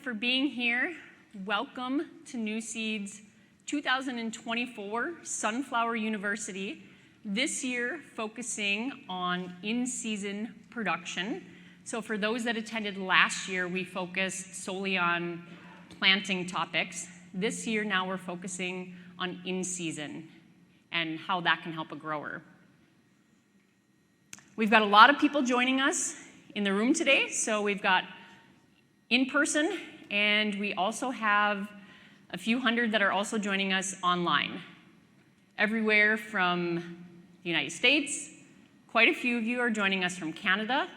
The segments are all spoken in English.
for being here. Welcome to Nuseed's 2024 Sunflower University, this year focusing on in-season production. So for those that attended last year, we focused solely on planting topics. This year now we're focusing on in-season and how that can help a grower. We've got a lot of people joining us in the room today. So we've got in person, and we also have a few hundred that are also joining us online. Everywhere from the United States, quite a few of you are joining us from Canada,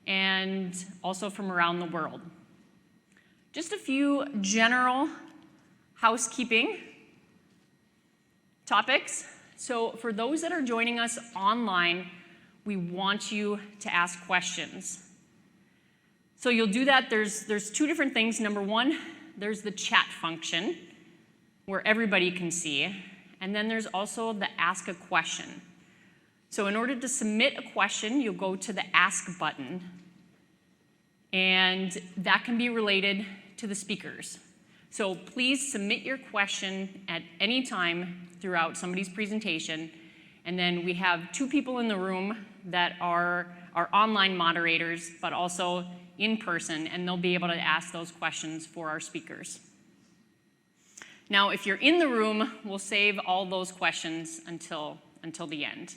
and also from around the world. Just a few general housekeeping topics. So for those that are joining us online, we want you to ask questions. So you'll do that. There's two different things. Number one, there's the chat function where everybody can see. And then there's also the ask a question. So in order to submit a question, you'll go to the ask button. And that can be related to the speakers. So please submit your question at any time throughout somebody's presentation. And then we have two people in the room that are our online moderators, but also in person, and they'll be able to ask those questions for our speakers. Now, if you're in the room, we'll save all those questions until the end.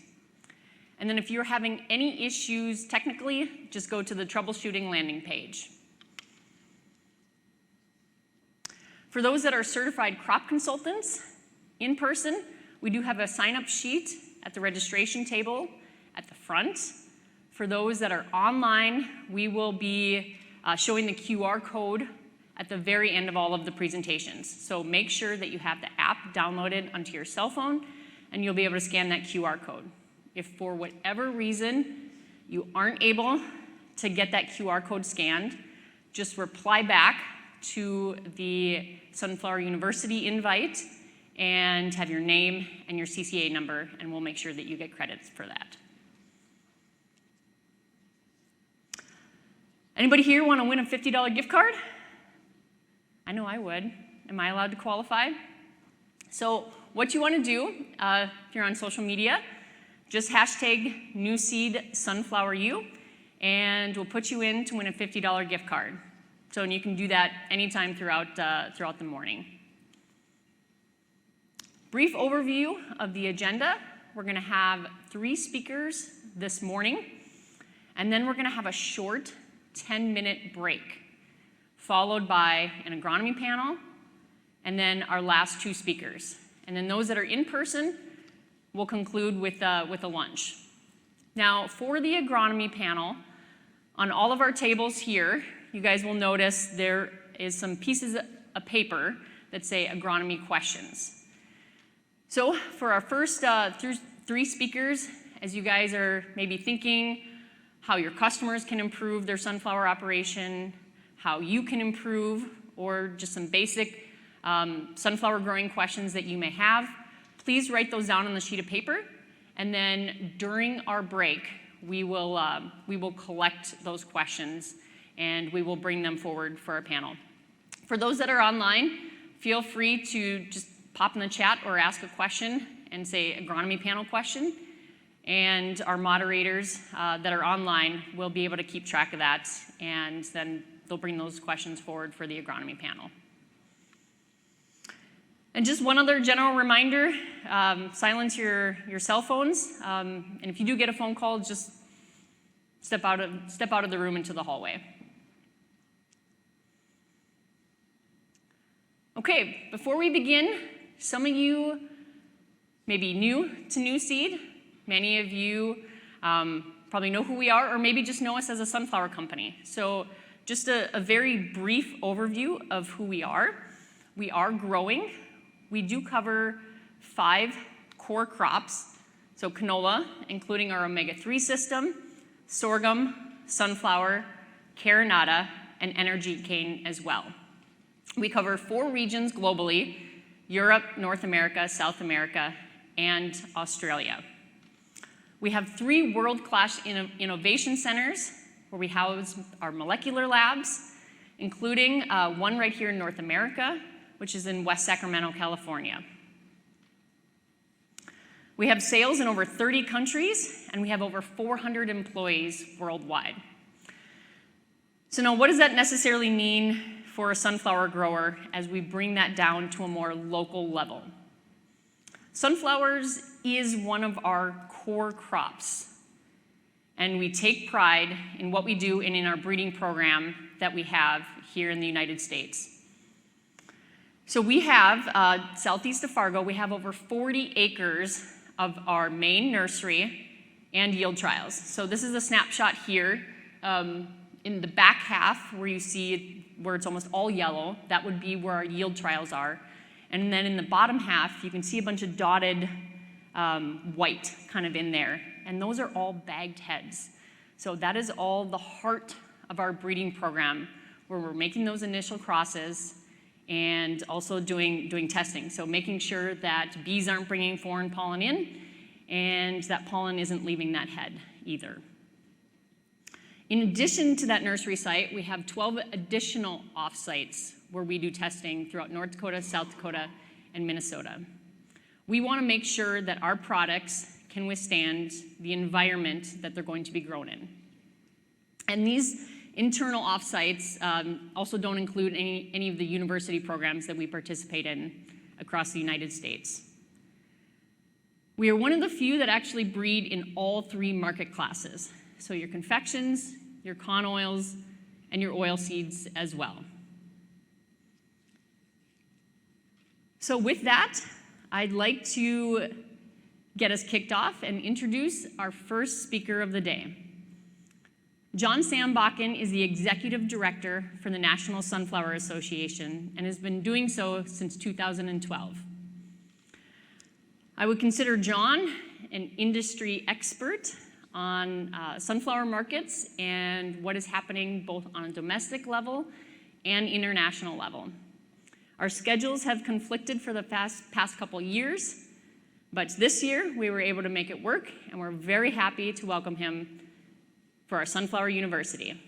And then if you're having any issues technically, just go to the troubleshooting landing page. For those that are certified crop consultants in person, we do have a sign-up sheet at the registration table at the front. For those that are online, we will be showing the QR code at the very end of all of the presentations. So make sure that you have the app downloaded onto your cell phone, and you'll be able to scan that QR code. If for whatever reason you aren't able to get that QR code scanned, just reply back to the Sunflower University invite and have your name and your CCA number, and we'll make sure that you get credits for that. Anybody here want to win a $50 gift card? I know I would. Am I allowed to qualify? So what you want to do, if you're on social media, just hashtag Nuseed SunflowerU, and we'll put you in to win a $50 gift card. So and you can do that anytime throughout the morning. Brief overview of the agenda. We're going to have 3 speakers this morning, and then we're going to have a short 10-minute break, followed by an agronomy panel, and then our last 2 speakers. And then those that are in person, we'll conclude with a lunch. Now, for the agronomy panel, on all of our tables here, you guys will notice there is some pieces of paper that say agronomy questions. So for our first 3 speakers, as you guys are maybe thinking how your customers can improve their sunflower operation, how you can improve, or just some basic sunflower growing questions that you may have, please write those down on the sheet of paper. And then during our break, we will collect those questions and we will bring them forward for our panel. For those that are online, feel free to just pop in the chat or ask a question and say agronomy panel question. And our moderators that are online will be able to keep track of that, and then they'll bring those questions forward for the agronomy panel. And just one other general reminder, silence your cell phones. And if you do get a phone call, just step out of the room into the hallway. Okay, before we begin, some of you may be new to Nuseed. Many of you probably know who we are, or maybe just know us as a sunflower company. So just a very brief overview of who we are. We are growing. We do cover 5 core crops. So canola, including our omega-3 system, sorghum, sunflower, carinata, and energy cane as well. We cover 4 regions globally: Europe, North America, South America, and Australia. We have 3 world-class innovation centers where we house our molecular labs, including one right here in North America, which is in West Sacramento, California. We have sales in over 30 countries, and we have over 400 employees worldwide. So now, what does that necessarily mean for a sunflower grower as we bring that down to a more local level? Sunflowers is one of our core crops, and we take pride in what we do and in our breeding program that we have here in the United States. So we have, southeast of Fargo, we have over 40 acres of our main nursery and yield trials. So this is a snapshot here. In the back half, where you see where it's almost all yellow, that would be where our yield trials are. And then in the bottom half, you can see a bunch of dotted white kind of in there. And those are all bagged heads. So that is all the heart of our breeding program, where we're making those initial crosses and also doing testing. So making sure that bees aren't bringing foreign pollen in and that pollen isn't leaving that head either. In addition to that nursery site, we have 12 additional off-sites where we do testing throughout North Dakota, South Dakota, and Minnesota. We want to make sure that our products can withstand the environment that they're going to be grown in. And these internal off-sites also don't include any of the university programs that we participate in across the United States. We are one of the few that actually breed in all three market classes. So your confections, your con oils, and your oil seeds as well. So with that, I'd like to get us kicked off and introduce our first speaker of the day. John Sandbakken is the Executive Director for the National Sunflower Association and has been doing so since 2012. I would consider John an industry expert on sunflower markets and what is happening both on a domestic level and international level. Our schedules have conflicted for the past couple years, but this year we were able to make it work, and we're very happy to welcome him for our Sunflower University.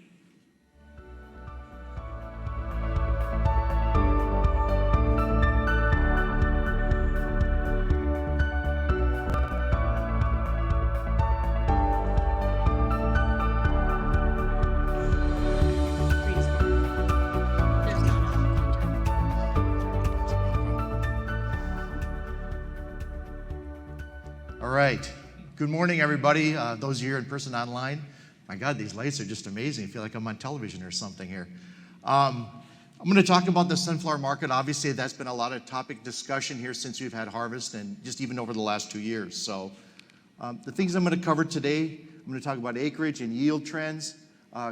All right. Good morning, everybody. Those of you here in person online. My God, these lights are just amazing. I feel like I'm on television or something here. I'm going to talk about the sunflower market. Obviously, that's been a lot of topic discussion here since we've had harvest and just even over the last 2 years. So the things I'm going to cover today, I'm going to talk about acreage and yield trends,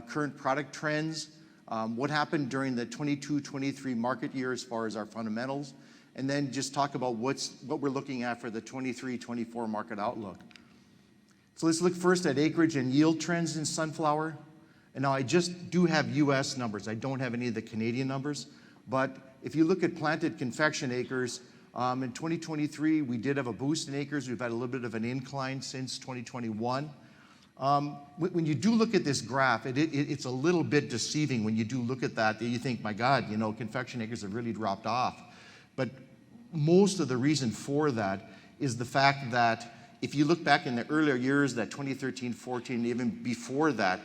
current product trends, what happened during the 22-23 market year as far as our fundamentals, and then just talk about what we're looking at for the 23-24 market outlook. So let's look first at acreage and yield trends in sunflower. And now I just do have US numbers. I don't have any of the Canadian numbers. But if you look at planted confection acres, in 2023, we did have a boost in acres. We've had a little bit of an incline since 2021. When you do look at this graph, it's a little bit deceiving when you do look at that. You think, my God, you know, confection acres have really dropped off. But most of the reason for that is the fact that if you look back in the earlier years, that 2013, 14, even before that,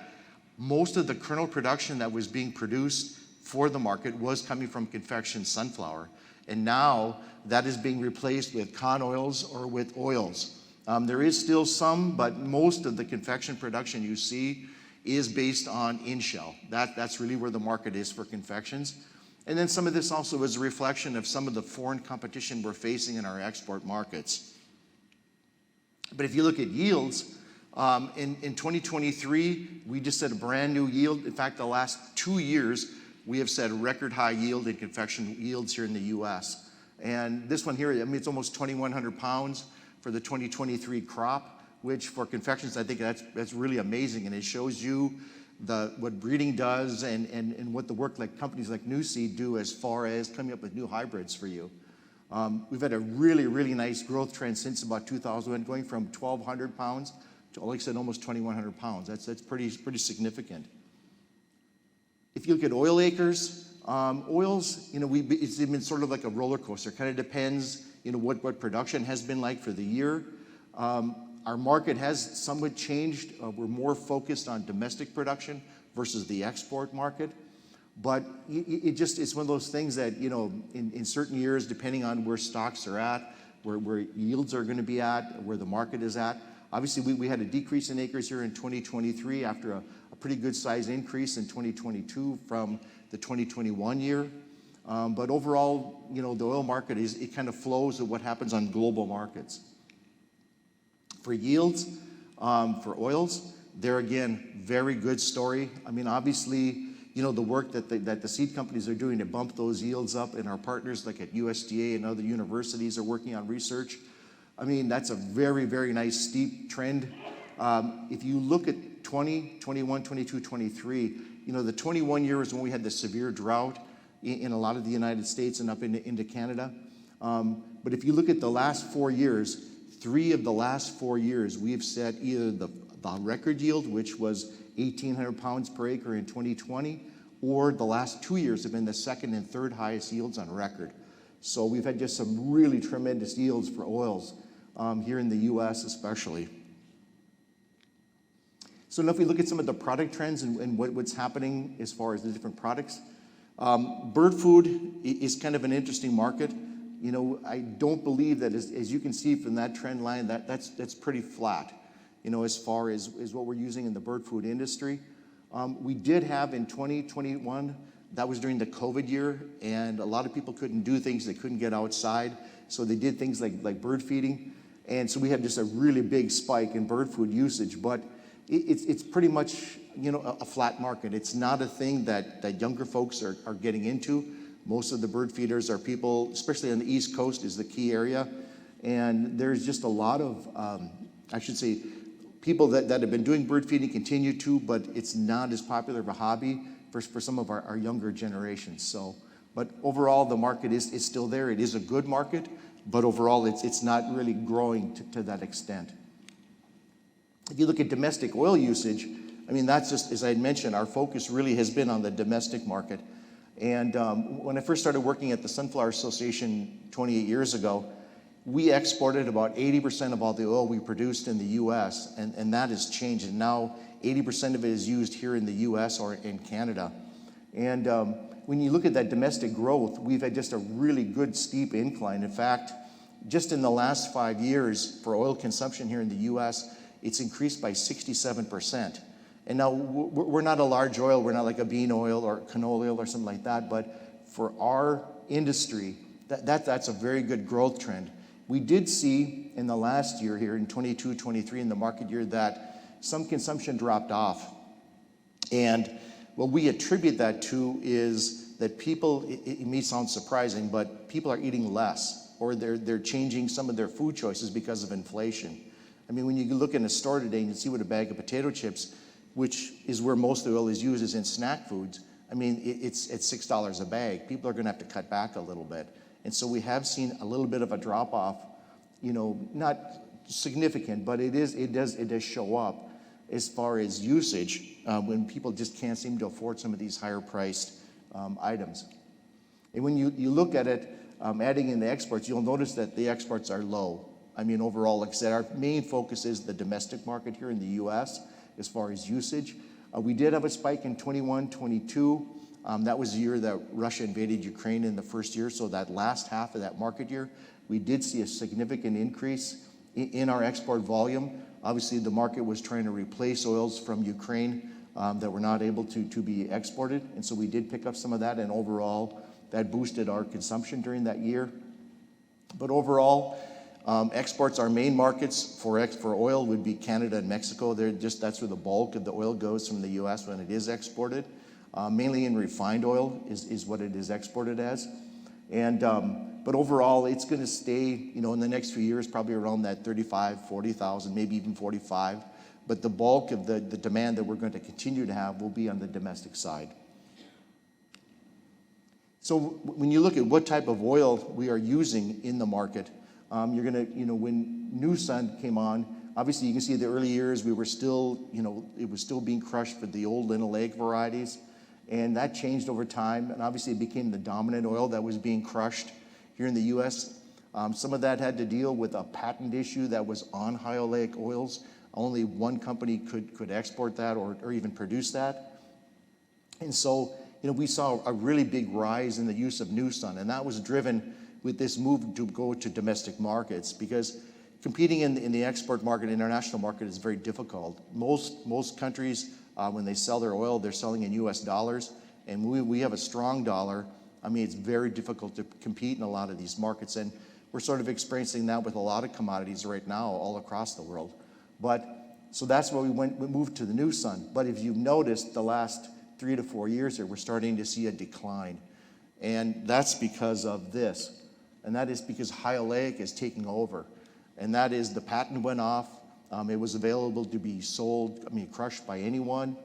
most of the kernel production that was being produced for the market was coming from confection sunflower. And now that is being replaced with con oils or with oils. There is still some, but most of the confection production you see is based on in-shell. That's really where the market is for confections. And then some of this also is a reflection of some of the foreign competition we're facing in our export markets. But if you look at yields, in 2023, we just set a brand new yield. In fact, the last 2 years, we have set a record high yield in confection yields here in the US. And this one here, I mean, it's almost 2,100 pounds for the 2023 crop, which for confections, I think that's really amazing. And it shows you what breeding does and what the work like companies like Nuseed do as far as coming up with new hybrids for you. We've had a really, really nice growth trend since about 2000, going from 1,200 pounds to, like I said, almost 2,100 pounds. That's pretty significant. If you look at oil acres, oils, it's been sort of like a roller coaster. Kind of depends, what production has been like for the year. Our market has somewhat changed. We're more focused on domestic production versus the export market. But it's one of those things that, in certain years, depending on where stocks are at, where yields are going to be at, where the market is at. Obviously, we had a decrease in acres here in 2023 after a pretty good size increase in 2022 from the 2021 year. But overall, the oil market it kind of flows with what happens on global markets. For yields, for oils, they're again, very good story. I mean, obviously, the work that the seed companies are doing to bump those yields up, and our partners like at USDA and other universities are working on research. I mean, that's a very, very nice steep trend. If you look at 20, 21, 22, 23, the 21 year is when we had the severe drought in a lot of the United States and up into Canada. But if you look at the last 4 years, 3 of the last 4 years, we've set either the record yield, which was 1,800 pounds per acre in 2020, or the last 2 years have been the second and third highest yields on record. So we've had just some really tremendous yields for oils here in the U.S. especially. So now if we look at some of the product trends and what's happening as far as the different products, bird food is kind of an interesting market. I don't believe that, as you can see from that trend line, that's pretty flat, as far as what we're using in the bird food industry. We did have in 2021, that was during the COVID year, and a lot of people couldn't do things, they couldn't get outside, so they did things like bird feeding, and so we had just a really big spike in bird food usage, but it's pretty much, a flat market. It's not a thing that younger folks are getting into. Most of the bird feeders are people, especially on the East Coast is the key area. And there's just a lot of, people that have been doing bird feeding continue to, but it's not as popular of a hobby for some of our younger generations. So, but overall, the market is still there. It is a good market, but overall, it's not really growing to that extent. If you look at domestic oil usage, I mean, that's just, as I had mentioned, our focus really has been on the domestic market. And when I first started working at the Sunflower Association 28 years ago, we exported about 80% of all the oil we produced in the U.S., and that has changed. And now 80% of it is used here in the U.S. or in Canada. And when you look at that domestic growth, we've had just a really good steep incline. In fact, just in the last 5 years for oil consumption here in the U.S., it's increased by 67%. And now we're not a large oil, we're not like a bean oil or canola oil or something like that, but for our industry, that's a very good growth trend. We did see in the last year here in 22, 23 in the market year that some consumption dropped off. And what we attribute that to is that people, it may sound surprising, but people are eating less, or they're changing some of their food choices because of inflation. I mean, when you look in a store today and you see what a bag of potato chips, which is where most of the oil is used, is in snack foods. I mean, it's at $6 a bag. People are going to have to cut back a little bit. And so we have seen a little bit of a drop off, not significant, but it does show up as far as usage when people just can't seem to afford some of these higher priced items. And when you look at it, adding in the exports, you'll notice that the exports are low. I mean, overall, like I said, our main focus is the domestic market here in the U.S. as far as usage. We did have a spike in 21, 22. That was the year that Russia invaded Ukraine in the first year. So that last half of that market year, we did see a significant increase in our export volume. Obviously, the market was trying to replace oils from Ukraine that were not able to be exported. And so we did pick up some of that. And overall, that boosted our consumption during that year. But overall, exports, our main markets for oil would be Canada and Mexico. That's where the bulk of the oil goes from the U.S. when it is exported. Mainly in refined oil is what it is exported as. And but overall, it's going to stay, in the next few years, probably around that 35, 40,000, maybe even 45. But the bulk of the demand that we're going to continue to have will be on the domestic side. So when you look at what type of oil we are using in the market, you're going to, when Nuseed came on, obviously you can see the early years we were still, it was still being crushed for the old linoleic varieties. And that changed over time, and obviously it became the dominant oil that was being crushed here in the U.S. Some of that had to deal with a patent issue that was on high oleic oils. Only one company could export that or even produce that. And so, we saw a really big rise in the use of Nuseed, and that was driven with this move to go to domestic markets, because competing in the export market, international market, is very difficult. Most countries, when they sell their oil, they're selling in US dollars, and we have a strong dollar. I mean, it's very difficult to compete in a lot of these markets, and we're sort of experiencing that with a lot of commodities right now all across the world. So that's why we moved to the Nuseed. But if you've noticed, the last 3 to 4 years here, we're starting to see a decline. And that's because of this. And that is because high oleic is taking over. And that is, the patent went off. It was available to be sold, crushed by anyone.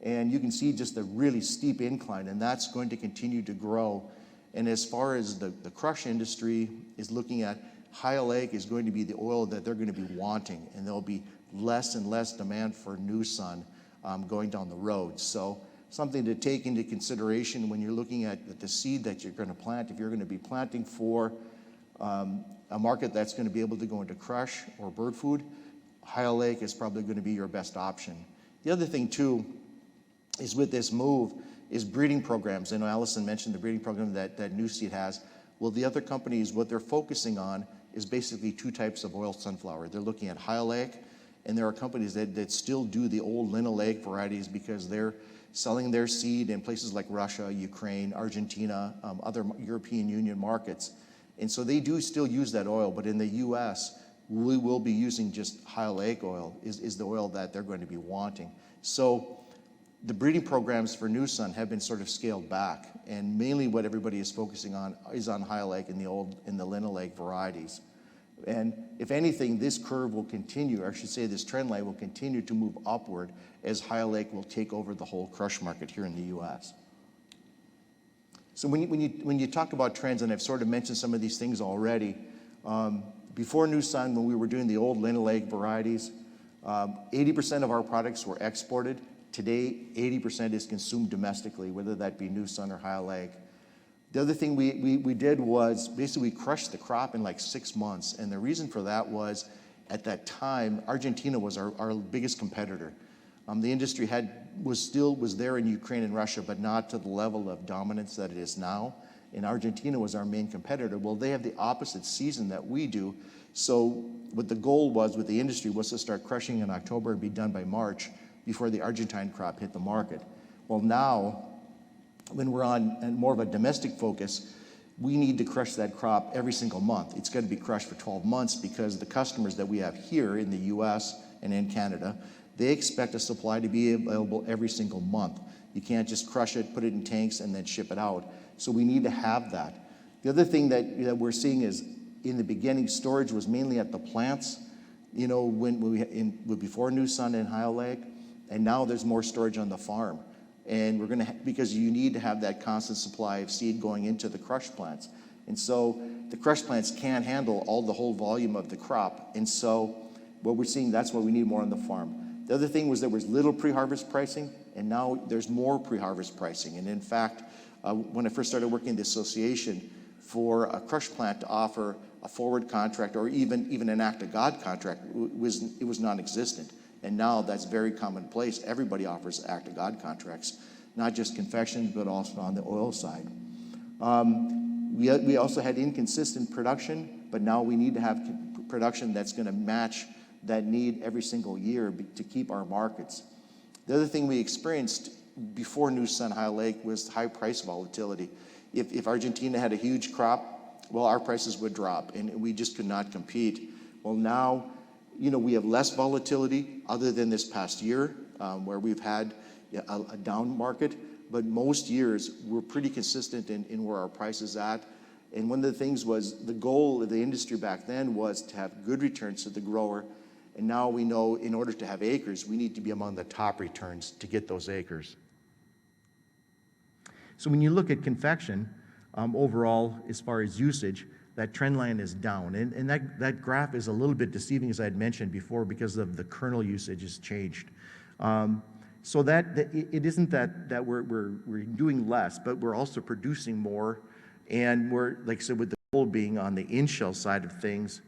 And you can see just a really steep incline, and that's going to continue to grow. And as far as the crush industry is looking at, high oleic is going to be the oil that they're going to be wanting, and there'll be less and less demand for Nuseed going down the road. So something to take into consideration when you're looking at the seed that you're going to plant. If you're going to be planting for a market that's going to be able to go into crush or bird food, high oleic is probably going to be your best option. The other thing too is, with this move, is breeding programs. And Alision mentioned the breeding program that Nuseed has. Well, the other companies, what they're focusing on is basically 2 types of oil sunflower. They're looking at high oleic, and there are companies that still do the old linoleic varieties, because they're selling their seed in places like Russia, Ukraine, Argentina, other European Union markets. And so they do still use that oil, but in the US, we will be using just high oleic oil is the oil that they're going to be wanting. So the breeding programs for Nuseed have been sort of scaled back, and mainly what everybody is focusing on is on high oleic in the linoleic varieties. And if anything, this curve will continue, or I should say this trend line will continue to move upward, as high oleic will take over the whole crush market here in the US. So when you talk about trends, and I've sort of mentioned some of these things already, before Nuseed, when we were doing the old linoleic varieties, 80% of our products were exported. Today, 80% is consumed domestically, whether that be Nuseed or high oleic. The other thing we did was basically we crushed the crop in like 6 months, and the reason for that was, at that time, Argentina was our biggest competitor. The industry was there in Ukraine and Russia, but not to the level of dominance that it is now. And Argentina was our main competitor. Well, they have the opposite season that we do. So what the goal was with the industry was to start crushing in October and be done by March, before the Argentine crop hit the market. Well, now, when we're on more of a domestic focus, we need to crush that crop every single month. It's got to be crushed for 12 months, because the customers that we have here in the US and in Canada, they expect a supply to be available every single month. You can't just crush it, put it in tanks, and then ship it out. So we need to have that. The other thing that we're seeing is, in the beginning, storage was mainly at the plants, before Nuseed and high oleic, and now there's more storage on the farm. And we're because you need to have that constant supply of seed going into the crush plants. And so the crush plants can't handle the whole volume of the crop. And so what we're seeing, that's why we need more on the farm. The other thing was, there was little pre-harvest pricing, and now there's more pre-harvest pricing. And in fact, when I first started working in the association, for a crush plant to offer a forward contract or even an act of God contract, it was non-existent. And now that's very commonplace. Everybody offers act of God contracts, not just confection, but also on the oil side. We also had inconsistent production, but now we need to have production that's going to match that need every single year to keep our markets. The other thing we experienced before Nuseed high oleic was high price volatility. If Argentina had a huge crop, well, our prices would drop, and we just could not compete. Well, now, we have less volatility, other than this past year, where we've had a down market. But most years, we're pretty consistent in where our price is at. And one of the things was, the goal of the industry back then was to have good returns to the grower. And now we know, in order to have acres, we need to be among the top returns to get those acres. So when you look at confection, overall, as far as usage, that trend line is down. And that graph is a little bit deceiving, as I had mentioned before, because of the kernel usage has changed. So it isn't that we're doing less, but we're also producing more, and we're, like I said, with the goal being on the in-shell side of things,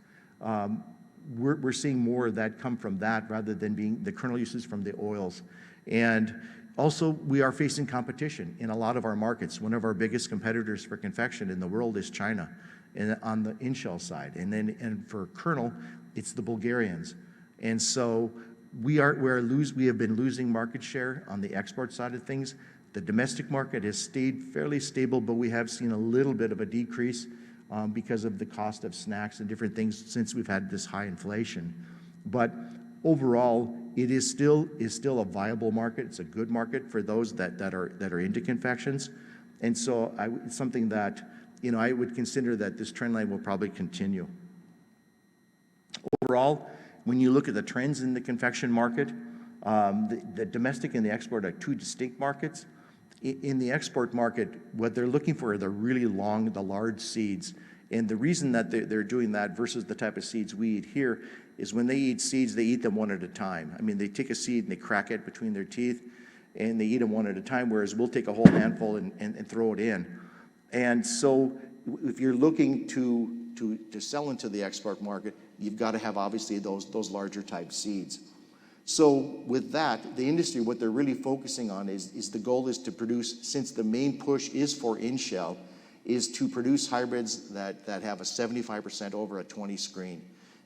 we're seeing more of that come from that rather than being the kernel uses from the oils. And also, we are facing competition in a lot of our markets. One of our biggest competitors for confection in the world is China, and on the in-shell side. And for kernel, it's the Bulgarians. And so we have been losing market share on the export side of things. The domestic market has stayed fairly stable, but we have seen a little bit of a decrease because of the cost of snacks and different things since we've had this high inflation. But overall, it is still a viable market. It's a good market for those that are into confections. And so it's something that, I would consider that this trend line will probably continue. Overall, when you look at the trends in the confection market, the domestic and the export are two distinct markets. In the export market, what they're looking for are the really long, the large seeds. And the reason that they're doing that versus the type of seeds we eat here is when they eat seeds, they eat them one at a time. I mean, they take a seed and they crack it between their teeth and they eat them one at a time, whereas we'll take a whole handful and throw it in. And so if you're looking to sell into the export market, you've got to have obviously those larger type seeds. So with that, the industry, what they're really focusing on is the goal is to produce, since the main push is for in-shell, is to produce hybrids that have a 75% over a 20 screen.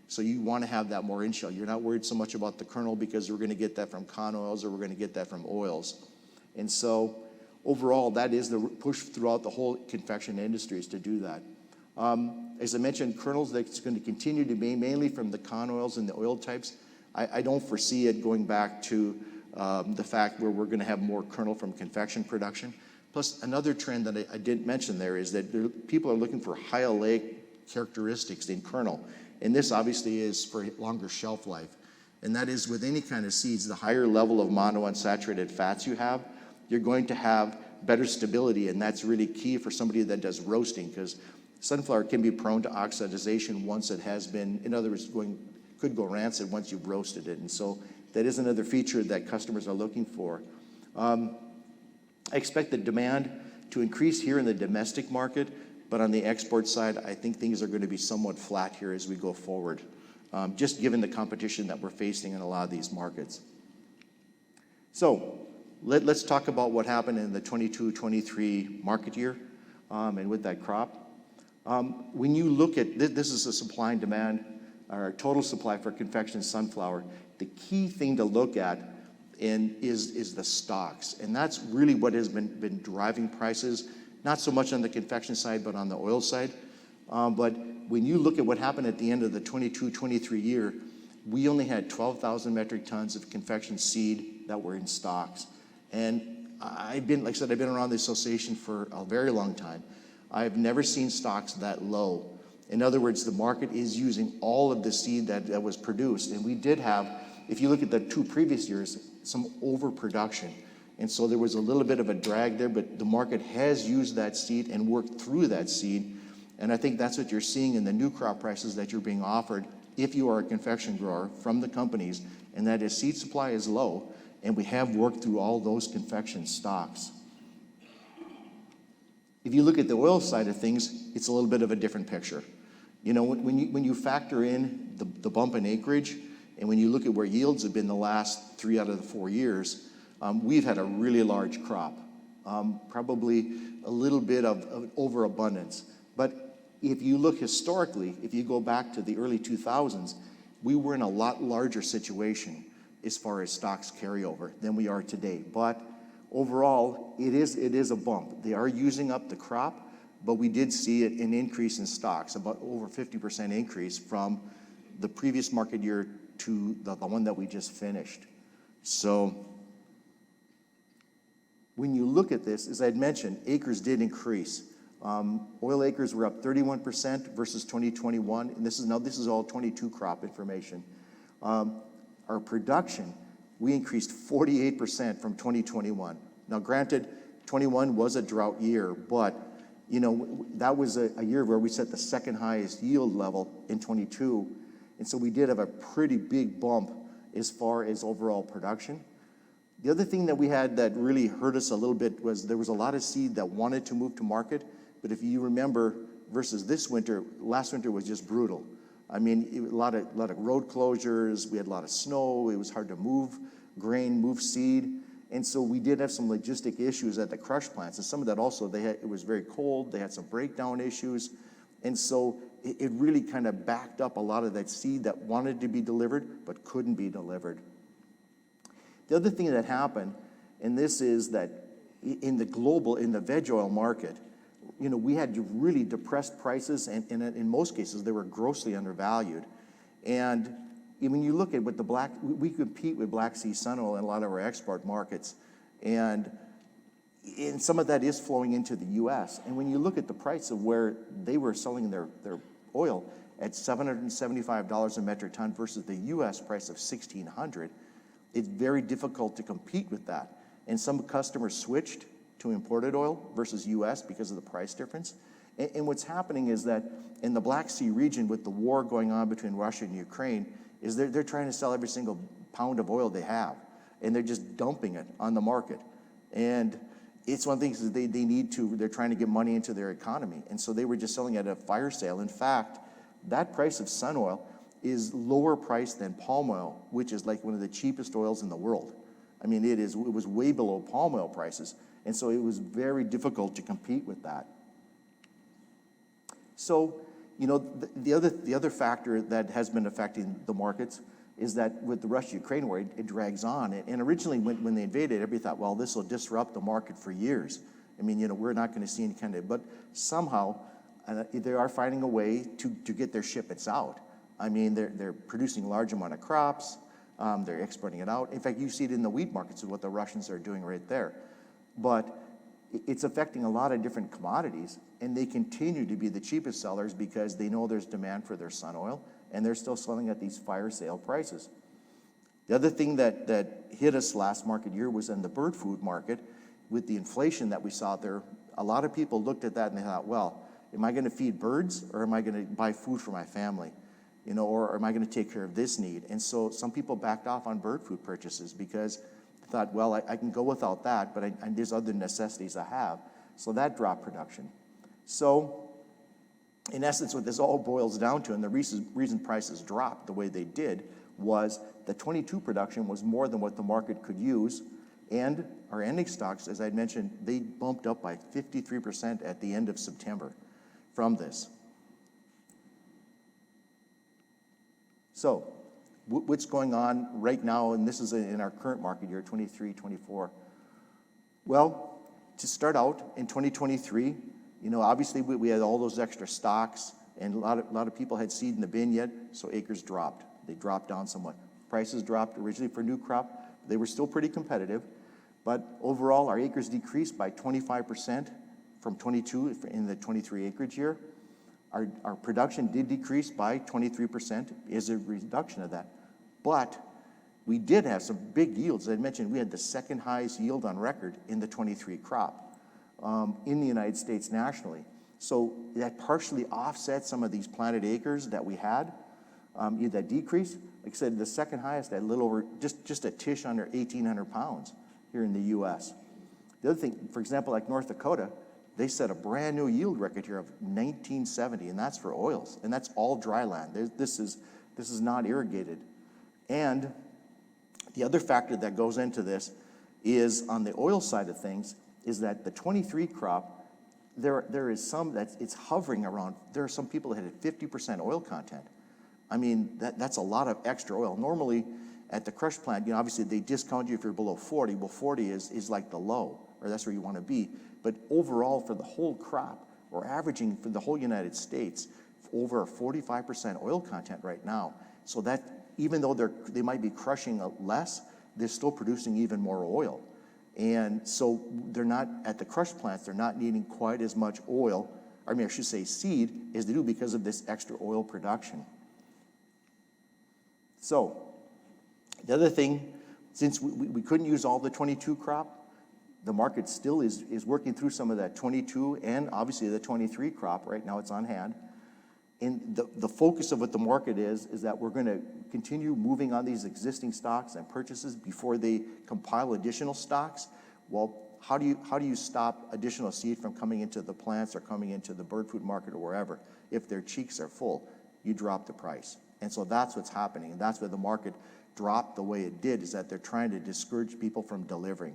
So you want to have that more in-shell. You're not worried so much about the kernel because we're going to get that from con oils or we're going to get that from oils. And so overall, that is the push throughout the whole confection industry, is to do that. As I mentioned, kernels, that's going to continue to be mainly from the con oils and the oil types. I don't foresee it going back to the fact where we're going to have more kernel from confection production. Plus, another trend that I didn't mention there is that people are looking for high oleic characteristics in kernel. And this obviously is for longer shelf life. And that is with any kind of seeds, the higher level of monounsaturated fats you have, you're going to have better stability. And that's really key for somebody that does roasting, because sunflower can be prone to oxidization once it has been, in other words, could go rancid once you've roasted it. And so that is another feature that customers are looking for. I expect the demand to increase here in the domestic market, but on the export side, I think things are going to be somewhat flat here as we go forward, just given the competition that we're facing in a lot of these markets. So let's talk about what happened in the 22-23 market year and with that crop. When you look at this is a supply and demand, our total supply for confection sunflower. The key thing to look at is the stocks, and that's really what has been driving prices, not so much on the confection side, but on the oil side. But when you look at what happened at the end of the 22-23 year, we only had 12,000 metric tons of confection seed that were in stocks. And I've been around the association for a very long time. I've never seen stocks that low. In other words, the market is using all of the seed that was produced. And we did have, if you look at the 2 previous years, some overproduction. And so there was a little bit of a drag there, but the market has used that seed and worked through that seed. And I think that's what you're seeing in the new crop prices that you're being offered if you are a confection grower from the companies, and that is seed supply is low, and we have worked through all those confection stocks. If you look at the oil side of things, it's a little bit of a different picture. You know, when you factor in the bump in acreage, and when you look at where yields have been the last 3 out of the 4 years, we've had a really large crop, probably a little bit of overabundance. But if you look historically, if you go back to the early 2000s, we were in a lot larger situation as far as stocks carryover than we are today. But overall, it is a bump. They are using up the crop, but we did see an increase in stocks, about over 50% increase from the previous market year to the one that we just finished. So when you look at this, as I had mentioned, acres did increase. Oil acres were up 31% versus 2021, and this is all 22 crop information. Our production, we increased 48% from 2021. Now, granted, 21 was a drought year, but you know that was a year where we set the second highest yield level in 22, and so we did have a pretty big bump as far as overall production. The other thing that we had that really hurt us a little bit was there was a lot of seed that wanted to move to market, but if you remember versus this winter, last winter was just brutal. I mean, a lot of road closures, we had a lot of snow, it was hard to move grain, move seed, and so we did have some logistic issues at the crush plants, and some of that also, it was very cold, they had some breakdown issues, and so it really kind of backed up a lot of that seed that wanted to be delivered but couldn't be delivered. The other thing that happened, and this is that in the veg oil market, we had really depressed prices, and in most cases, they were grossly undervalued. And when you look at what we compete with Black Sea sun oil in a lot of our export markets, and some of that is flowing into the U.S. And when you look at the price of where they were selling their oil at $775 a metric ton versus the U.S. price of $1,600, it's very difficult to compete with that. And some customers switched to imported oil versus U.S. because of the price difference. And what's happening is that in the Black Sea region, with the war going on between Russia and Ukraine, is they're trying to sell every single pound of oil they have, and they're just dumping it on the market. And it's one of the things that they're trying to get money into their economy. And so they were just selling at a fire sale. In fact, that price of sun oil is lower priced than palm oil, which is like one of the cheapest oils in the world. I mean, it was way below palm oil prices. And so it was very difficult to compete with that. So, the other factor that has been affecting the markets is that with the Russia-Ukraine war, it drags on. And originally, when they invaded, everybody thought, well, this will disrupt the market for years. I mean, we're not going to see any kind of, but somehow they are finding a way to get their shipments out. I mean, they're producing large amount of crops. They're exporting it out. In fact, you see it in the wheat markets with what the Russians are doing right there. But it's affecting a lot of different commodities, and they continue to be the cheapest sellers because they know there's demand for their sun oil, and they're still selling at these fire sale prices. The other thing that hit us last market year was in the bird food market. With the inflation that we saw there, a lot of people looked at that and they thought, well, am I going to feed birds, or am I going to buy food for my family? Or am I going to take care of this need? And so some people backed off on bird food purchases because they thought, well, I can go without that, but there's other necessities I have. So that dropped production. So in essence, what this all boils down to, and the reason prices dropped the way they did, was the 22 production was more than what the market could use, and our ending stocks, as I mentioned, they bumped up by 53% at the end of September from this. So what's going on right now, and this is in our current market year, 23, 24. Well, to start out in 2023, obviously we had all those extra stocks, and a lot of people had seed in the bin yet, so acres dropped. They dropped down somewhat. Prices dropped originally for new crop. They were still pretty competitive, but overall our acres decreased by 25% from 22 in the 23 acreage year. Our production did decrease by 23% as a reduction of that. But we did have some big yields. As I mentioned, we had the second highest yield on record in the 23 crop in the United States nationally. So that partially offset some of these planted acres that we had, that decrease. Like I said, the second highest at a little over, just a tish under 1,800 pounds here in the U.S. The other thing, for example, like North Dakota, they set a brand new yield record here of 1970, and that's for oils, and that's all dry land. This is not irrigated. And the other factor that goes into this is on the oil side of things is that the 23 crop, there is some that it's hovering around. There are some people that had 50% oil content. I mean, that's a lot of extra oil. Normally at the crush plant, obviously they discount you if you're below 40. Well, 40 is like the low, or that's where you want to be. But overall, for the whole crop, we're averaging for the whole United States over 45% oil content right now. So that even though they might be crushing less, they're still producing even more oil. And so they're not, at the crush plants, they're not needing quite as much oil, I should say seed, as they do because of this extra oil production. So the other thing, since we couldn't use all the 22 crop, the market still is working through some of that 22 and obviously the 23 crop. Right now it's on hand. And the focus of what the market is that we're going to continue moving on these existing stocks and purchases before they compile additional stocks. Well, how do you stop additional seed from coming into the plants or coming into the bird food market or wherever? If their cheeks are full, you drop the price. And so that's what's happening. And that's why the market dropped the way it did, is that they're trying to discourage people from delivering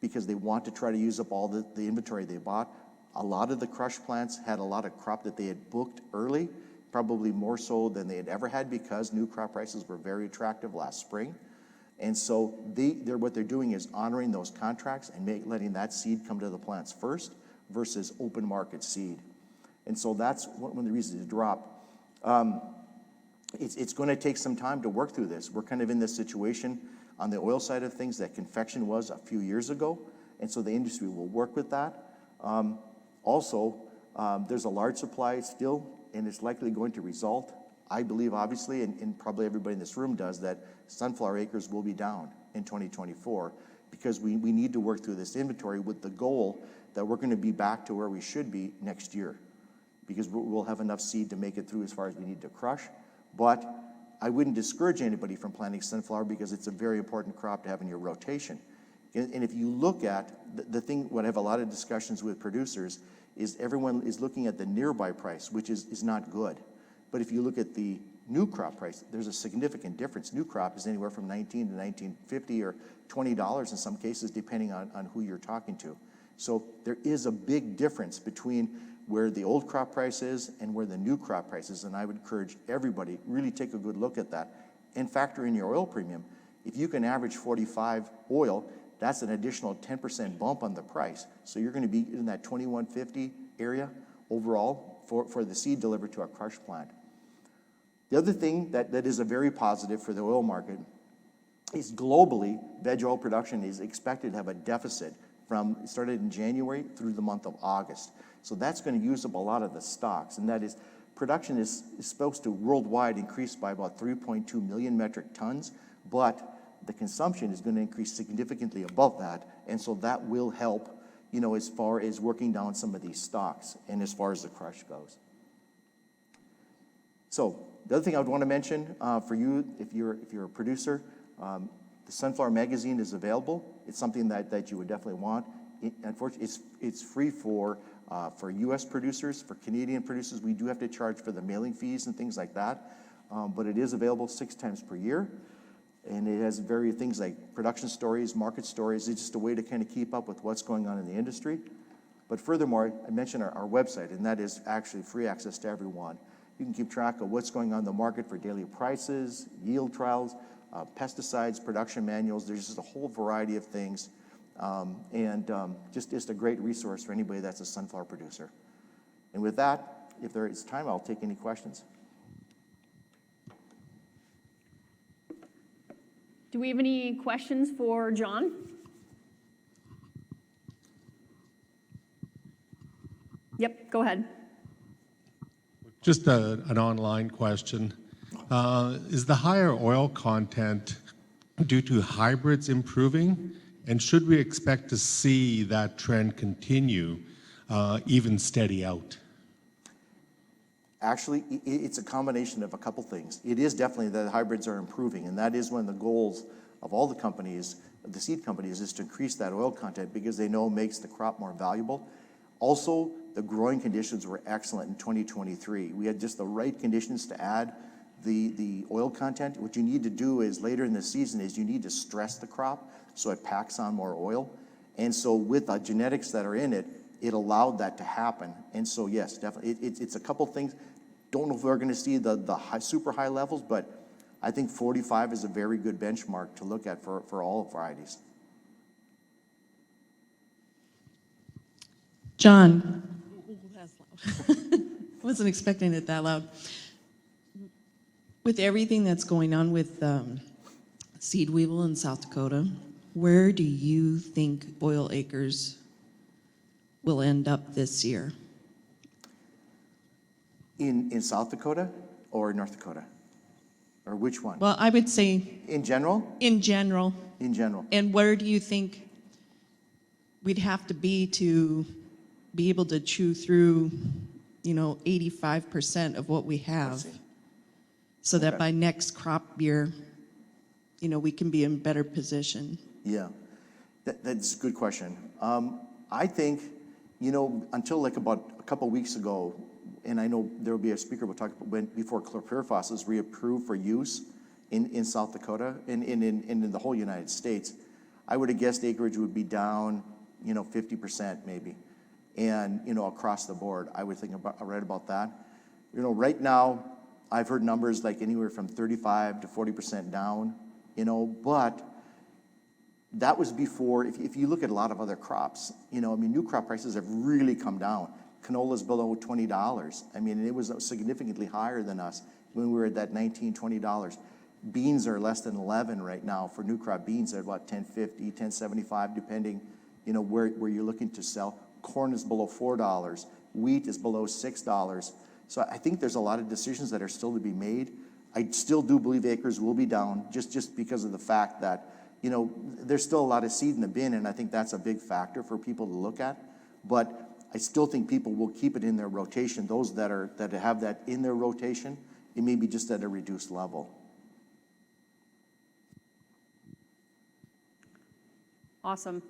because they want to try to use up all the inventory they bought. A lot of the crush plants had a lot of crop that they had booked early, probably more so than they had ever had because new crop prices were very attractive last spring. And so what they're doing is honoring those contracts and letting that seed come to the plants first versus open market seed. And so that's one of the reasons to drop. It's going to take some time to work through this. We're kind of in this situation on the oil side of things that confection was a few years ago. And so the industry will work with that. Also, there's a large supply still, and it's likely going to result, I believe, obviously, and probably everybody in this room does, that sunflower acres will be down in 2024 because we need to work through this inventory with the goal that we're going to be back to where we should be next year because we'll have enough seed to make it through as far as we need to crush. But I wouldn't discourage anybody from planting sunflower because it's a very important crop to have in your rotation. And if you look at the thing, what I have a lot of discussions with producers is everyone is looking at the nearby price, which is not good. But if you look at the new crop price, there's a significant difference. New crop is anywhere from $19 to $19.50 or $20 in some cases, depending on who you're talking to. So there is a big difference between where the old crop price is and where the new crop price is. And I would encourage everybody, really take a good look at that and factor in your oil premium. If you can average 45 oil, that's an additional 10% bump on the price. So you're going to be in that $21.50 area overall for the seed delivered to a crush plant. The other thing that is a very positive for the oil market is globally, veg oil production is expected to have a deficit started in January through the month of August. So that's going to use up a lot of the stocks, and that is production is supposed to worldwide increase by about 3.2 million metric tons, but the consumption is going to increase significantly above that, and so that will help, as far as working down some of these stocks and as far as the crush goes. So the other thing I would want to mention for you, if you're a producer, the Sunflower Magazine is available. It's something that you would definitely want. Unfortunately, it's free for U.S. producers. For Canadian producers, we do have to charge for the mailing fees and things like that, but it is available 6 times per year. And it has various things like production stories, market stories. It's just a way to kind of keep up with what's going on in the industry. But furthermore, I mentioned our website, and that is actually free access to everyone. You can keep track of what's going on in the market for daily prices, yield trials, pesticides, production manuals. There's just a whole variety of things. Just a great resource for anybody that's a sunflower producer. And with that, if there is time, I'll take any questions. Do we have any questions for John? Yep, go ahead. Just an online question. Is the higher oil content due to hybrids improving? And should we expect to see that trend continue, even steady out? Actually, it's a combination of a couple things. It is definitely that hybrids are improving, and that is one of the goals of all the companies, the seed companies, is to increase that oil content because they know it makes the crop more valuable. Also, the growing conditions were excellent in 2023. We had just the right conditions to add the oil content. What you need to do is later in the season is you need to stress the crop so it packs on more oil. And so with the genetics that are in it, it allowed that to happen. And so yes, definitely, it's a couple things. Don't know if we're going to see the super high levels, but I think 45 is a very good benchmark to look at for all varieties. John. Ooh, that's loud. Wasn't expecting it that loud. With everything that's going on with seed weevil in South Dakota, where do you think oil acres will end up this year? In South Dakota or North Dakota? Or which one? Well, I would say... In general? In general. In general. And where do you think we'd have to be able to chew through, 85% of what we have, see. so that Okay. by next crop year, we can be in better position. Yeah, that's a good question. I think, until like about a couple weeks ago, and I know there will be a speaker we'll talk about before chlorpyrifos is reapproved for use in South Dakota and in the whole United States, I would have guessed acreage would be down, 50% maybe, and across the board. I would think right about that. Right now, I've heard numbers like anywhere from 35 to 40% down. But that was before, if you look at a lot of other crops, new crop prices have really come down. Canola's below $20. It was significantly higher than us when we were at that $19, $20. Beans are less than 11 right now for new crop beans. They're about $10.50, $10.75, depending, where you're looking to sell. Corn is below $4. Wheat is below $6. So I think there's a lot of decisions that are still to be made. I still do believe acres will be down just because of the fact that, there's still a lot of seed in the bin, and I think that's a big factor for people to look at. But I still think people will keep it in their rotation. Those that have that in their rotation, it may be just at a reduced level. Awesome.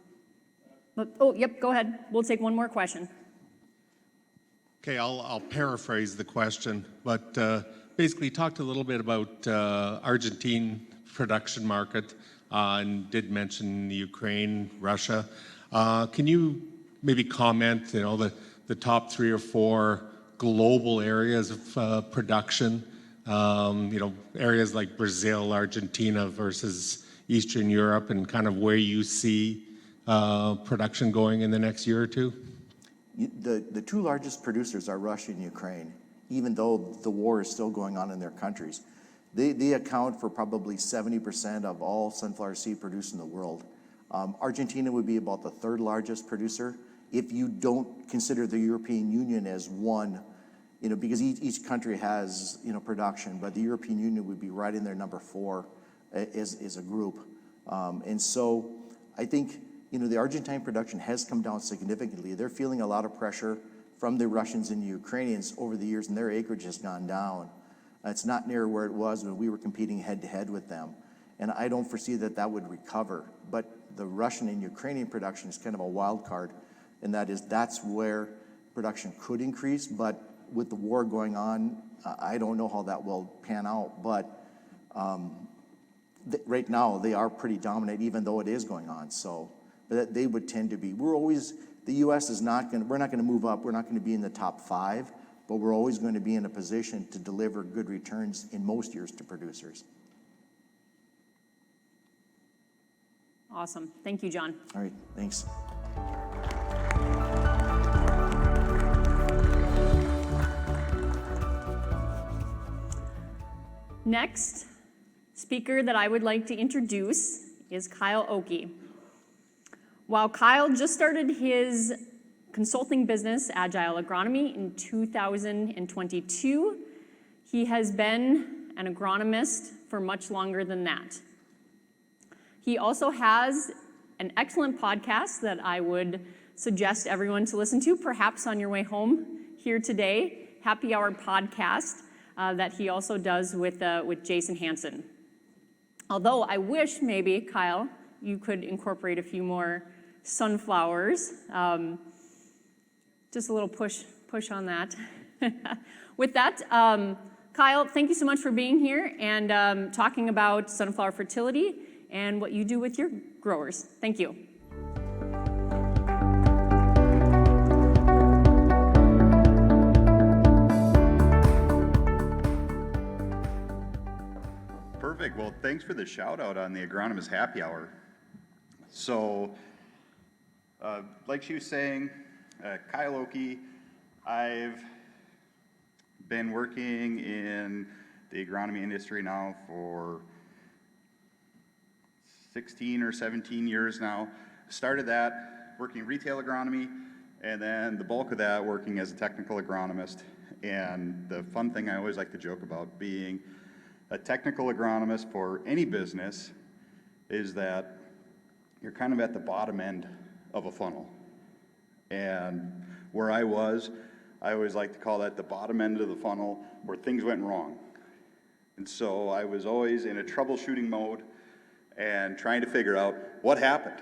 Oh, yep, go ahead. We'll take one more question. Okay, I'll paraphrase the question, but basically talked a little bit about Argentine production market and did mention Ukraine, Russia. Can you maybe comment, the top 3 or 4 global areas of production, areas like Brazil, Argentina versus Eastern Europe, and kind of where you see production going in the next year or two? The 2 largest producers are Russia and Ukraine, even though the war is still going on in their countries. They account for probably 70% of all sunflower seed produced in the world. Argentina would be about the 3rd largest producer if you don't consider the European Union as one, because each country has, production, but the European Union would be right in there number 4 as a group. And so I think, the Argentine production has come down significantly. They're feeling a lot of pressure from the Russians and the Ukrainians over the years, and their acreage has gone down. It's not near where it was when we were competing head-to-head with them. And I don't foresee that would recover. But the Russian and Ukrainian production is kind of a wild card, and that's where production could increase. But with the war going on, I don't know how that will pan out. But right now, they are pretty dominant, even though it is going on. So but they would tend to be. The U.S. we're not going to move up. We're not going to be in the top 5. But we're always going to be in a position to deliver good returns in most years to producers. Awesome. Thank you, John. All right, thanks. Next speaker that I would like to introduce is Kyle Okke. While Kyle just started his consulting business, Agile Agronomy, in 2022, he has been an agronomist for much longer than that. He also has an excellent podcast that I would suggest everyone to listen to, perhaps on your way home here today, Happy Hour Podcast, that he also does with Jason Hansen. Although I wish maybe, Kyle, you could incorporate a few more sunflowers. Just a little push on that. With that, Kyle, thank you so much for being here and talking about sunflower fertility and what you do with your growers. Thank you. Perfect. Well, thanks for the shout out on the Agronomist Happy Hour. So, like she was saying, Kyle Okke, I've been working in the agronomy industry now for 16 or 17 years now. Started that working retail agronomy, and then the bulk of that working as a technical agronomist. And the fun thing I always like to joke about being a technical agronomist for any business is that you're kind of at the bottom end of a funnel. And where I was I always like to call that the bottom end of the funnel where things went wrong. And so I was always in a troubleshooting mode and trying to figure out what happened,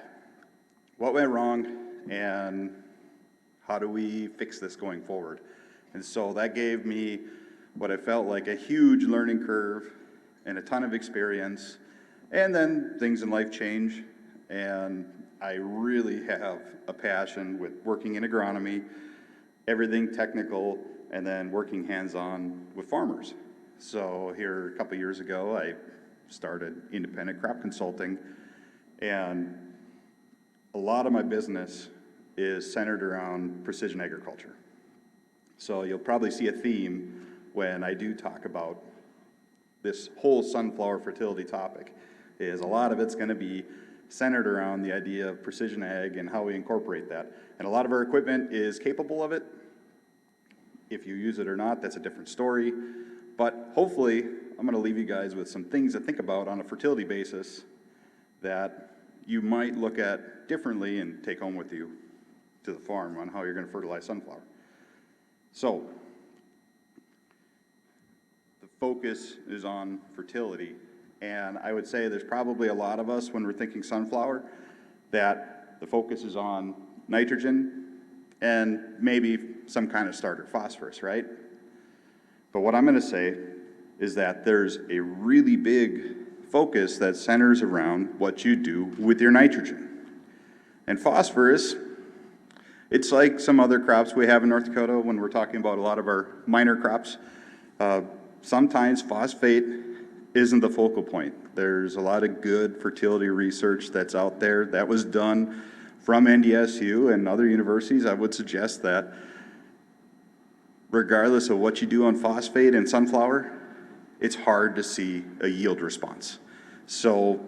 what went wrong, and how do we fix this going forward. And so that gave me what I felt like a huge learning curve and a ton of experience. And then things in life change, and I really have a passion with working in agronomy, everything technical, and then working hands-on with farmers. So here a couple years ago, I started independent crop consulting, and a lot of my business is centered around precision agriculture. So you'll probably see a theme when I do talk about this whole sunflower fertility topic, is a lot of it's going to be centered around the idea of precision ag and how we incorporate that. And a lot of our equipment is capable of it. If you use it or not, that's a different story. But hopefully, I'm going to leave you guys with some things to think about on a fertility basis that you might look at differently and take home with you to the farm on how you're going to fertilize sunflower. So, the focus is on fertility. And I would say there's probably a lot of us when we're thinking sunflower that the focus is on nitrogen and maybe some kind of starter, phosphorus, right? But what I'm going to say is that there's a really big focus that centers around what you do with your nitrogen. And phosphorus, it's like some other crops we have in North Dakota when we're talking about a lot of our minor crops. Sometimes phosphate isn't the focal point. There's a lot of good fertility research that's out there that was done from NDSU and other universities. I would suggest that regardless of what you do on phosphate and sunflower, it's hard to see a yield response. So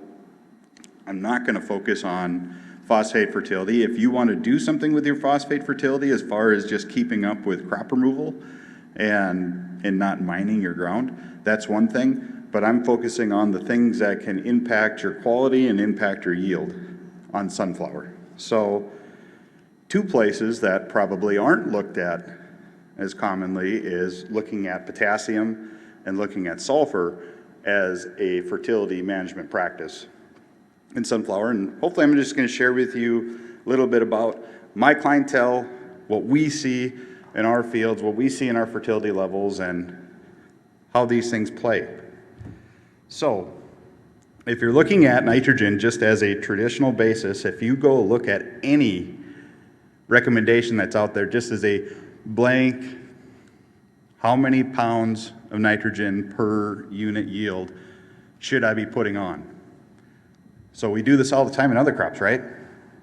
I'm not going to focus on phosphate fertility. If you want to do something with your phosphate fertility as far as just keeping up with crop removal and not mining your ground, that's one thing. But I'm focusing on the things that can impact your quality and impact your yield on sunflower. So 2 places that probably aren't looked at as commonly is looking at potassium and looking at sulfur as a fertility management practice in sunflower. And hopefully I'm just going to share with you a little bit about my clientele, what we see in our fields, what we see in our fertility levels, and how these things play. So, if you're looking at nitrogen just as a traditional basis, if you go look at any recommendation that's out there just as a blank, how many pounds of nitrogen per unit yield should I be putting on? So we do this all the time in other crops, right?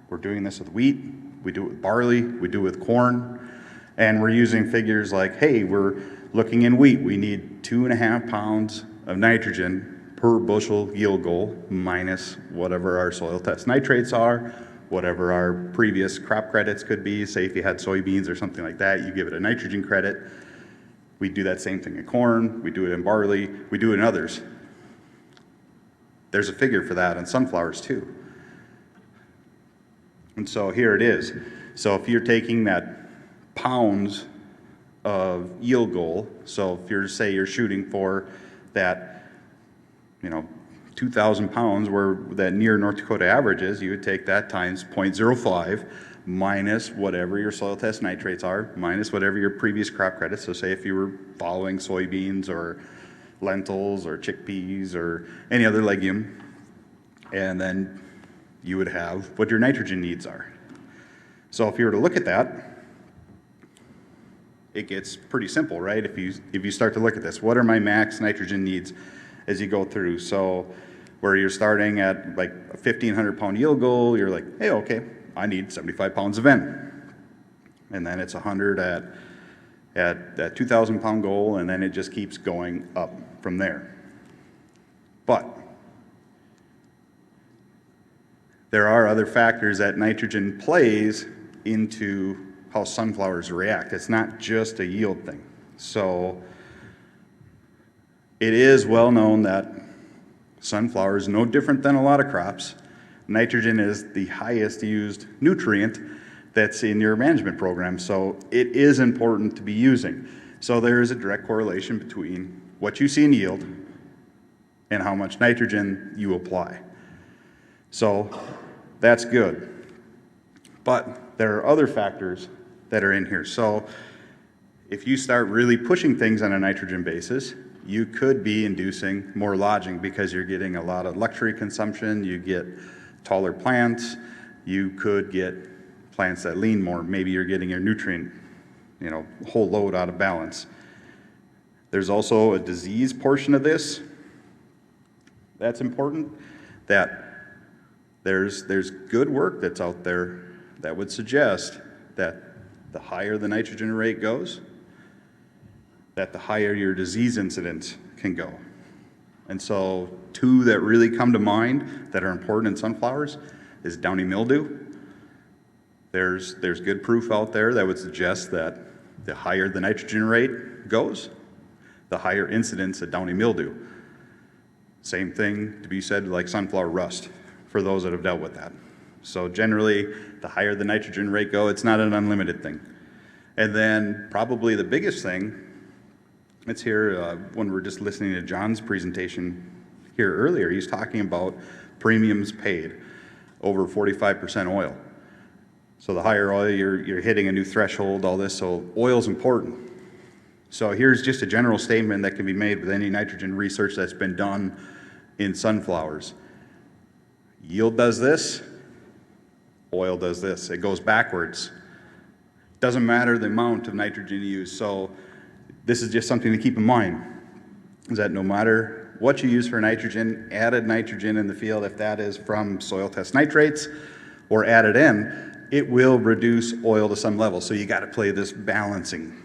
We're doing this with wheat, we do it with barley, we do it with corn, and we're using figures like, hey, we're looking in wheat, we need 2.5 pounds of nitrogen per bushel yield goal minus whatever our soil test nitrates are, whatever our previous crop credits could be. Say if you had soybeans or something like that, you give it a nitrogen credit. We do that same thing in corn, we do it in barley, we do it in others. There's a figure for that in sunflowers too. And so here it is. So if you're taking that pounds of yield goal, so if you're, say you're shooting for that, 2,000 pounds where that near North Dakota average is, you would take that times 0.05 minus whatever your soil test nitrates are, minus whatever your previous crop credits. So say if you were following soybeans or lentils or chickpeas or any other legume, and then you would have what your nitrogen needs are. So if you were to look at that, it gets pretty simple, right? If you start to look at this, what are my max nitrogen needs as you go through? So where you're starting at like a 1,500 pound yield goal, you're like, hey, okay, I need 75 pounds of N. And then it's 100 at that 2,000 pound goal, and then it just keeps going up from there. But there are other factors that nitrogen plays into how sunflowers react. It's not just a yield thing. So it is well known that sunflower is no different than a lot of crops. Nitrogen is the highest used nutrient that's in your management program. So it is important to be using. So there is a direct correlation between what you see in yield and how much nitrogen you apply. So that's good. But there are other factors that are in here. So if you start really pushing things on a nitrogen basis, you could be inducing more lodging because you're getting a lot of luxury consumption, you get taller plants, you could get plants that lean more. Maybe you're getting your nutrient, whole load out of balance. There's also a disease portion of this that's important, that there's good work that's out there that would suggest that the higher the nitrogen rate goes, that the higher your disease incidence can go. And so 2 that really come to mind that are important in sunflowers is downy mildew. There's good proof out there that would suggest that the higher the nitrogen rate goes, the higher incidence of downy mildew. Same thing to be said like sunflower rust for those that have dealt with that. So generally, the higher the nitrogen rate go, it's not an unlimited thing. And then probably the biggest thing, it's here when we're just listening to John's presentation here earlier, he's talking about premiums paid over 45% oil. So the higher oil, you're hitting a new threshold, all this, so oil's important. So here's just a general statement that can be made with any nitrogen research that's been done in sunflowers. Yield does this, oil does this. It goes backwards. Doesn't matter the amount of nitrogen you use. So this is just something to keep in mind, is that no matter what you use for nitrogen, added nitrogen in the field, if that is from soil test nitrates or added in, it will reduce oil to some level. So you got to play this balancing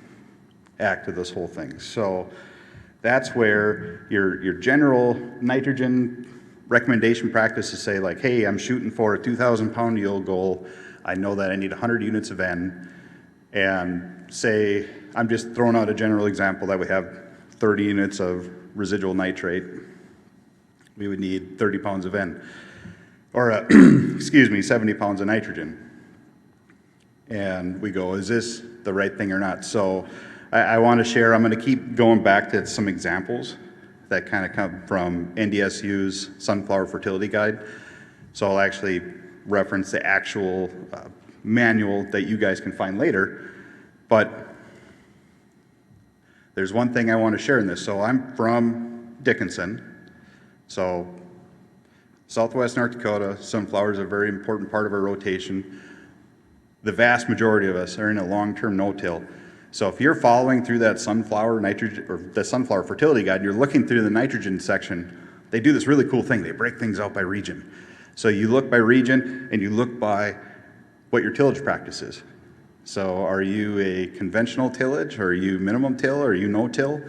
act of this whole thing. So that's where your general nitrogen recommendation practices say like, hey, I'm shooting for a 2,000 pound yield goal. I know that I need 100 units of N. And say, I'm just throwing out a general example that we have 30 units of residual nitrate. We would need 30 pounds of N. Or, 70 pounds of nitrogen. And we go, is this the right thing or not? So I want to share, I'm going to keep going back to some examples that kind of come from NDSU's Sunflower Fertility Guide. So I'll actually reference the actual manual that you guys can find later. But there's one thing I want to share in this. So I'm from Dickinson. So Southwest North Dakota, sunflowers are a very important part of our rotation. The vast majority of us are in a long-term no-till. So if you're following through that sunflower nitrogen or the Sunflower Fertility Guide, you're looking through the nitrogen section, they do this really cool thing. They break things out by region. So you look by region and you look by what your tillage practice is. So are you a conventional tillage? Or are you minimum till? Or are you no-till?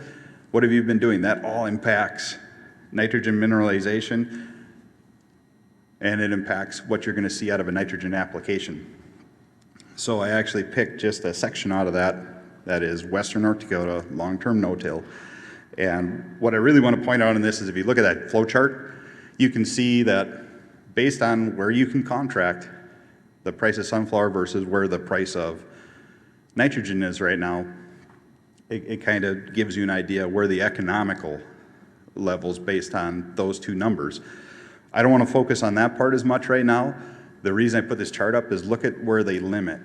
What have you been doing? That all impacts nitrogen mineralization, and it impacts what you're going to see out of a nitrogen application. So I actually picked just a section out of that is Western North Dakota, long-term no-till. And what I really want to point out in this is if you look at that flow chart, you can see that based on where you can contract the price of sunflower versus where the price of nitrogen is right now, it kind of gives you an idea where the economical levels based on those two numbers. I don't want to focus on that part as much right now. The reason I put this chart up is look at where they limit.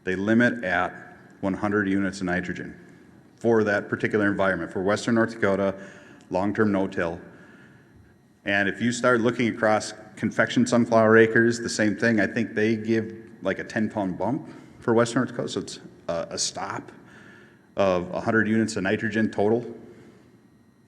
They limit at 100 units of nitrogen for that particular environment. For Western North Dakota, long-term no-till. And if you start looking across confection sunflower acres, the same thing. I think they give like a 10-pound bump for Western North Dakota, so it's a stop of 100 units of nitrogen total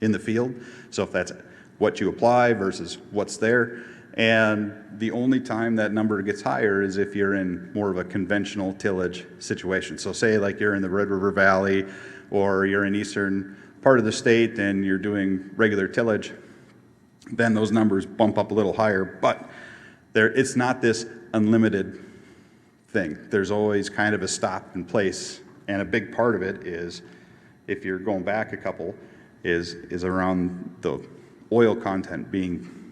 in the field. So if that's what you apply versus what's there. And the only time that number gets higher is if you're in more of a conventional tillage situation. So say like you're in the Red River Valley or you're in eastern part of the state and you're doing regular tillage, then those numbers bump up a little higher. But it's not this unlimited thing. There's always kind of a stop in place. And a big part of it is, if you're going back a couple, is around the oil content being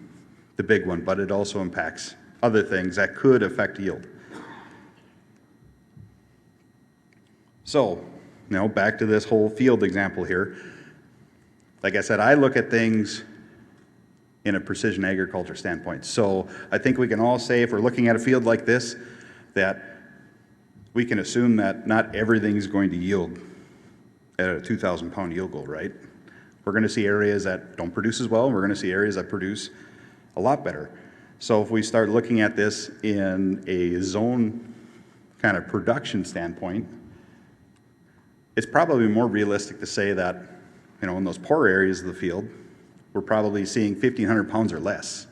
the big one, but it also impacts other things that could affect yield. So, back to this whole field example here. Like I said, I look at things in a precision agriculture standpoint. So I think we can all say, if we're looking at a field like this, that we can assume that not everything's going to yield at a 2,000 pound yield goal, right? We're going to see areas that don't produce as well. We're going to see areas that produce a lot better. So if we start looking at this in a zone kind of production standpoint, it's probably more realistic to say that, in those poor areas of the field, we're probably seeing 1,500 pounds or less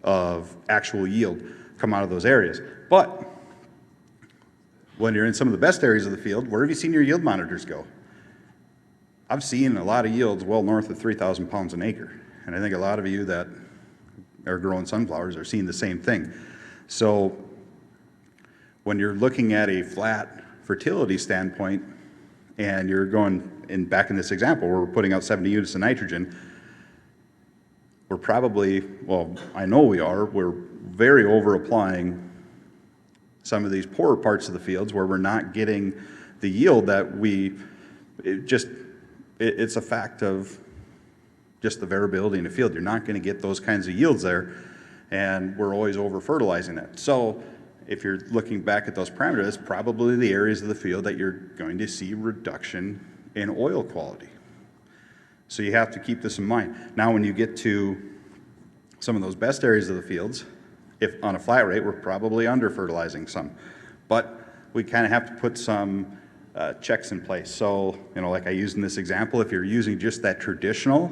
of actual yield come out of those areas. But when you're in some of the best areas of the field, where have you seen your yield monitors go? I've seen a lot of yields well north of 3,000 pounds an acre. And I think a lot of you that are growing sunflowers are seeing the same thing. So when you're looking at a flat fertility standpoint, and you're going, back in this example, where we're putting out 70 units of nitrogen, we're probably, well, I know we're very over applying some of these poorer parts of the fields where we're not getting the yield that it's a fact of just the variability in the field. You're not going to get those kinds of yields there, and we're always over fertilizing that. So if you're looking back at those parameters, it's probably the areas of the field that you're going to see reduction in oil quality. So you have to keep this in mind. Now when you get to some of those best areas of the fields, if on a flat rate, we're probably under fertilizing some. But we kind of have to put some checks in place. So, like I used in this example, if you're using just that traditional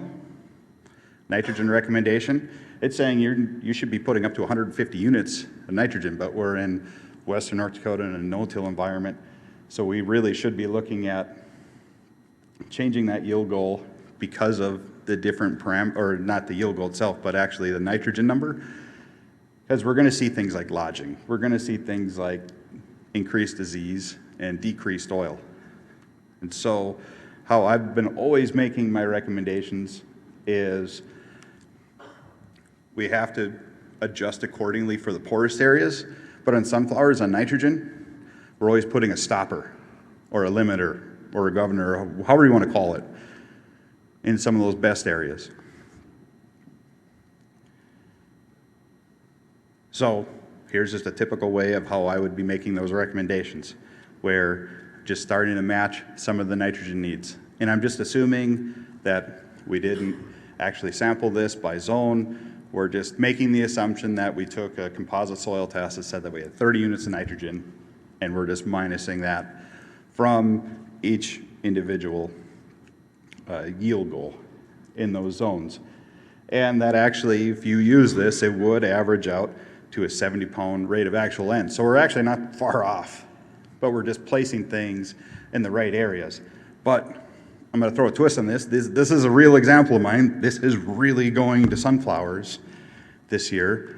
nitrogen recommendation, it's saying you should be putting up to 150 units of nitrogen, but we're in western North Dakota in a no-till environment. So we really should be looking at changing that yield goal because of the different or not the yield goal itself, but actually the nitrogen number. Because we're going to see things like lodging. We're going to see things like increased disease and decreased oil. And so how I've been always making my recommendations is we have to adjust accordingly for the poorest areas, but on sunflowers, on nitrogen, we're always putting a stopper or a limiter or a governor, or however you want to call it, in some of those best areas. So here's just a typical way of how I would be making those recommendations, where just starting to match some of the nitrogen needs. And I'm just assuming that we didn't actually sample this by zone. We're just making the assumption that we took a composite soil test that said that we had 30 units of nitrogen, and we're just minusing that from each individual yield goal in those zones. And that actually, if you use this, it would average out to a 70-pound rate of actual N. So we're actually not far off, but we're just placing things in the right areas. But I'm going to throw a twist on this. This is a real example of mine. This is really going to sunflowers this year.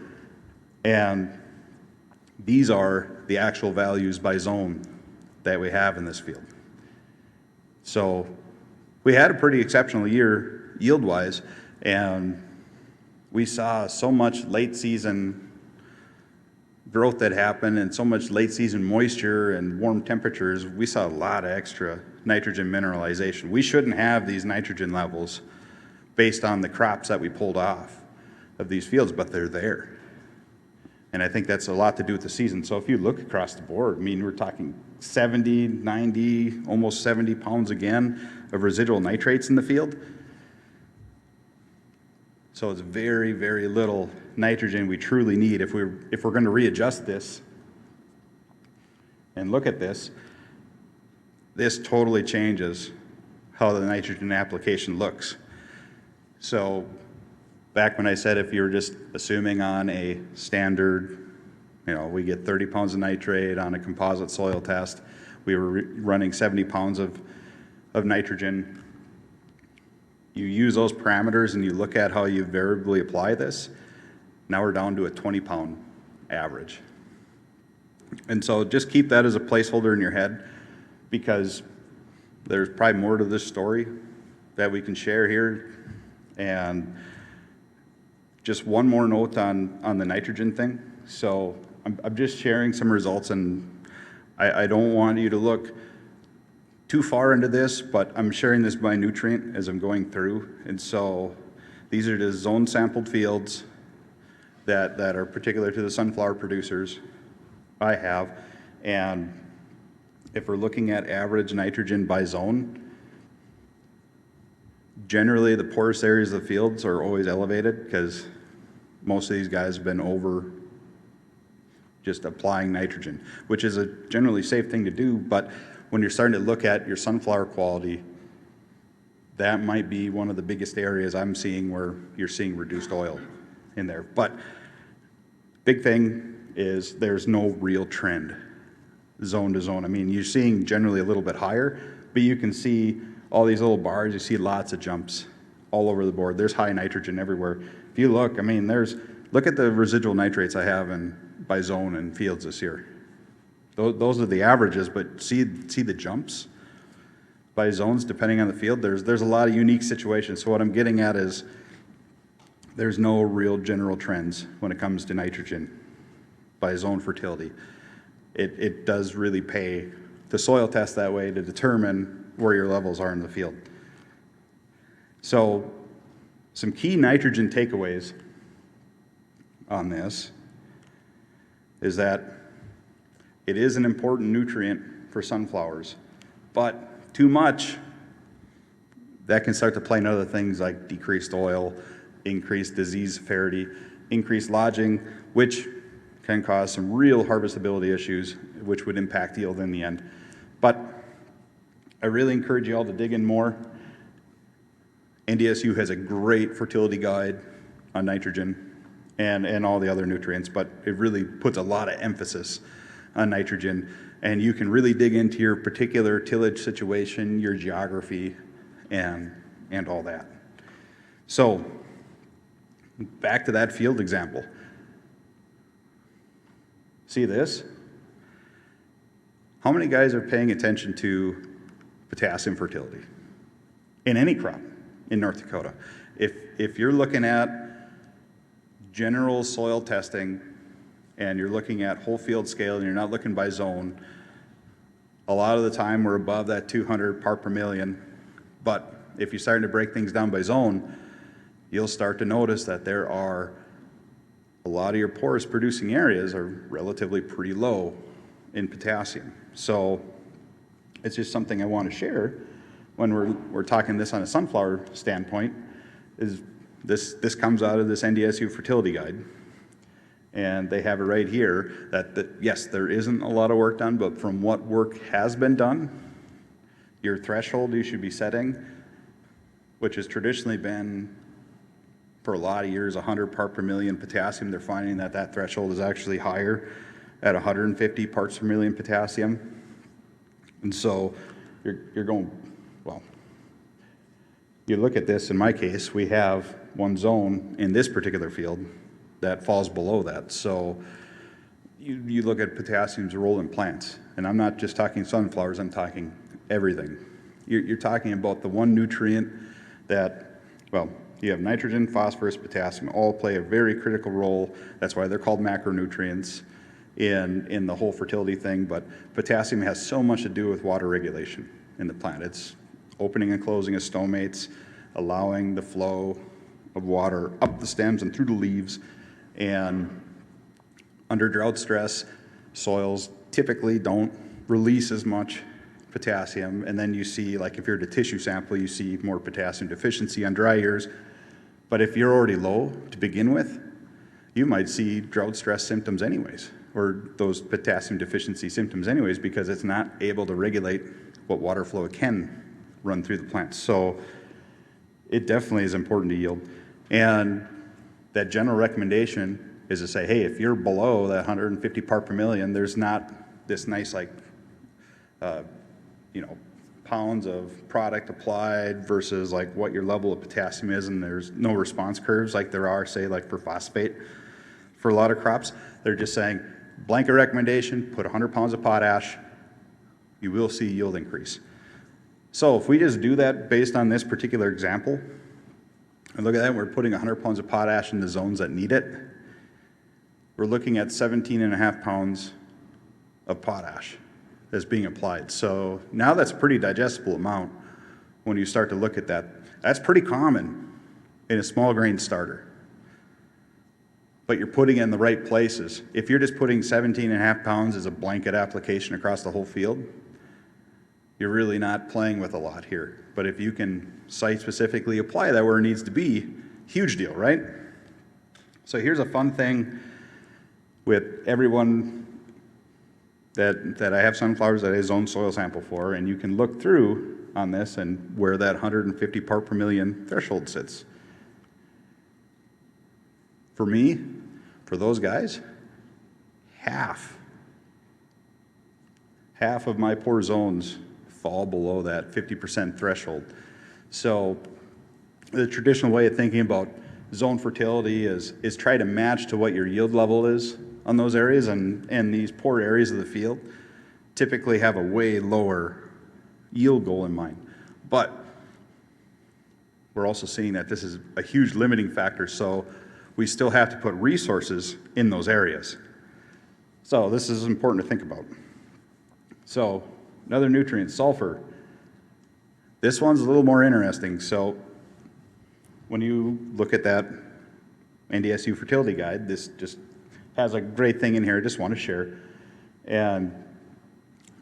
And these are the actual values by zone that we have in this field. So we had a pretty exceptional year yield-wise, and we saw so much late season growth that happened and so much late season moisture and warm temperatures. We saw a lot of extra nitrogen mineralization. We shouldn't have these nitrogen levels based on the crops that we pulled off of these fields, but they're there. And I think that's a lot to do with the season. So if you look across the board, I mean, we're talking 70, 90, almost 70 pounds again of residual nitrates in the field. So it's very, very little nitrogen we truly need if we're going to readjust this and look at this. This totally changes how the nitrogen application looks. So back when I said if you're just assuming on a standard, we get 30 pounds of nitrate on a composite soil test, we were running 70 pounds of nitrogen. You use those parameters and you look at how you variably apply this, now we're down to a 20-pound average. And so just keep that as a placeholder in your head, because there's probably more to this story that we can share here. And just one more note on the nitrogen thing. So I'm just sharing some results, and I don't want you to look too far into this, but I'm sharing this by nutrient as I'm going through. And so these are the zone sampled fields that are particular to the sunflower producers I have. And if we're looking at average nitrogen by zone, generally the poorest areas of the fields are always elevated because most of these guys have been over just applying nitrogen, which is a generally safe thing to do. But when you're starting to look at your sunflower quality, that might be one of the biggest areas I'm seeing where you're seeing reduced oil in there. But big thing is there's no real trend zone to zone. I mean, you're seeing generally a little bit higher, but you can see all these little bars, you see lots of jumps all over the board. There's high nitrogen everywhere. If you look, I mean, look at the residual nitrates I have by zone and fields this year. Those are the averages, but see the jumps by zones depending on the field. There's a lot of unique situations. So what I'm getting at is there's no real general trends when it comes to nitrogen by zone fertility. It does really pay to soil test that way to determine where your levels are in the field. So some key nitrogen takeaways on this is that it is an important nutrient for sunflowers, but too much, that can start to play into other things like decreased oil, increased disease severity, increased lodging, which can cause some real harvestability issues, which would impact yield in the end. But I really encourage you all to dig in more. NDSU has a great fertility guide on nitrogen and all the other nutrients, but it really puts a lot of emphasis on nitrogen, and you can really dig into your particular tillage situation, your geography, and all that. So back to that field example. See this? How many guys are paying attention to potassium fertility in any crop in North Dakota? If you're looking at general soil testing and you're looking at whole field scale and you're not looking by zone, a lot of the time we're above that 200 part per million. But if you're starting to break things down by zone, you'll start to notice that there are a lot of your poorest producing areas are relatively pretty low in potassium. So it's just something I want to share when we're talking this on a sunflower standpoint. Is this comes out of this NDSU fertility guide, and they have it right here that yes, there isn't a lot of work done, but from what work has been done, your threshold you should be setting, which has traditionally been for a lot of years 100 part per million potassium. They're finding that threshold is actually higher at 150 parts per million potassium. And so you're going, well, you look at this, in my case, we have one zone in this particular field that falls below that. So you look at potassium's role in plants, and I'm not just talking sunflowers, I'm talking everything. You're talking about the one nutrient that, well, you have nitrogen, phosphorus, potassium, all play a very critical role. That's why they're called macronutrients in the whole fertility thing. But potassium has so much to do with water regulation in the plant. It's opening and closing of stomates, allowing the flow of water up the stems and through the leaves. And under drought stress, soils typically don't release as much potassium, and then you see, like if you're at a tissue sample, you see more potassium deficiency on dry years. But if you're already low to begin with, you might see drought stress symptoms anyways, or those potassium deficiency symptoms anyways, because it's not able to regulate what water flow can run through the plants. So it definitely is important to yield. And that general recommendation is to say, hey, if you're below that 150 part per million, there's not this nice pounds of product applied versus like what your level of potassium is, and there's no response curves like there are, say, like for phosphate for a lot of crops. They're just saying, blanket recommendation, put 100 pounds of potash, you will see yield increase. So if we just do that based on this particular example, and look at that, we're putting 100 pounds of potash in the zones that need it, we're looking at 17.5 pounds of potash that's being applied. So now that's a pretty digestible amount when you start to look at that. That's pretty common in a small grain starter. But you're putting it in the right places. If you're just putting 17.5 pounds as a blanket application across the whole field, you're really not playing with a lot here. But if you can site-specifically apply that where it needs to be, huge deal, right? So here's a fun thing with everyone that I have sunflowers that I zone soil sample for, and you can look through on this and where that 150 part per million threshold sits. For me, for those guys, half of my poor zones fall below that 50% threshold. So the traditional way of thinking about zone fertility is try to match to what your yield level is on those areas, and these poor areas of the field typically have a way lower yield goal in mind. But we're also seeing that this is a huge limiting factor, so we still have to put resources in those areas. So this is important to think about. So another nutrient, sulfur. This one's a little more interesting. So when you look at that NDSU fertility guide, this just has a great thing in here I just want to share. And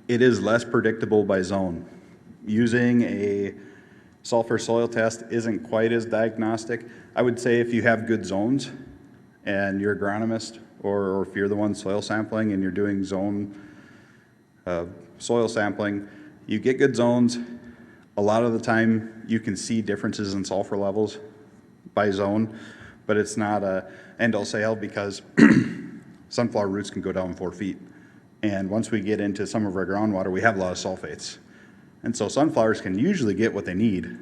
it is less predictable by zone. Using a sulfur soil test isn't quite as diagnostic. I would say if you have good zones and you're agronomist, or if you're the one soil sampling and you're doing zone soil sampling, you get good zones. A lot of the time you can see differences in sulfur levels by zone, but it's not a end-all say-all because sunflower roots can go down 4 feet. And once we get into some of our groundwater, we have a lot of sulfates. And so sunflowers can usually get what they need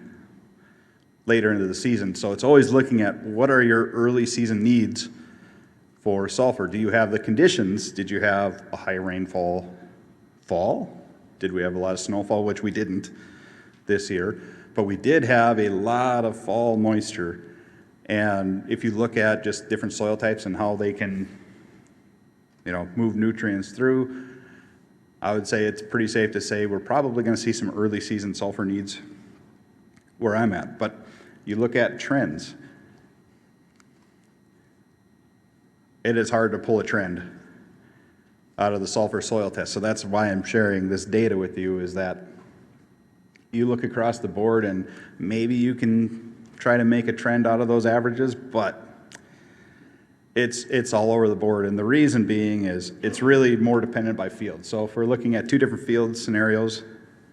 later into the season. So it's always looking at what are your early season needs for sulfur. Do you have the conditions? Did you have a high rainfall fall? Did we have a lot of snowfall, which we didn't this year? But we did have a lot of fall moisture. And if you look at just different soil types and how they can, move nutrients through, I would say it's pretty safe to say we're probably going to see some early season sulfur needs where I'm at. But you look at trends, it is hard to pull a trend out of the sulfur soil test. So that's why I'm sharing this data with you, is that you look across the board and maybe you can try to make a trend out of those averages, but it's all over the board. And the reason being is it's really more dependent by field. So if we're looking at two different field scenarios,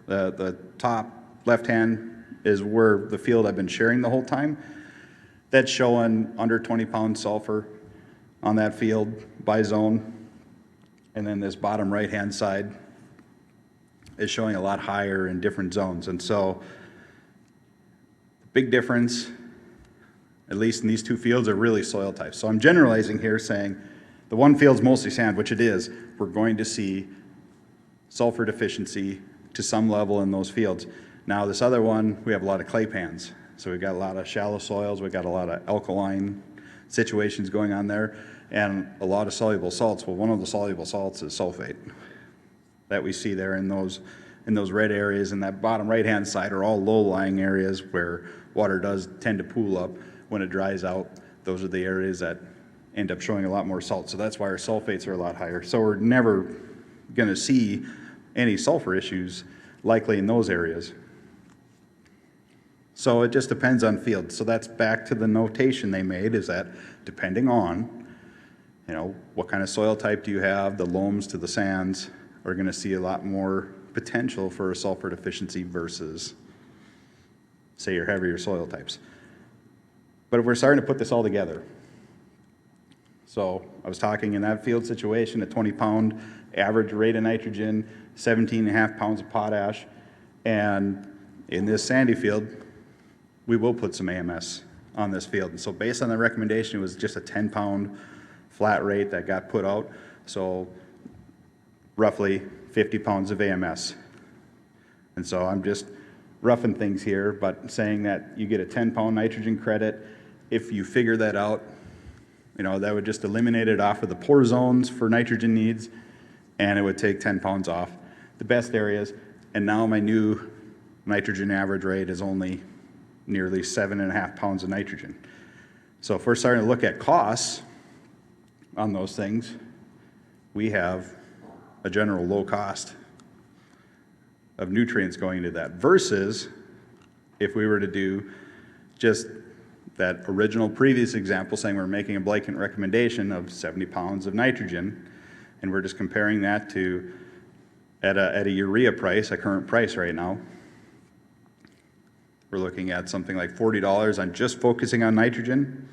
the top left-hand is where the field I've been sharing the whole time. That's showing under 20 pounds sulfur on that field by zone. And then this bottom right-hand side is showing a lot higher in different zones. And so the big difference, at least in these two fields, are really soil types. So I'm generalizing here saying the one field's mostly sand, which it is. We're going to see sulfur deficiency to some level in those fields. Now this other one, we have a lot of clay pans. So we've got a lot of shallow soils, we've got a lot of alkaline situations going on there, and a lot of soluble salts. Well, one of the soluble salts is sulfate that we see there in those red areas. And that bottom right-hand side are all low-lying areas where water does tend to pool up. When it dries out, those are the areas that end up showing a lot more salt. So that's why our sulfates are a lot higher. So we're never going to see any sulfur issues likely in those areas. So it just depends on field. So that's back to the notation they made, is that depending on, what kind of soil type do you have, the loams to the sands are going to see a lot more potential for a sulfur deficiency versus, say, your heavier soil types. But if we're starting to put this all together, so I was talking in that field situation, a 20-pound average rate of nitrogen, 17.5 pounds of potash, and in this sandy field, we will put some AMS on this field. And so based on the recommendation, it was just a 10-pound flat rate that got put out, so roughly 50 pounds of AMS. And so I'm just roughing things here, but saying that you get a 10-pound nitrogen credit. If you figure that out, that would just eliminate it off of the poor zones for nitrogen needs, and it would take 10 pounds off the best areas, and now my new nitrogen average rate is only nearly 7.5 pounds of nitrogen. So if we're starting to look at costs on those things, we have a general low cost of nutrients going into that, versus if we were to do just that original previous example saying we're making a blanket recommendation of 70 pounds of nitrogen, and we're just comparing that to at a urea price, a current price right now, we're looking at something like $40 on just focusing on nitrogen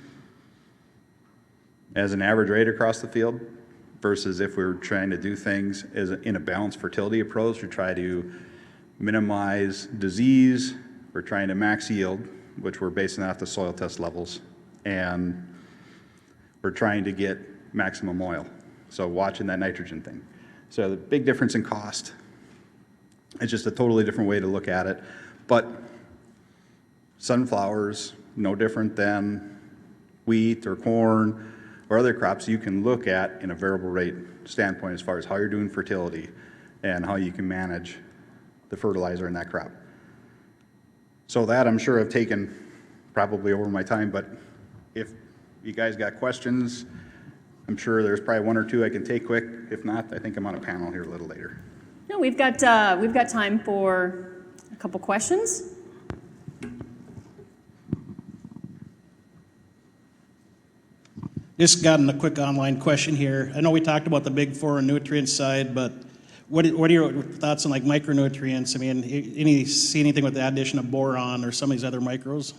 as an average rate across the field, versus if we were trying to do things in a balanced fertility approach to try to minimize disease, we're trying to max yield, which we're basing off the soil test levels, and we're trying to get maximum oil. So watching that nitrogen thing. So the big difference in cost. It's just a totally different way to look at it. But sunflowers, no different than wheat or corn or other crops you can look at in a variable rate standpoint as far as how you're doing fertility and how you can manage the fertilizer in that crop. So that I'm sure I've taken probably over my time, but if you guys got questions, I'm sure there's probably one or two I can take quick. If not, I think I'm on a panel here a little later. No, we've got time for a couple questions. Just gotten a quick online question here. I know we talked about the big four on nutrient side, but what are your thoughts on like micronutrients? I mean, see anything with the addition of boron or some of these other micros?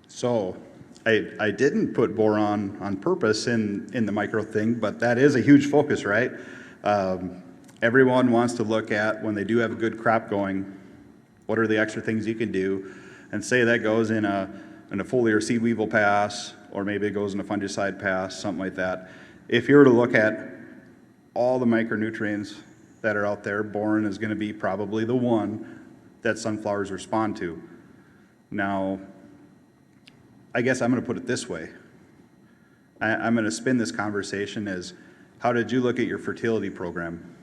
So I didn't put boron on purpose in the micro thing, but that is a huge focus, right? Everyone wants to look at, when they do have a good crop going, what are the extra things you can do? And say that goes in a foliar seed weevil pass, or maybe it goes in a fungicide pass, something like that. If you were to look at all the micronutrients that are out there, boron is going to be probably the one that sunflowers respond to. Now, I guess I'm going to put it this way. I'm going to spin this conversation as, how did you look at your fertility program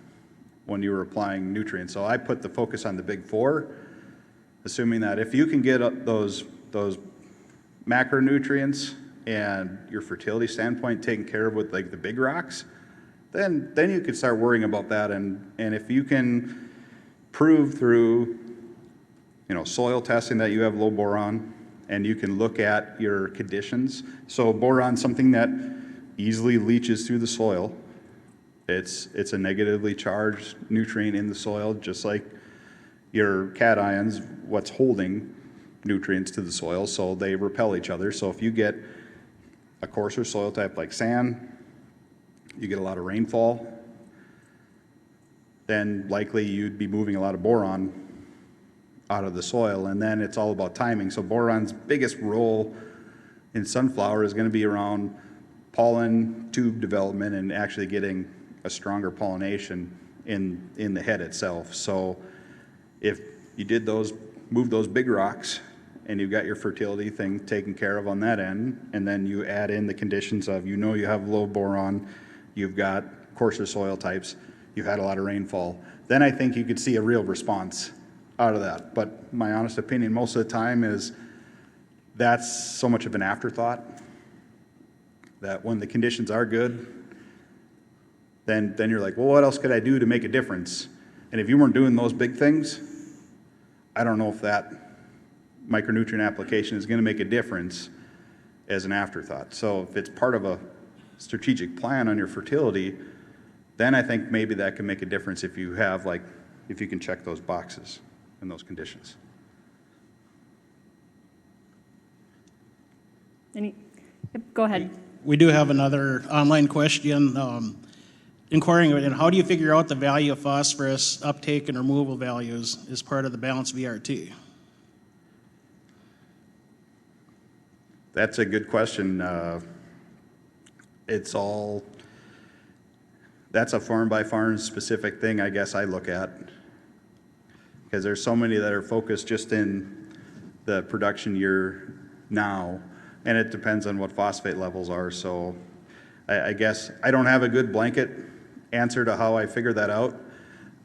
when you were applying nutrients? So I put the focus on the big four, assuming that if you can get those macronutrients and your fertility standpoint taken care of with like the big rocks, then you could start worrying about that. And if you can prove through, soil testing that you have low boron, and you can look at your conditions. So boron's something that easily leaches through the soil. It's a negatively charged nutrient in the soil, just like your cations, what's holding nutrients to the soil, so they repel each other. So if you get a coarser soil type like sand, you get a lot of rainfall, then likely you'd be moving a lot of boron out of the soil, and then it's all about timing. So boron's biggest role in sunflower is going to be around pollen tube development and actually getting a stronger pollination in the head itself. So if you did move those big rocks, and you've got your fertility thing taken care of on that end, and then you add in the conditions of, you have low boron, you've got coarser soil types, you've had a lot of rainfall, then I think you could see a real response out of that. But my honest opinion most of the time is that's so much of an afterthought, that when the conditions are good, then you're like, well, what else could I do to make a difference? And if you weren't doing those big things, I don't know if that micronutrient application is going to make a difference as an afterthought. So if it's part of a strategic plan on your fertility, then I think maybe that can make a difference if you can check those boxes in those conditions. Go ahead. We do have another online question inquiring, how do you figure out the value of phosphorus uptake and removal values as part of the balanced VRT? That's a good question. That's a farm by farm specific thing, I guess I look at, because there's so many that are focused just in the production year now, and it depends on what phosphate levels are. So I guess I don't have a good blanket answer to how I figure that out.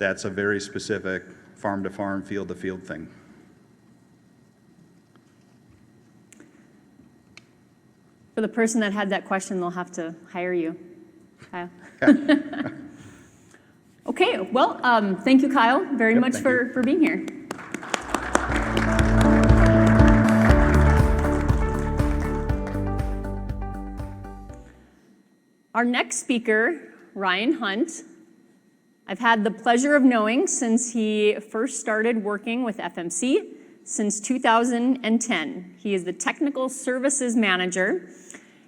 that's a very specific farm-to-farm, field-to-field thing. For the person that had that question, they'll have to hire you, Kyle. Okay, well, thank you, Kyle, very much thank for being here. Our next speaker, Ryan Hunt, I've had the pleasure of knowing since he first started working with FMC since 2010. He is the Technical Services Manager,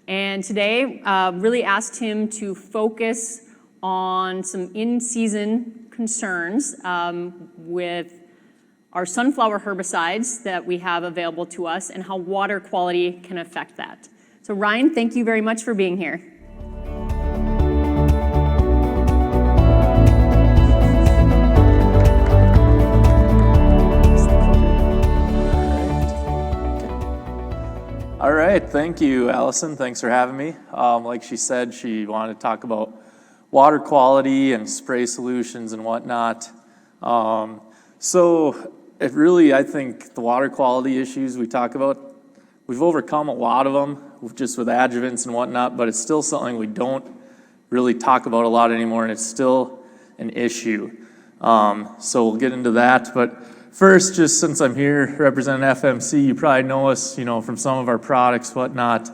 and today really asked him to focus on some in-season concerns with our sunflower herbicides that we have available to us and how water quality can affect that. So Ryan, thank you very much for being here. All right, thank you, Allison. Thanks for having me. Like she said, she wanted to talk about water quality and spray solutions and whatnot. So it really, I think the water quality issues we talk about, we've overcome a lot of them just with adjuvants and whatnot, but it's still something we don't really talk about a lot anymore, and it's still an issue. So we'll get into that, but first, just since I'm here representing FMC, you probably know us, from some of our products, whatnot.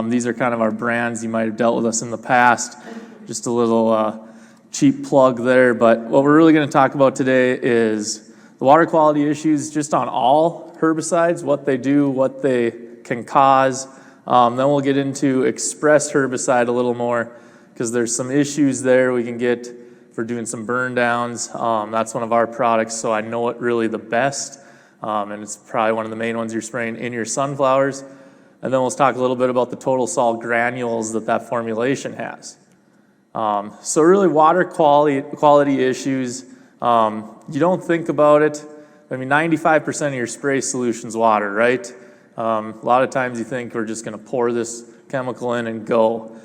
These are kind of our brands. You might have dealt with us in the past. Just a little cheap plug there. But what we're really going to talk about today is the water quality issues just on all herbicides, what they do, what they can cause. Then we'll get into express herbicide a little more because there's some issues there we can get for doing some burn downs. That's one of our products, so I know it really the best. And it's probably one of the main ones you're spraying in your sunflowers. And then we'll talk a little bit about the total sol granules that formulation has. So really water quality issues, you don't think about it. 95% of your spray solution's water, right? A lot of times you think we're just gonna pour this chemical in and go.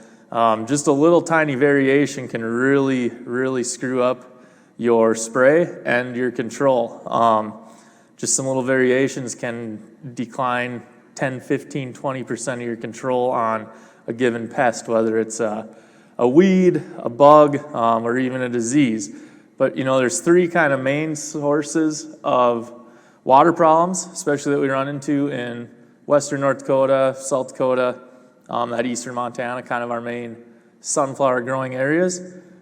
Just a little tiny variation can really, really screw up your spray and your control. Just some little variations can decline 10, 15, 20% of your control on a given pest, whether it's a weed, a bug, or even a disease. But there's three kind of main sources of water problems, especially that we run into in western North Dakota, South Dakota, that eastern Montana, kind of our main sunflower growing areas.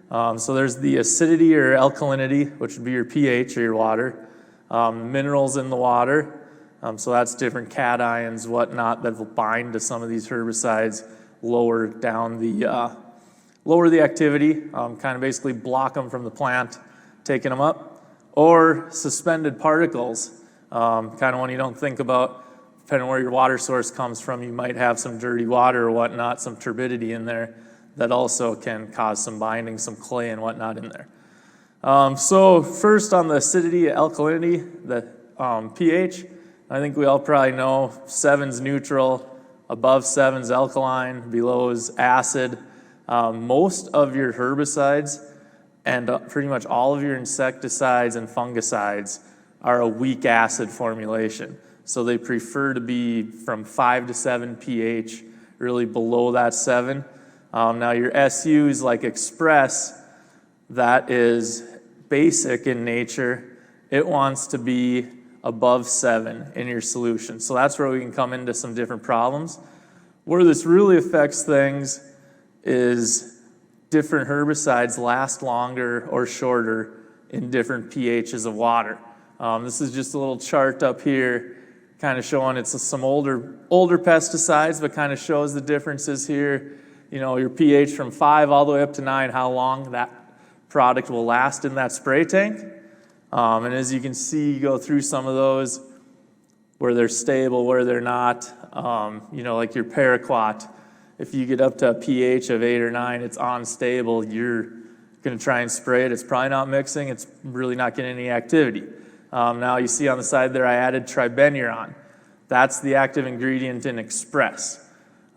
So there's the acidity or alkalinity, which would be your pH or your water, minerals in the water. So that's different cations, whatnot, that will bind to some of these herbicides, lower the activity, kind of basically block them from the plant, taking them up. Or suspended particles, kind of one you don't think about. Depending on where your water source comes from, you might have some dirty water or whatnot, some turbidity in there that also can cause some binding, some clay and whatnot in there. So first on the acidity, alkalinity, the pH, I think we all probably know 7's neutral, above 7's alkaline, below is acid. Most of your herbicides and pretty much all of your insecticides and fungicides are a weak acid formulation. So they prefer to be from 5 to 7 pH, really below that 7. Now your SUs like Express, that is basic in nature. It wants to be above 7 in your solution. So that's where we can come into some different problems. Where this really affects things is different herbicides last longer or shorter in different pHs of water. This is just a little chart up here kind of showing it's some older pesticides, but kind of shows the differences here. Your pH from 5 all the way up to 9, how long that product will last in that spray tank. And as you can see, you go through some of those where they're stable, where they're not. Like your paraquat, if you get up to a pH of 8 or 9, it's unstable. You're going to try and spray it. It's probably not mixing. It's really not getting any activity. Now you see on the side there I added tribenuron. That's the active ingredient in Express.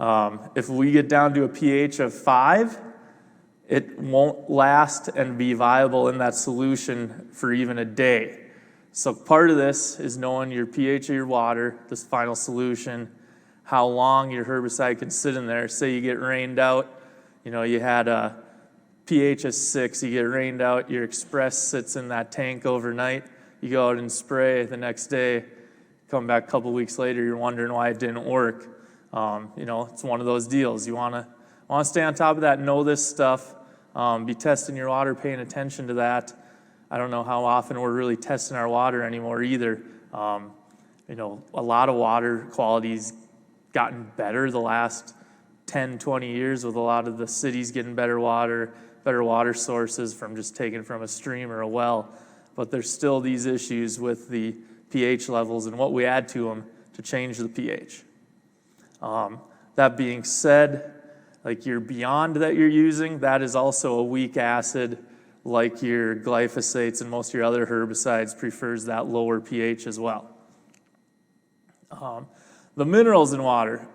If we get down to a pH of 5, it won't last and be viable in that solution for even a day. So part of this is knowing your pH of your water, this final solution, how long your herbicide can sit in there. Say you get rained out, you had a pH of 6, you get rained out, your Express sits in that tank overnight, you go out and spray the next day, come back a couple weeks later, you're wondering why it didn't work. It's one of those deals. You want to stay on top of that, know this stuff, be testing your water, paying attention to that. I don't know how often we're really testing our water anymore either. A lot of water quality's gotten better the last 10, 20 years with a lot of the cities getting better water sources from just taking from a stream or a well. But there's still these issues with the pH levels and what we add to them to change the pH. That being said, like your Beyond that you're using, that is also a weak acid, like your glyphosates and most of your other herbicides prefers that lower pH as well. The minerals in water.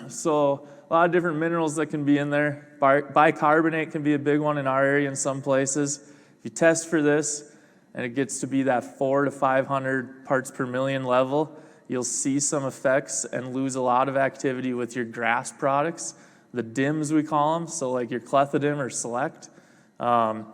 So a lot of different minerals that can be in there. Bicarbonate can be a big one in our area in some places. If you test for this and it gets to be that 400 to 500 parts per million level, you'll see some effects and lose a lot of activity with your grass products, the DIMs we call them, so like your clethodim or select. And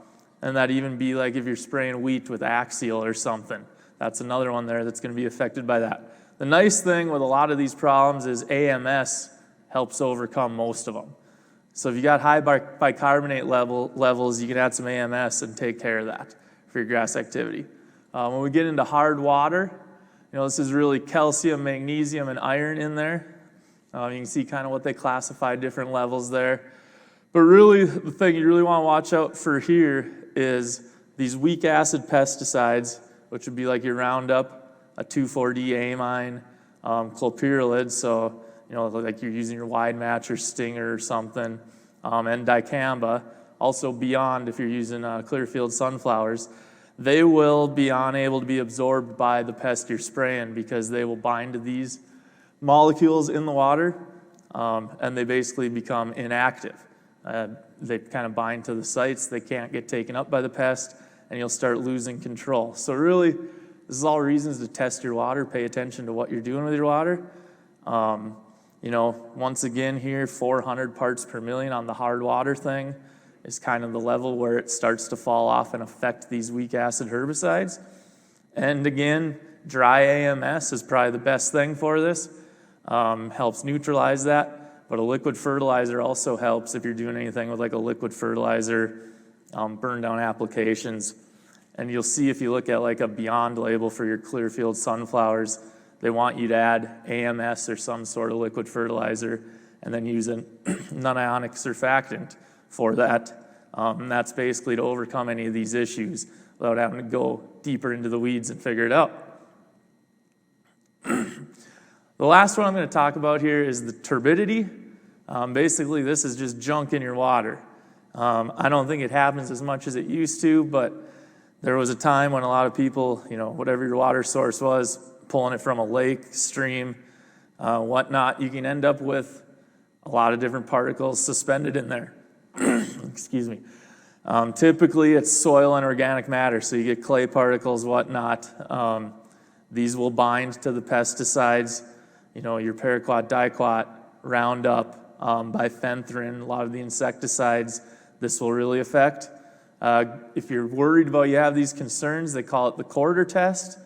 that even be like if you're spraying wheat with Axial or something. That's another one there that's going to be affected by that. The nice thing with a lot of these problems is AMS helps overcome most of them. So if you got high bicarbonate levels, you can add some AMS and take care of that for your grass activity. When we get into hard water, this is really calcium, magnesium, and iron in there. You can see kind of what they classify different levels there. But really, the thing you really want to watch out for here is these weak acid pesticides, which would be like your Roundup, a 2,4-D amine, clopyralid, so like you're using your wide match or Stinger or something, and dicamba, also Beyond if you're using Clearfield sunflowers. They will be unable to be absorbed by the pest you're spraying because they will bind to these molecules in the water, and they basically become inactive. They kind of bind to the sites, they can't get taken up by the pest, and you'll start losing control. So really, this is all reasons to test your water, pay attention to what you're doing with your water. Once again here, 400 parts per million on the hard water thing is kind of the level where it starts to fall off and affect these weak acid herbicides. And again, dry AMS is probably the best thing for this. Helps neutralize that. But a liquid fertilizer also helps if you're doing anything with like a liquid fertilizer, burn down applications. And you'll see if you look at like a Beyond label for your Clearfield sunflowers, they want you to add AMS or some sort of liquid fertilizer and then use a non-ionic surfactant for that. And that's basically to overcome any of these issues without having to go deeper into the weeds and figure it out. The last one I'm going to talk about here is the turbidity. Basically, this is just junk in your water. I don't think it happens as much as it used to, but there was a time when a lot of people, whatever your water source was, pulling it from a lake, stream, whatnot, you can end up with a lot of different particles suspended in there. Excuse me. Typically, it's soil and organic matter, so you get clay particles, whatnot. These will bind to the pesticides, your paraquat, diquat, Roundup, bifenthrin, a lot of the insecticides, this will really affect. If you're worried about you have these concerns, they call it the quarter test.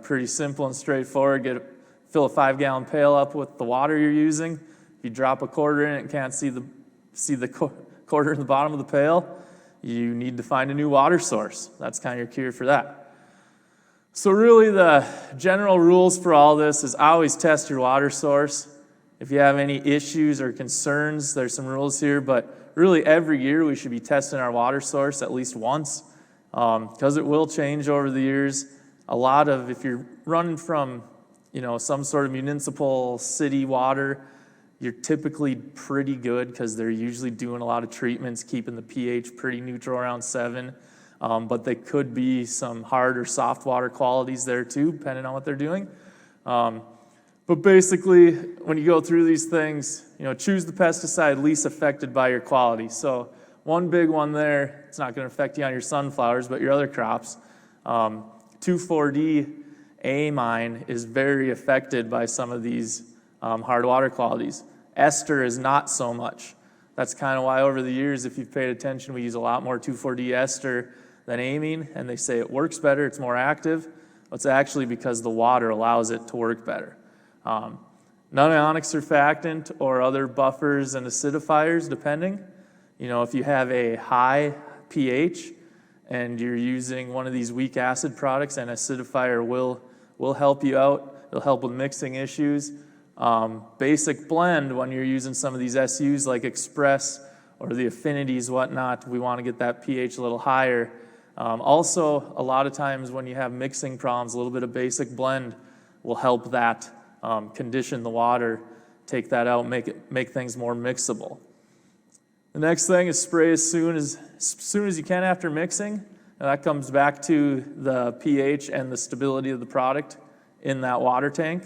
Pretty simple and straightforward. Fill a 5-gallon pail up with the water you're using. If you drop a quarter in it and can't see the quarter in the bottom of the pail, you need to find a new water source. That's kind of your cure for that. So really the general rules for all this is always test your water source. If you have any issues or concerns, there's some rules here, but really every year we should be testing our water source at least once because it will change over the years. If you're running from, some sort of municipal city water, you're typically pretty good because they're usually doing a lot of treatments, keeping the pH pretty neutral around 7. But they could be some hard or soft water qualities there too, depending on what they're doing. But basically, when you go through these things, choose the pesticide least affected by your quality. So one big one there, it's not going to affect you on your sunflowers, but your other crops. 2,4-D amine is very affected by some of these hard water qualities. Ester is not so much. That's kind of why over the years, if you've paid attention, we use a lot more 2,4-D ester than amine, and they say it works better, it's more active. It's actually because the water allows it to work better. Non-ionic surfactant or other buffers and acidifiers, depending. You know, if you have a high pH and you're using one of these weak acid products, an acidifier will help you out. It'll help with mixing issues. Basic blend, when you're using some of these SUs like Express or the affinities, whatnot, we want to get that pH a little higher. Also, a lot of times when you have mixing problems, a little bit of basic blend will help that condition the water, take that out, make things more mixable. The next thing is spray as soon as you can after mixing. And that comes back to the pH and the stability of the product in that water tank.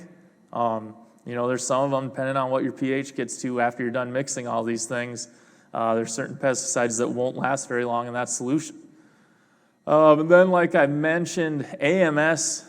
You know, there's some of them, depending on what your pH gets to after you're done mixing all these things, there's certain pesticides that won't last very long in that solution. And then, like I mentioned, AMS,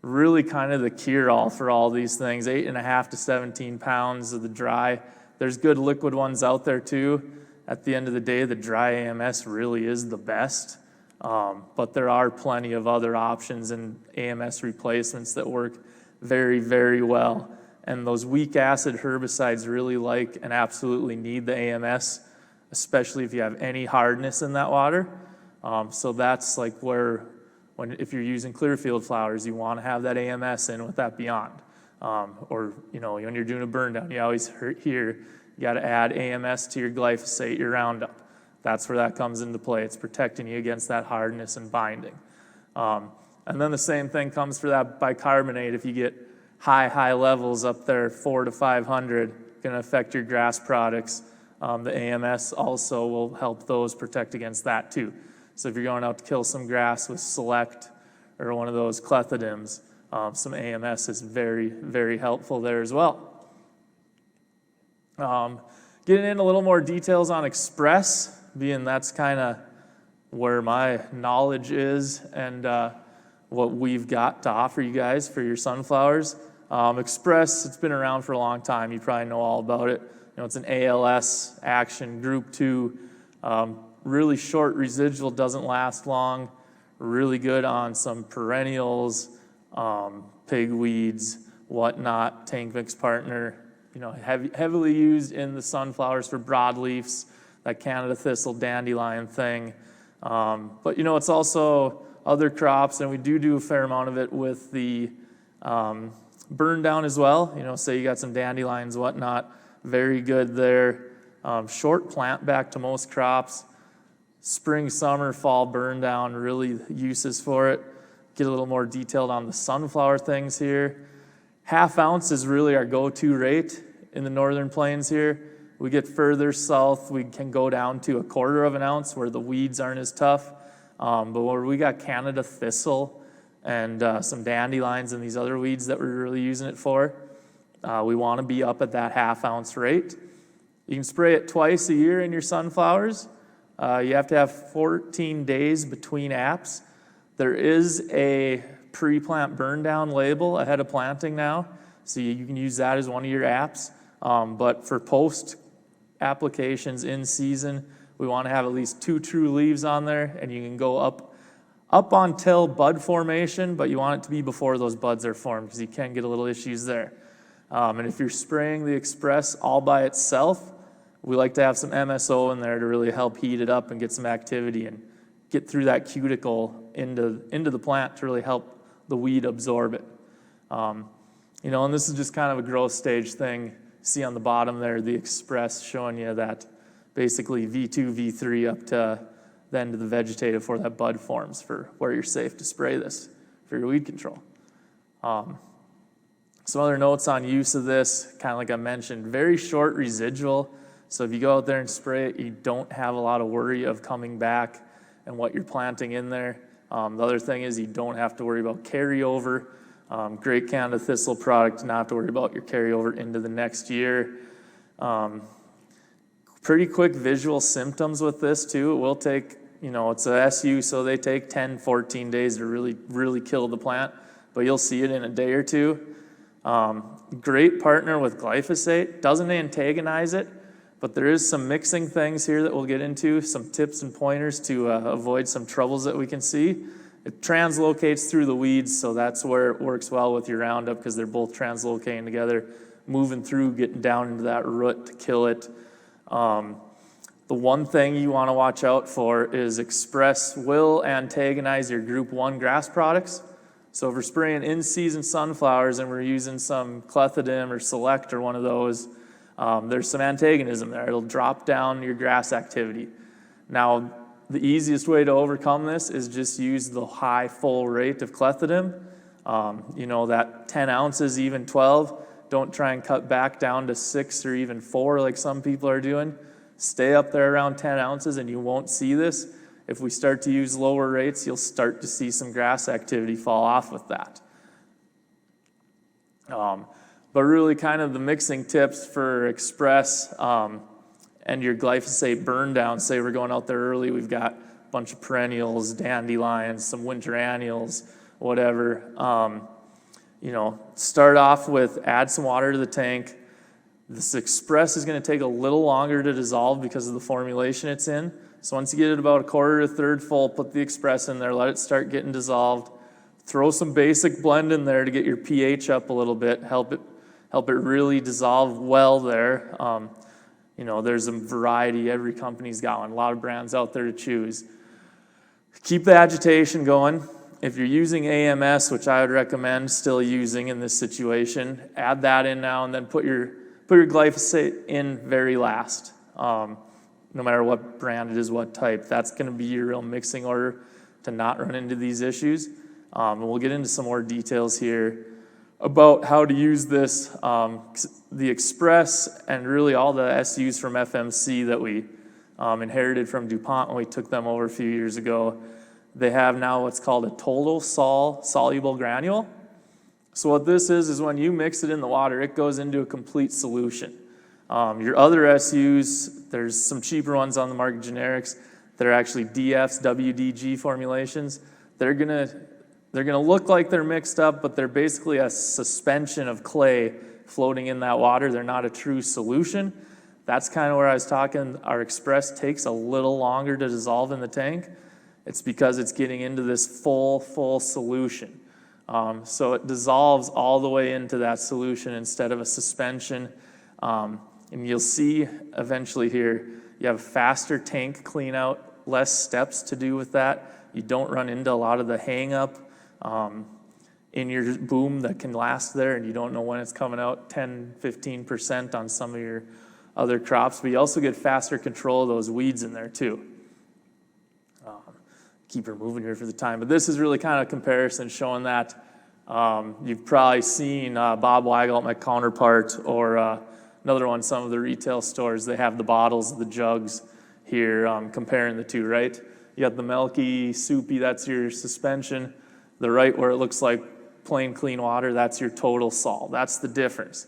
really kind of the cure-all for all these things, 8.5 to 17 pounds of the dry. There's good liquid ones out there too. At the end of the day, the dry AMS really is the best, but there are plenty of other options and AMS replacements that work very, very well. And those weak acid herbicides really like and absolutely need the AMS, especially if you have any hardness in that water. So that's like where, if you're using Clearfield flowers, you want to have that AMS in with that Beyond. Or, you know, when you're doing a burn down, you always hear you got to add AMS to your glyphosate, your Roundup. That's where that comes into play. It's protecting you against that hardness and binding. And then the same thing comes for that bicarbonate. If you get high levels up there, 400 to 500, going to affect your grass products. The AMS also will help those protect against that too. So if you're going out to kill some grass with Select or one of those clethodims, some AMS is very, very helpful there as well. Getting in a little more details on Express, being that's kind of where my knowledge is and what we've got to offer you guys for your sunflowers. Express, it's been around for a long time. You probably know all about it. You know, it's an ALS action, group 2, really short residual, doesn't last long, really good on some perennials, pigweeds, whatnot, tank mix partner, you know, heavily used in the sunflowers for broadleafs, that Canada thistle, dandelion thing. But, you know, it's also other crops, and we do a fair amount of it with the burn down as well. You know, say you got some dandelions, whatnot, very good there. Short plant back to most crops. Spring, summer, fall burn down, really uses for it. Get a little more detailed on the sunflower things here. 1/2 ounce is really our go-to rate in the northern plains here. We get further south, we can go down to 1/4 ounce where the weeds aren't as tough. But where we got Canada thistle and some dandelions and these other weeds that we're really using it for, we want to be up at that 1/2 ounce rate. You can spray it twice a year in your sunflowers. You have to have 14 days between apps. There is a pre-plant burn down label ahead of planting now, so you can use that as one of your apps. But for post applications in season, we want to have at least 2 true leaves on there, and you can go up until bud formation, but you want it to be before those buds are formed because you can get a little issues there. And if you're spraying the Express all by itself, we like to have some MSO in there to really help heat it up and get some activity and get through that cuticle into the plant to really help the weed absorb it. You know, and this is just kind of a growth stage thing. See on the bottom there, the Express showing you that basically V2, V3 up to the end of the vegetative before that bud forms for where you're safe to spray this for your weed control. Some other notes on use of this, kind of like I mentioned, very short residual. So if you go out there and spray it, you don't have a lot of worry of coming back and what you're planting in there. The other thing is you don't have to worry about carryover. Great Canada thistle product, not to worry about your carryover into the next year. Pretty quick visual symptoms with this too. It will take, it's a SU, so they take 10, 14 days to really kill the plant, but you'll see it in a day or two. Great partner with glyphosate, doesn't antagonize it, but there is some mixing things here that we'll get into, some tips and pointers to avoid some troubles that we can see. It translocates through the weeds, so that's where it works well with your Roundup, because they're both translocating together, moving through, getting down into that root to kill it. The one thing you want to watch out for is Express will antagonize your Group 1 grass products. So if we're spraying in-season sunflowers and we're using some clethodim or Select or one of those, there's some antagonism there. It'll drop down your grass activity. Now, the easiest way to overcome this is just use the high full rate of clethodim. That 10 ounces, even 12. Don't try and cut back down to 6 or even 4 like some people are doing. Stay up there around 10 ounces and you won't see this. If we start to use lower rates, you'll start to see some grass activity fall off with that. But really kind of the mixing tips for Express and your glyphosate burn down. Say we're going out there early, we've got a bunch of perennials, dandelions, some winter annuals, whatever. Start off with add some water to the tank. This Express is going to take a little longer to dissolve because of the formulation it's in. So once you get it about a quarter to a third full, put the Express in there, let it start getting dissolved. Throw some basic blend in there to get your pH up a little bit, help it really dissolve well there. There's a variety, every company's got one, a lot of brands out there to choose. Keep the agitation going. If you're using AMS, which I would recommend still using in this situation, add that in now and then put your glyphosate in very last. No matter what brand it is, what type, that's going to be your real mixing order to not run into these issues. And we'll get into some more details here about how to use this. The Express and really all the SUs from FMC that we inherited from DuPont when we took them over a few years ago, they have now what's called a total soluble granule. So what this is when you mix it in the water, it goes into a complete solution. Your other SUs, there's some cheaper ones on the market, generics, that are actually DFs, WDG formulations. They're gonna look like they're mixed up, but they're basically a suspension of clay floating in that water. They're not a true solution. That's kind of where I was talking. Our Express takes a little longer to dissolve in the tank. It's because it's getting into this full solution. So it dissolves all the way into that solution instead of a suspension. And you'll see eventually here, you have faster tank clean out, less steps to do with that. You don't run into a lot of the hang up in your boom that can last there, and you don't know when it's coming out, 10, 15% on some of your other crops. But you also get faster control of those weeds in there too. Keep her moving here for the time, but this is really kind of a comparison showing that. You've probably seen Bob Weigel at my counterpart, or another one, some of the retail stores, they have the bottles, the jugs here, comparing the two, right? You got the milky, soupy, that's your suspension. The right where it looks like plain clean water, that's your total sol. That's the difference.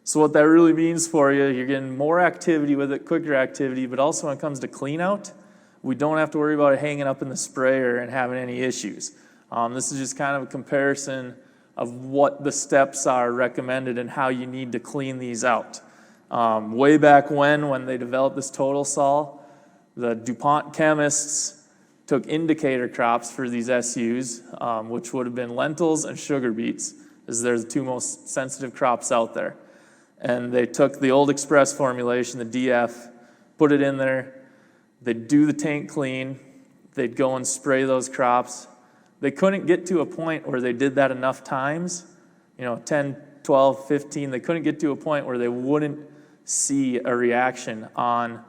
So what that really means for you, you're getting more activity with it, quicker activity, but also when it comes to clean out, we don't have to worry about it hanging up in the sprayer and having any issues. This is just kind of a comparison of what the steps are recommended and how you need to clean these out. Way back when they developed this total sol, the DuPont chemists took indicator crops for these SUs, which would have been lentils and sugar beets, as they're the two most sensitive crops out there. And they took the old Express formulation, the DF, put it in there. They'd do the tank clean. They'd go and spray those crops. They couldn't get to a point where they did that enough times, 10, 12, 15. They couldn't get to a point where they wouldn't see a reaction on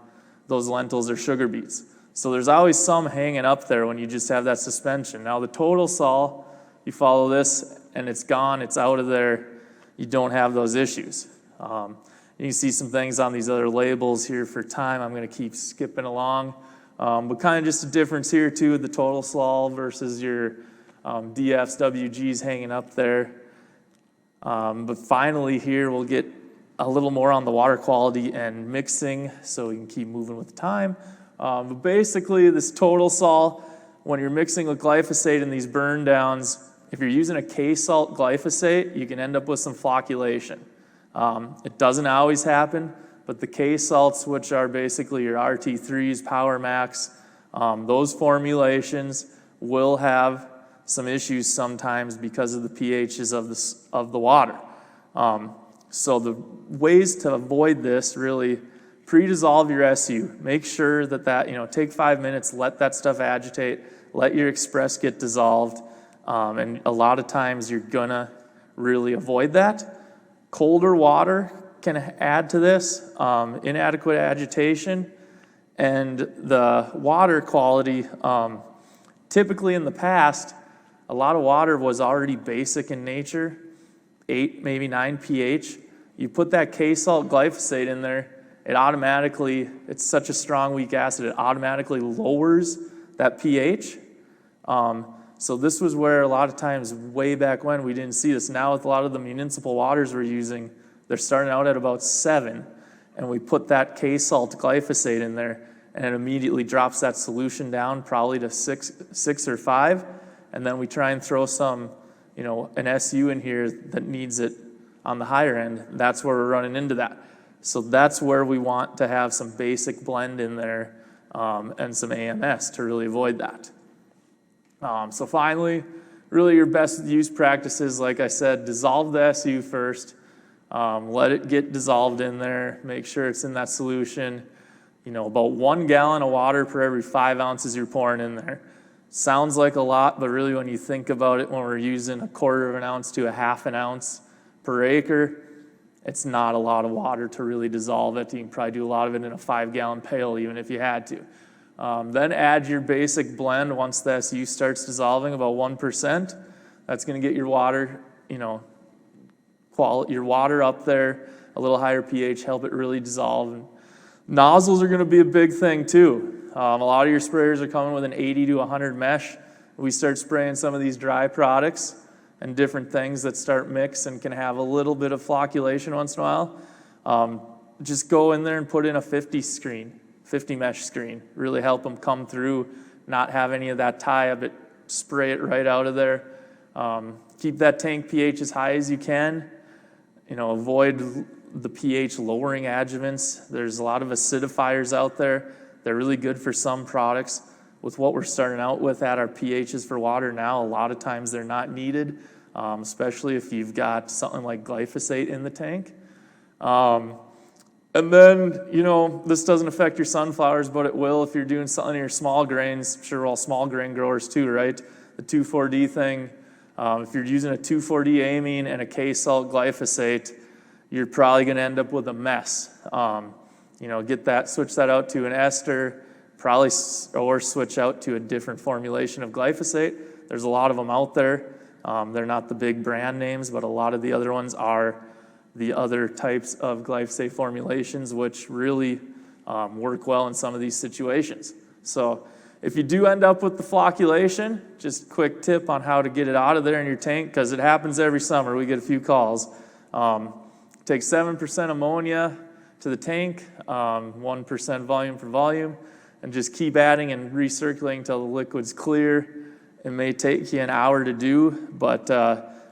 those lentils or sugar beets. So there's always some hanging up there when you just have that suspension. Now the total sol, you follow this and it's gone, it's out of there. You don't have those issues. You can see some things on these other labels here for time. I'm going to keep skipping along. But kind of just a difference here too, the total sol versus your DFs, WGs hanging up there. But finally here we'll get a little more on the water quality and mixing so we can keep moving with time. But basically, this total sol, when you're mixing with glyphosate in these burn downs, if you're using a K-salt glyphosate, you can end up with some flocculation. It doesn't always happen, but the K-salts, which are basically your RT3s, Power Max, those formulations will have some issues sometimes because of the pHs of the water. So the ways to avoid this, really, pre-dissolve your SU. Make sure that, take 5 minutes, let that stuff agitate, let your express get dissolved, and a lot of times you're gonna really avoid that. Colder water can add to this, inadequate agitation, and the water quality, typically in the past, a lot of water was already basic in nature, 8, maybe 9 pH. You put that K-salt glyphosate in there, it's such a strong weak acid, it automatically lowers that pH. So this was where a lot of times way back when we didn't see this. Now with a lot of the municipal waters we're using, they're starting out at about 7, and we put that K-salt glyphosate in there, and it immediately drops that solution down probably to 6 or 5, and then we try and throw some, an SU in here that needs it on the higher end. That's where we're running into that. So that's where we want to have some basic blend in there and some AMS to really avoid that. So finally, really your best use practices, like I said, dissolve the SU first. Let it get dissolved in there. Make sure it's in that solution. About 1 gallon of water per every 5 ounces you're pouring in there. Sounds like a lot, but really when you think about it, when we're using 1/4 of an ounce to 1/2 an ounce per acre, it's not a lot of water to really dissolve it. You can probably do a lot of it in a 5-gallon pail even if you had to. Then add your basic blend once the SU starts dissolving, about 1%. That's going to get your water, your water up there, a little higher pH, help it really dissolve. And nozzles are going to be a big thing too. A lot of your sprayers are coming with an 80 to 100 mesh. We start spraying some of these dry products and different things that start mix and can have a little bit of flocculation once in a while. Just go in there and put in a 50 mesh screen. Really help them come through, not have any of that tie up, spray it right out of there. Keep that tank pH as high as you can. Avoid the pH lowering adjuvants. There's a lot of acidifiers out there. They're really good for some products. With what we're starting out with at our pHs for water now, a lot of times they're not needed, especially if you've got something like glyphosate in the tank. And then, this doesn't affect your sunflowers, but it will if you're doing something in your small grains. I'm sure we're all small grain growers too, right? The 2,4-D thing. If you're using a 2,4-D amine and a K-salt glyphosate, you're probably going to end up with a mess. Switch that out to an ester, or switch out to a different formulation of glyphosate. There's a lot of them out there. They're not the big brand names, but a lot of the other ones are the other types of glyphosate formulations, which really work well in some of these situations. So if you do end up with the flocculation, just a quick tip on how to get it out of there in your tank, because it happens every summer. We get a few calls. Take 7% ammonia to the tank, 1% volume per volume, and just keep adding and recirculating until the liquid's clear. It may take you an hour to do, but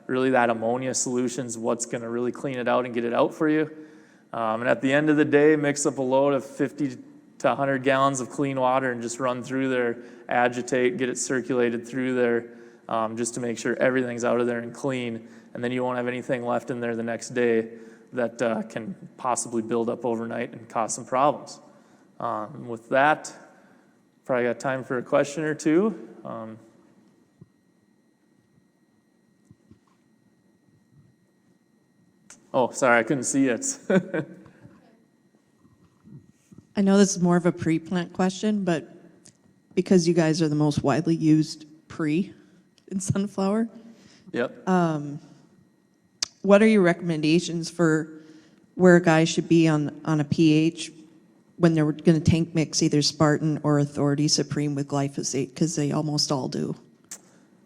really that ammonia solution's what's going to really clean it out and get it out for you. And at the end of the day, mix up a load of 50 to 100 gallons of clean water and just run through there, agitate, get it circulated through there, just to make sure everything's out of there and clean. And then you won't have anything left in there the next day that can possibly build up overnight and cause some problems. With that, probably got time for a question or two. Oh, sorry, I couldn't see it. I know this is more of a pre-plant question, but because you guys are the most widely used pre in sunflower, Yep. what are your recommendations for where a guy should be on a pH when they're going to tank mix either Spartan or Authority Supreme with glyphosate? Because they almost all do.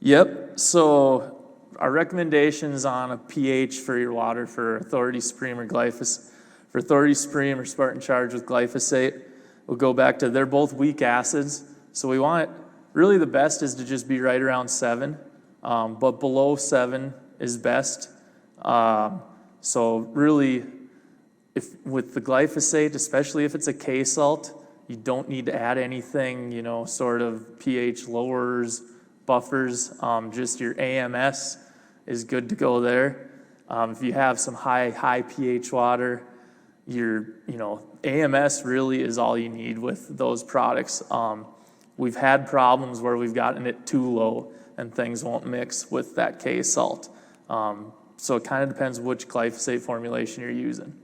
Yep. So our recommendations on a pH for your water for Authority Supreme or glyphosate For Authority Supreme or Spartan Charge with glyphosate, we'll go back to, they're both weak acids. So we want, really the best is to just be right around 7, but below 7 is best. So really, if with the glyphosate, especially if it's a K salt, you don't need to add anything, you know, sort of pH lowers, buffers. Just your AMS is good to go there. If you have some high pH water, AMS really is all you need with those products. We've had problems where we've gotten it too low and things won't mix with that K salt. So it kind of depends which glyphosate formulation you're using.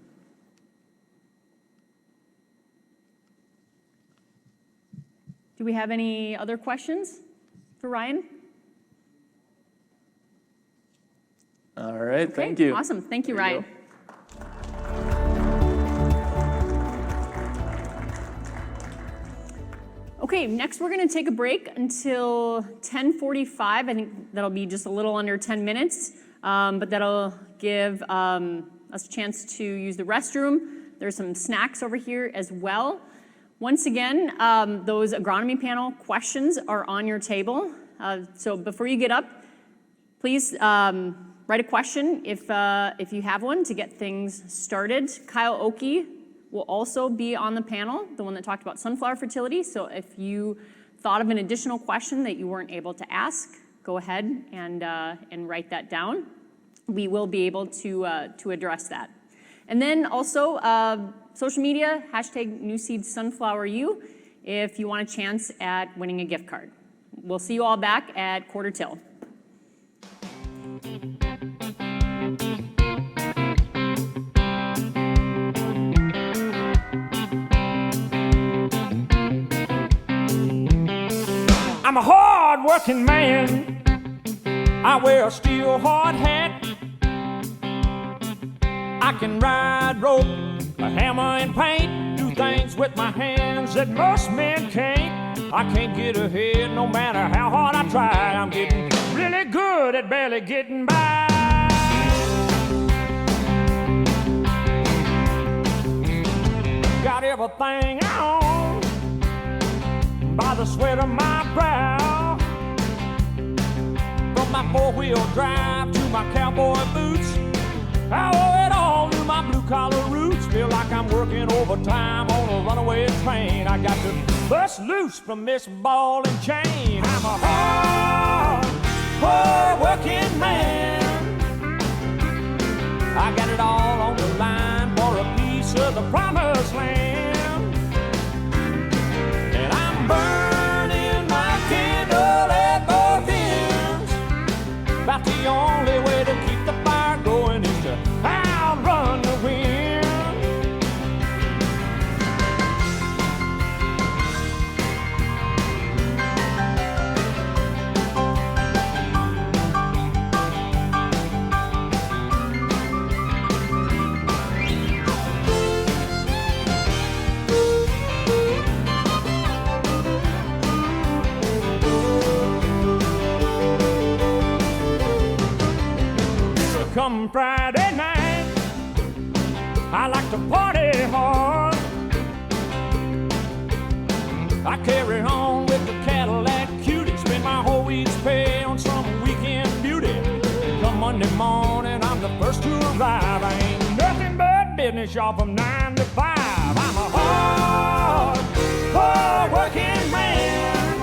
Do we have any other questions for Ryan? All right, Okay, thank you. Awesome, thank you, There you Ryan. Okay, next we're going to take a break until 10:45. I think that'll be just a little under 10 minutes, but that'll give us a chance to use the restroom. There's some snacks over here as well. Once again, those agronomy panel questions are on your table. So before you get up, please write a question if you have one to get things started. Kyle Okke will also be on the panel, the one that talked about sunflower fertility. So if you thought of an additional question that you weren't able to ask, go ahead and write that down. We will be able to address that. And then also social media, #NuseedSunflowerU if you want a chance at winning a gift card. We'll see you all back at 1:45. I'm a hard-working man. I wear a steel hard hat. I can ride rope, a hammer and paint, do things with my hands that most men can't. I can't get ahead no matter how hard I try. I'm getting really good at barely getting by. Got everything I own by the sweat of my brow. From my four-wheel drive to my cowboy boots, I owe it all to my blue-collar roots. Feel like I'm working overtime on a runaway train. I got to bust loose from this ball and chain. I'm a hard-working man. I got it all on the line for a piece of the promised land. And I'm burning my candle at both ends. About the only way to keep the fire going is to outrun the wind. Come Friday night, I like to party hard. I carry on with the Cadillac cutie, spend my whole week's pay on some weekend beauty. Come Monday morning, I'm the first to arrive. I ain't nothing but business, y'all, from 9 to 5. I'm a hard-working man.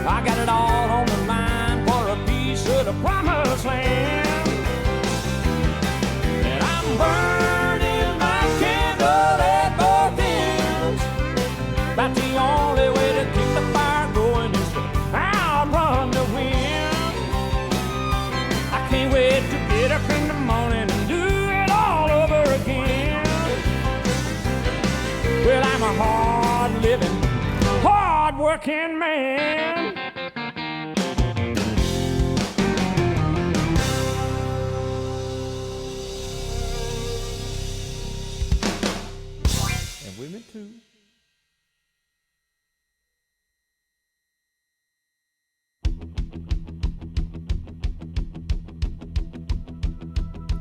I got it all on the line for a piece of the promised land. And I'm burning my candle at both ends. About the only way to keep the fire going is to outrun the wind. I can't wait to get up in the morning and do it all over again. Well, I'm a hard-living, hard-working man. And women too.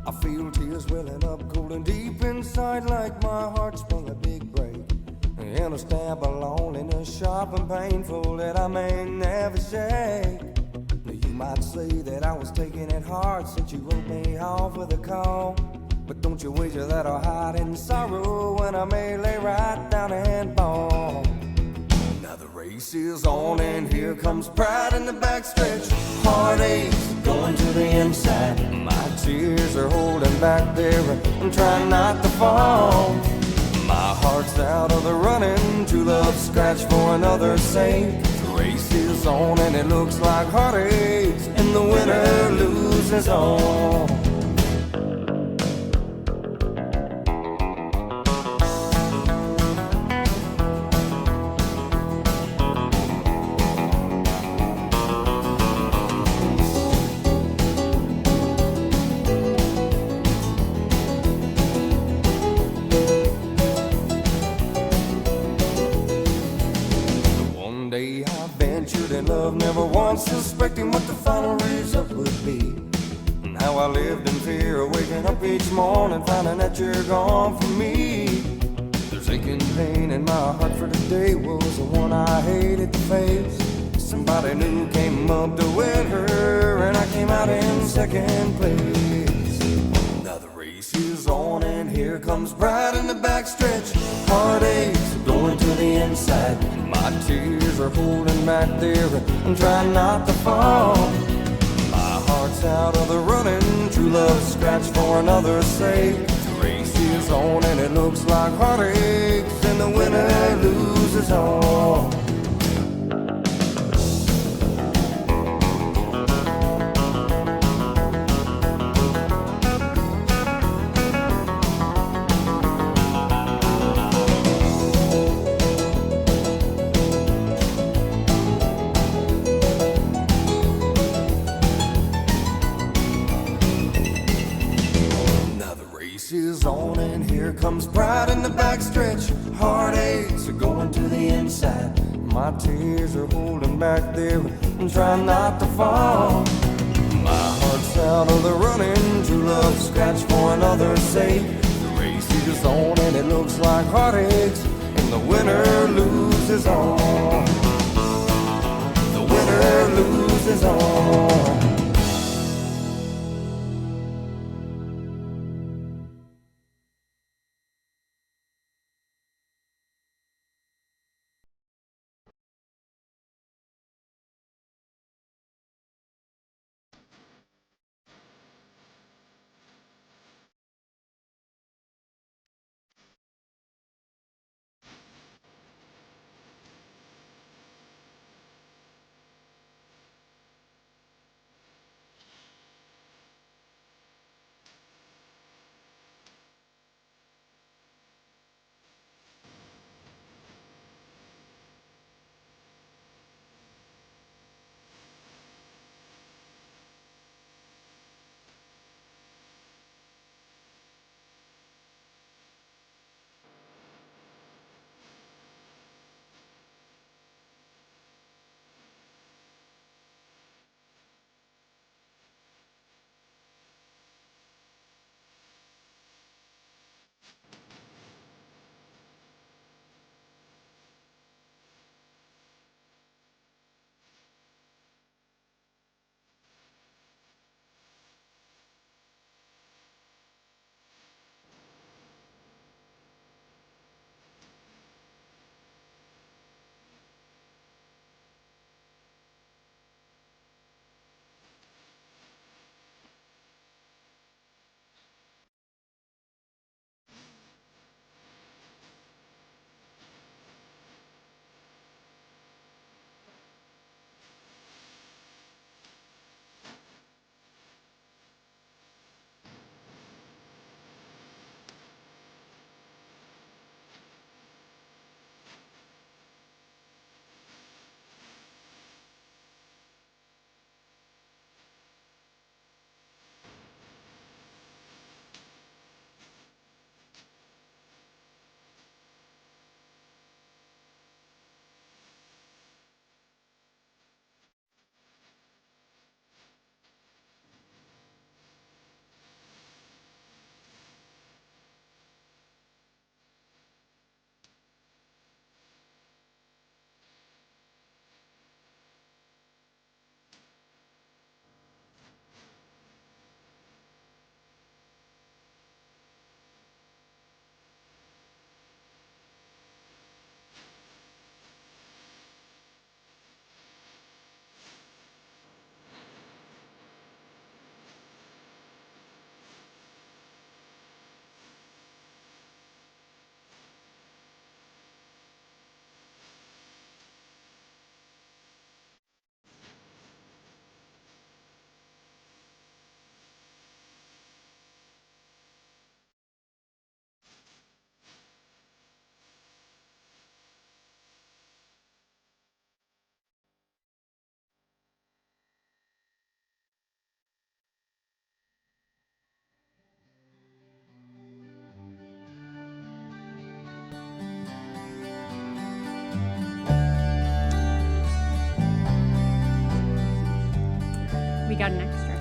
I feel tears welling up cold and deep inside, like my heart sprung a big break. And a stab of loneliness sharp and painful that I may never shake. You might say that I was taking it hard since you wrote me off with a call. But don't you wager that I'll hide in sorrow when I may lay right down and fall. Now the race is on and here comes pride in the backstretch. Heartaches going to the inside. My tears are holding back there. I'm trying not to fall. My heart's out of the running. True love scratch for another's sake. The race is on and it looks like heartaches, and the winner loses all. Never once suspecting what the final result would be. And how I lived in fear, waking up each morning, finding that you're gone from me. There's aching pain in my heart for today was the one I hated to face. Somebody new came up to win her, and I came out in second place. Now the race is on, and here comes pride in the backstretch. Heartaches going to the inside. My tears are holding back there. I'm trying not to fall. My heart's out of the running. True love scratch for another's sake. The race is on and it looks like heartaches, and the winner loses all. Is on and here comes pride in the backstretch. Heartaches are going to the inside. My tears are holding back there. I'm trying not to fall. My heart's out of the running. True love scratch for another's sake. The race is on and it looks like heartaches, and the winner loses all. The winner loses all. We got an extra.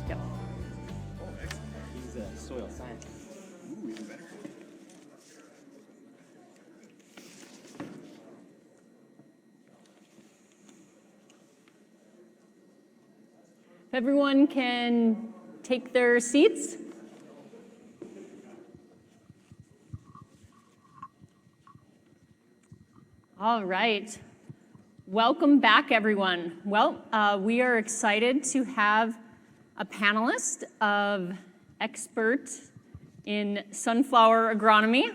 Yep. He's a soil scientist. If everyone can take their seats. All right. Welcome back, everyone. Well, we are excited to have a panelist of expert in sunflower agronomy.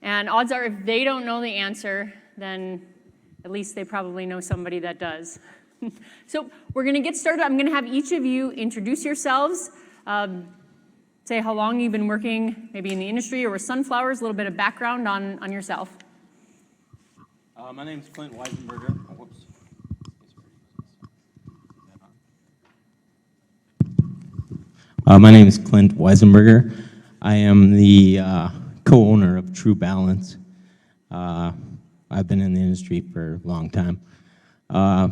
And odds are if they don't know the answer, then at least they probably know somebody that does. So we're going to get started. I'm going to have each of you introduce yourselves, say how long you've been working maybe in the industry or with sunflowers, a little bit of background on yourself. My name's Clint Weisenberger. Oh, whoops. My name is Clint Weisenberger. I am the co-owner of True Balance. I've been in the industry for a long time. I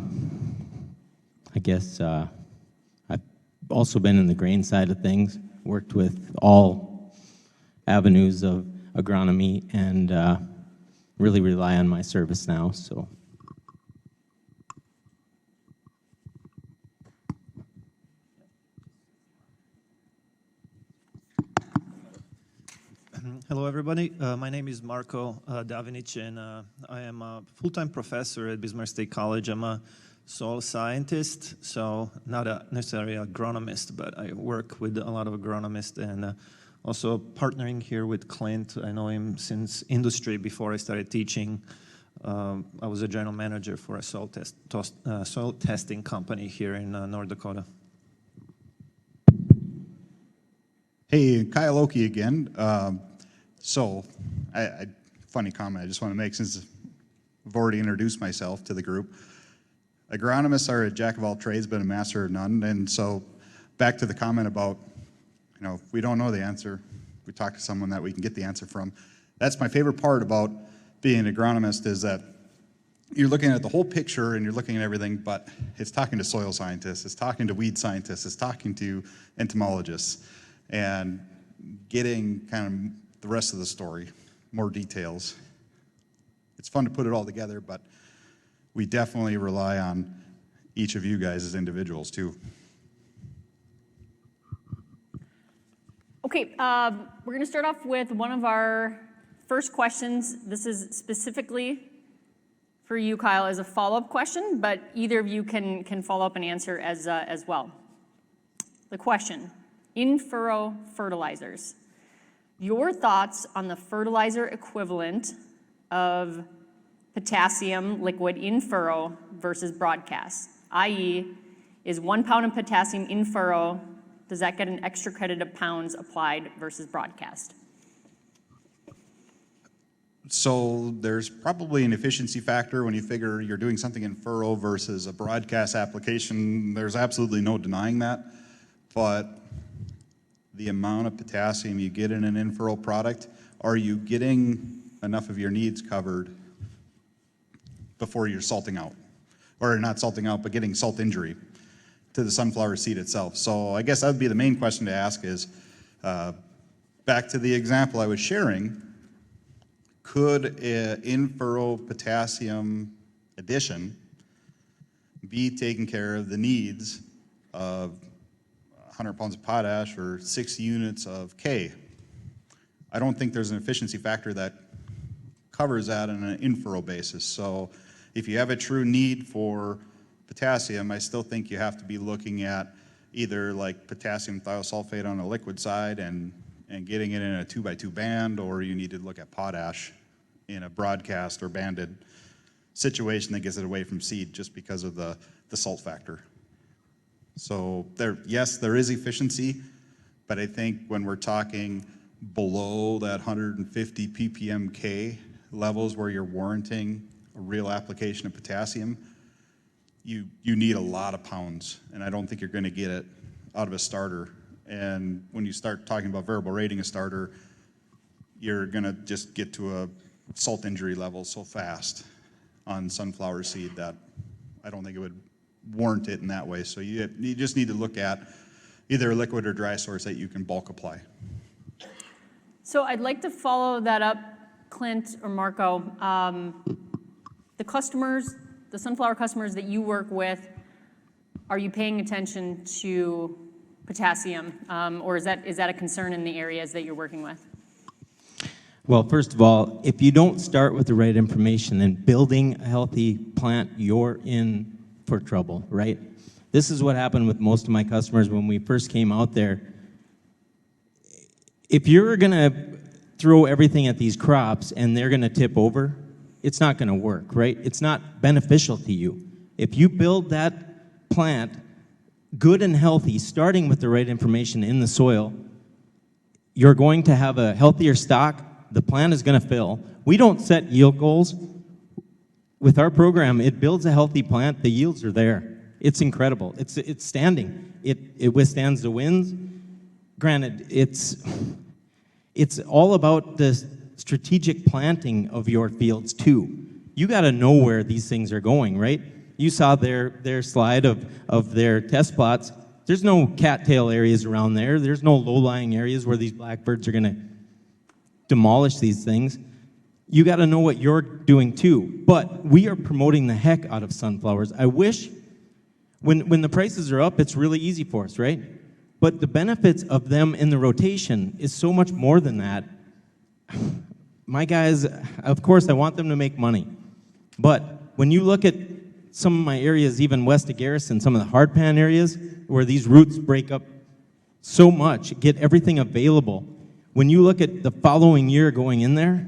guess I've also been in the grain side of things, worked with all avenues of agronomy, and really rely on my service now. So. Hello, everybody. My name is Markell Davinic, and I am a full-time professor at Bismarck State College. I'm a soil scientist, so not necessarily an agronomist, but I work with a lot of agronomists, and also partnering here with Clint. I know him since industry before I started teaching. I was a general manager for a soil testing company here in North Dakota. Hey, Kyle Okke again. Funny comment I just want to make since I've already introduced myself to the group. Agronomists are a jack of all trades, but a master of none. And so back to the comment about, if we don't know the answer, we talk to someone that we can get the answer from. That's my favorite part about being an agronomist, is that you're looking at the whole picture and you're looking at everything, but it's talking to soil scientists, it's talking to weed scientists, it's talking to entomologists, and getting kind of the rest of the story, more details. It's fun to put it all together, but we definitely rely on each of you guys as individuals too. Okay, we're going to start off with one of our first questions. This is specifically for you, Kyle, as a follow-up question, but either of you can follow up and answer as well. The question, in-furrow fertilizers. Your thoughts on the fertilizer equivalent of potassium liquid in furrow versus broadcast, i.e., is 1 pound of potassium in furrow, does that get an extra credit of pounds applied versus broadcast? So there's probably an efficiency factor when you figure you're doing something in furrow versus a broadcast application. There's absolutely no denying that, but the amount of potassium you get in an in-furrow product, are you getting enough of your needs covered before you're salting out? Or not salting out, but getting salt injury to the sunflower seed itself. So I guess that would be the main question to ask is, back to the example I was sharing, could an in-furrow potassium addition be taking care of the needs of 100 pounds of potash or 6 units of K? I don't think there's an efficiency factor that covers that on an in-furrow basis. So if you have a true need for potassium, I still think you have to be looking at either like potassium thiosulfate on the liquid side and getting it in a 2x2 band, or you need to look at potash in a broadcast or banded situation that gets it away from seed just because of the salt factor. So yes, there is efficiency, but I think when we're talking below that 150 ppm K levels where you're warranting a real application of potassium, you need a lot of pounds, and I don't think you're going to get it out of a starter. And when you start talking about variable rating a starter, you're going to just get to a salt injury level so fast. on sunflower seed that I don't think it would warrant it in that way. So you just need to look at either a liquid or dry source that you can bulk apply. So I'd like to follow that up, Clint or Marco. The sunflower customers that you work with, are you paying attention to potassium, or is that a concern in the areas that you're working with? Well, first of all, if you don't start with the right information and building a healthy plant, you're in for trouble, right? This is what happened with most of my customers when we first came out there. If you're going to throw everything at these crops and they're going to tip over, it's not going to work, right? It's not beneficial to you. If you build that plant good and healthy, starting with the right information in the soil, you're going to have a healthier stock. The plant is going to fill. We don't set yield goals. With our program, it builds a healthy plant. The yields are there. It's incredible. It's standing. It withstands the winds. Granted, it's all about the strategic planting of your fields too. You got to know where these things are going, right? You saw their slide of their test plots. There's no cattail areas around there. There's no low-lying areas where these blackbirds are going to demolish these things. You got to know what you're doing too. But we are promoting the heck out of sunflowers. I wish when the prices are up, it's really easy for us, right? But the benefits of them in the rotation is so much more than that. My guys, of course, I want them to make money. But when you look at some of my areas, even west of Garrison, some of the hardpan areas where these roots break up so much, get everything available. When you look at the following year going in there,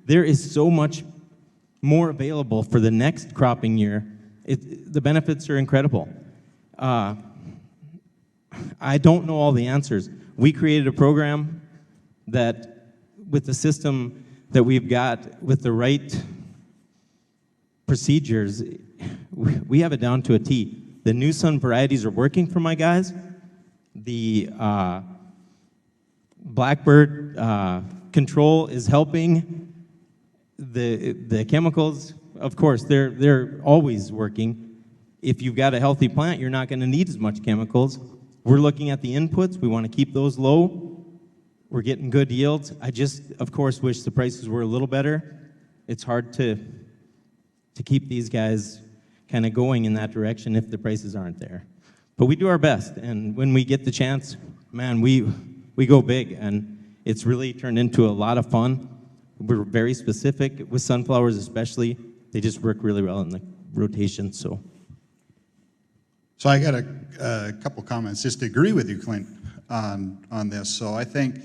there is so much more available for the next cropping year. The benefits are incredible. I don't know all the answers. We created a program that, with the system that we've got, with the right procedures, we have it down to a T. The new sun varieties are working for my guys. The blackbird control is helping. The chemicals, of course, they're always working. If you've got a healthy plant, you're not going to need as much chemicals. We're looking at the inputs. We want to keep those low. We're getting good yields. I just, of course, wish the prices were a little better. It's hard to keep these guys kind of going in that direction if the prices aren't there. But we do our best, and when we get the chance, man, we go big, and it's really turned into a lot of fun. We're very specific with sunflowers especially. They just work really well in the rotation, so. So I got a couple comments just to agree with you, Clint, on this. So I think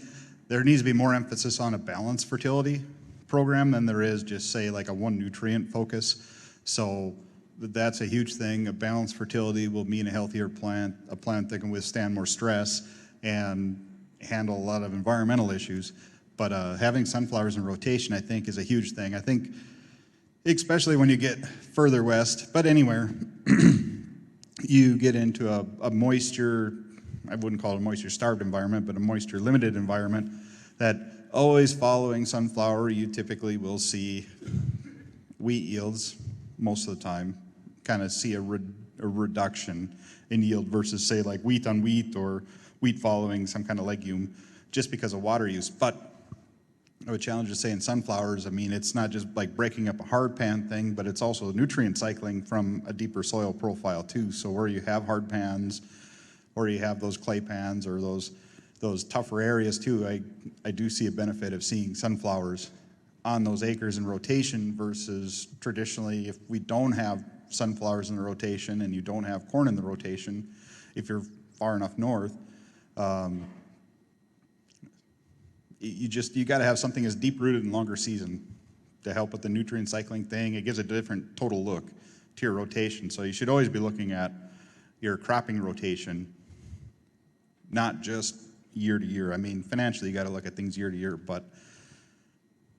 there needs to be more emphasis on a balanced fertility program than there is just, say, like a one nutrient focus. So that's a huge thing. A balanced fertility will mean a healthier plant, a plant that can withstand more stress and handle a lot of environmental issues. But having sunflowers in rotation, I think, is a huge thing. I think, especially when you get further west, but anywhere, you get into a moisture, I wouldn't call it a moisture-starved environment, but a moisture-limited environment, that always following sunflower, you typically will see wheat yields most of the time, kind of see a reduction in yield versus, say, like wheat on wheat or wheat following some kind of legume, just because of water use. But I would challenge to say in sunflowers, I mean, it's not just like breaking up a hard pan thing, but it's also nutrient cycling from a deeper soil profile too. So where you have hard pans, or you have those clay pans, or those tougher areas too, I do see a benefit of seeing sunflowers on those acres in rotation versus traditionally, if we don't have sunflowers in the rotation and you don't have corn in the rotation, if you're far enough north, you got to have something as deep-rooted and longer season to help with the nutrient cycling thing. It gives a different total look to your rotation. So you should always be looking at your cropping rotation, not just year to year. I mean, financially, you got to look at things year to year, but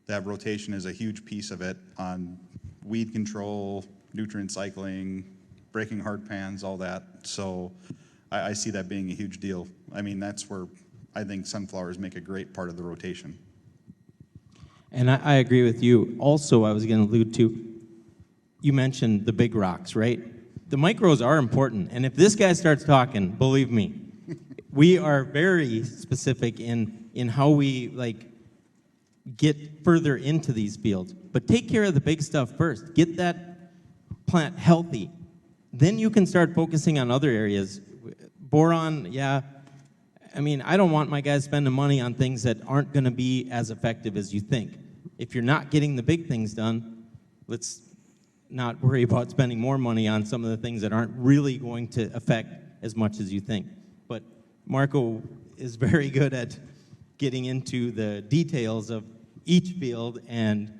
that rotation is a huge piece of it on weed control, nutrient cycling, breaking hard pans, all that. So I see that being a huge deal. I mean, that's where I think sunflowers make a great part of the rotation. And I agree with you. Also, I was going to allude to, you mentioned the big rocks, right? The micros are important, and if this guy starts talking, believe me, we are very specific in how we get further into these fields. But take care of the big stuff first. Get that plant healthy. Then you can start focusing on other areas. Boron, yeah. I mean, I don't want my guys spending money on things that aren't going to be as effective as you think. If you're not getting the big things done, let's not worry about spending more money on some of the things that aren't really going to affect as much as you think. But Marco is very good at getting into the details of each field, and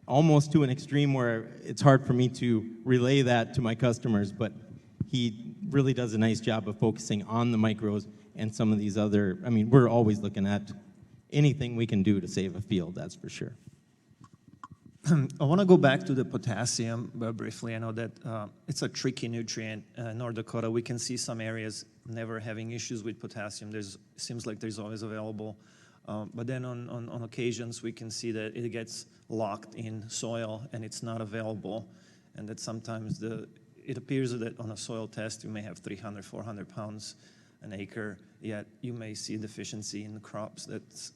almost to an extreme where it's hard for me to relay that to my customers, but he really does a nice job of focusing on the micros and some of these other, I mean, we're always looking at anything we can do to save a field, that's for sure. I want to go back to the potassium briefly. I know that it's a tricky nutrient in North Dakota. We can see some areas never having issues with potassium. Seems like there's always available. But then on occasions, we can see that it gets locked in soil and it's not available. And that sometimes it appears that on a soil test, you may have 300, 400 pounds an acre, yet you may see deficiency in the crops that's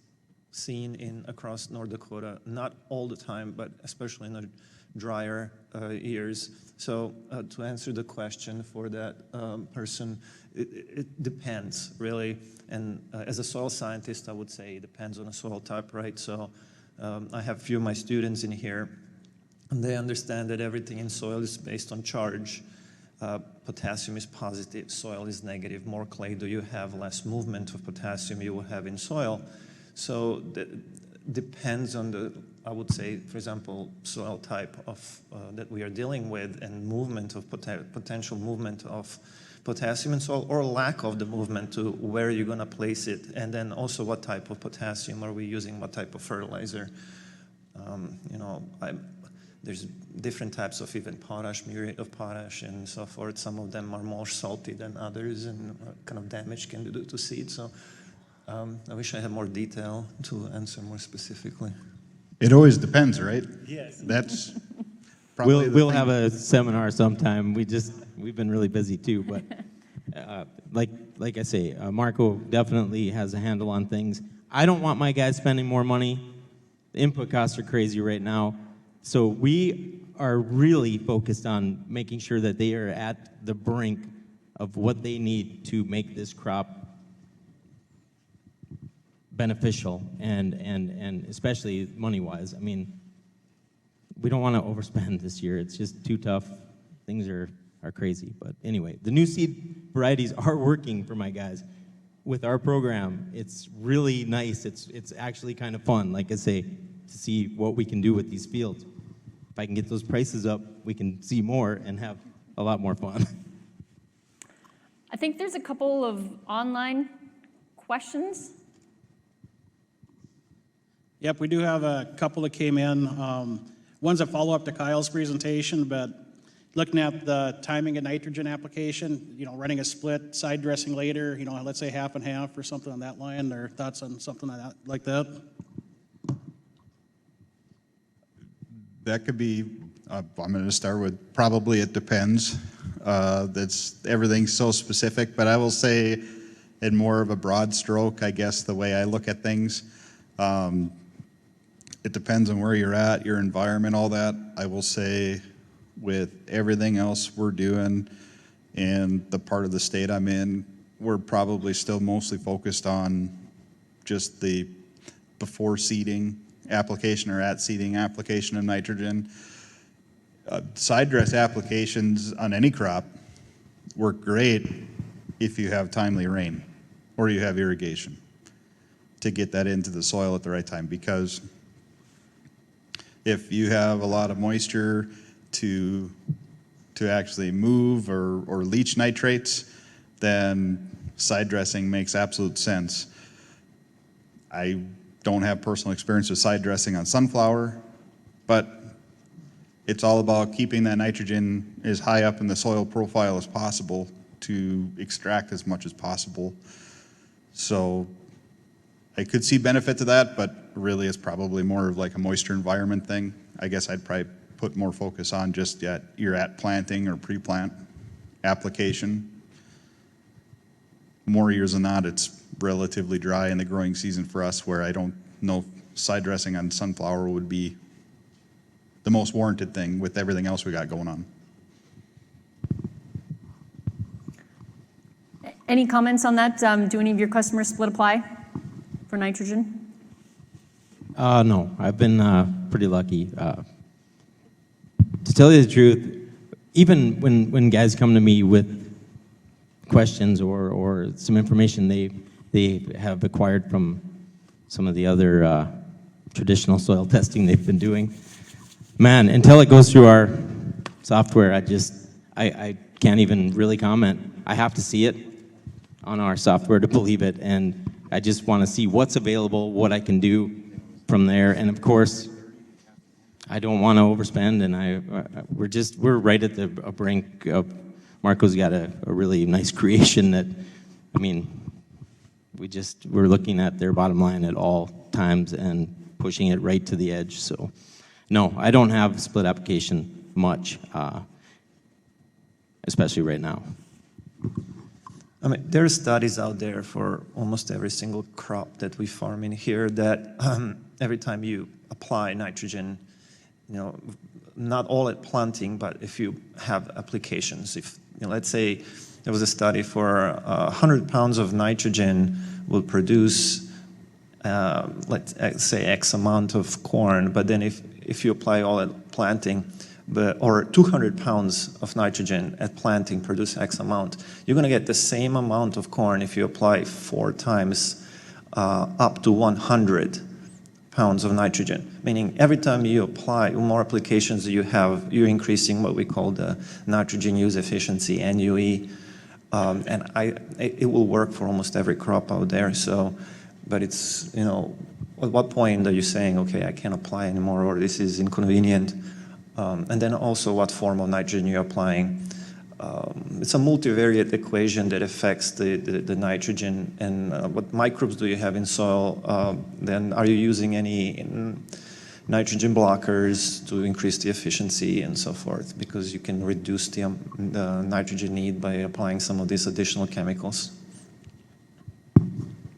seen across North Dakota, not all the time, but especially in the drier years. So to answer the question for that person, it depends, really. And as a soil scientist, I would say it depends on the soil type, right? So I have a few of my students in here, and they understand that everything in soil is based on charge. Potassium is positive, soil is negative. More clay do you have, less movement of potassium you will have in soil. So that depends on I would say, for example, soil type of that we are dealing with, and movement of potential movement of potassium in soil, or lack of the movement to where you're going to place it, and then also what type of potassium are we using, what type of fertilizer. There's different types of even potash, muriate of potash, and so forth. Some of them are more salty than others, and kind of damage can do to seed. So I wish I had more detail to answer more specifically. It always depends, right? Yes. That's probably We'll have a seminar sometime. We've been really busy too, but like I say, Marco definitely has a handle on things. I don't want my guys spending more money. The input costs are crazy right now. So we are really focused on making sure that they are at the brink of what they need to make this crop beneficial and especially money-wise. I mean, we don't want to overspend this year. It's just too tough. Things are crazy. But anyway, the Nuseed varieties are working for my guys. With our program, it's really nice. It's actually kind of fun, like I say, to see what we can do with these fields. If I can get those prices up, we can see more and have a lot more fun. I think there's a couple of online questions. Yep, we do have a couple that came in. One's a follow-up to Kyle's presentation, but looking at the timing of nitrogen application, running a split, side dressing later, let's say half and half or something on that line, or thoughts on something like that? That could be, I'm going to start with probably it depends. Everything's so specific, but I will say in more of a broad stroke, I guess, the way I look at things. It depends on where you're at, your environment, all that. I will say with everything else we're doing and the part of the state I'm in, we're probably still mostly focused on just the before seeding application or at seeding application of nitrogen. Side dress applications on any crop work great if you have timely rain or you have irrigation to get that into the soil at the right time, because if you have a lot of moisture to actually move or leach nitrates, then side dressing makes absolute sense. I don't have personal experience with side dressing on sunflower, but it's all about keeping that nitrogen as high up in the soil profile as possible to extract as much as possible. So I could see benefit to that, but really it's probably more of like a moisture environment thing. I guess I'd probably put more focus on just you're at planting or pre-plant application. More years than not, it's relatively dry in the growing season for us, where I don't know if side dressing on sunflower would be the most warranted thing with everything else we got going on. Any comments on that? Do any of your customers split apply for nitrogen? No, I've been pretty lucky. To tell you the truth, even when guys come to me with questions or some information they have acquired from some of the other traditional soil testing they've been doing, man, until it goes through our software, I can't even really comment. I have to see it on our software to believe it, and I just want to see what's available, what I can do from there. And of course, I don't want to overspend, and we're right at the brink of. Marco's got a really nice creation that, I mean, we're looking at their bottom line at all times and pushing it right to the edge. So no, I don't have split application much, especially right now. I mean, there are studies out there for almost every single crop that we farm in here that every time you apply nitrogen, not all at planting, but if you have applications, let's say there was a study for 100 pounds of nitrogen will produce, let's say, X amount of corn, but then if you apply all at planting, or 200 pounds of nitrogen at planting produce X amount, you're going to get the same amount of corn if you apply 4 times up to 100 pounds of nitrogen. Meaning every time you apply, the more applications you have, you're increasing what we call the nitrogen use efficiency, NUE, and it will work for almost every crop out there. So, but it's, at what point are you saying, okay, I can't apply anymore, or this is inconvenient? And then also what form of nitrogen you're applying. It's a multivariate equation that affects the nitrogen, and what microbes do you have in soil? Then are you using any nitrogen blockers to increase the efficiency and so forth, because you can reduce the nitrogen need by applying some of these additional chemicals.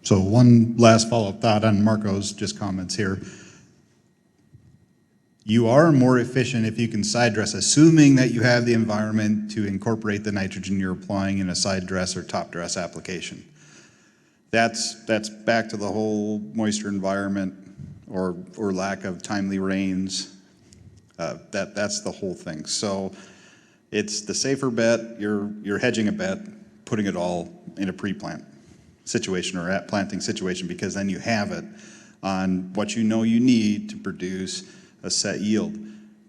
So one last follow-up thought on Marco's just comments here. You are more efficient if you can side dress, assuming that you have the environment to incorporate the nitrogen you're applying in a side dress or top dress application. That's back to the whole moisture environment or lack of timely rains. That's the whole thing. So it's the safer bet. You're hedging a bet, putting it all in a pre-plant situation or at planting situation, because then you have it on what you know you need to produce a set yield.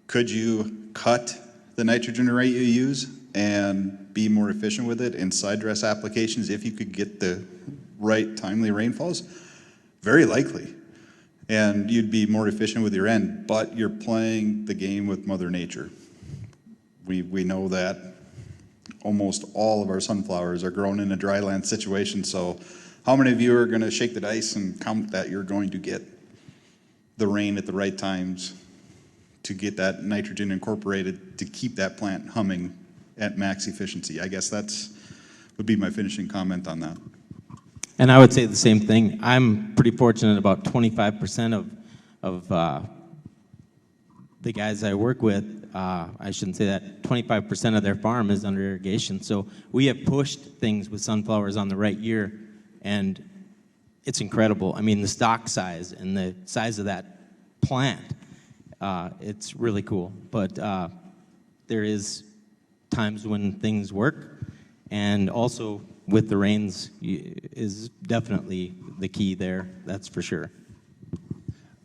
Could you cut the nitrogen rate you use and be more efficient with it in side dress applications if you could get the right timely rainfalls? Very likely. And you'd be more efficient with your end, but you're playing the game with Mother Nature. We know that almost all of our sunflowers are grown in a dryland situation, so how many of you are going to shake the dice and count that you're going to get the rain at the right times to get that nitrogen incorporated to keep that plant humming at max efficiency? I guess would be my finishing comment on that. And I would say the same thing. I'm pretty fortunate. About 25% of the guys I work with, I shouldn't say that, 25% of their farm is under irrigation. So we have pushed things with sunflowers on the right year, and it's incredible. I mean, the stalk size and the size of that plant, it's really cool. But there is times when things work, and also with the rains is definitely the key there, that's for sure.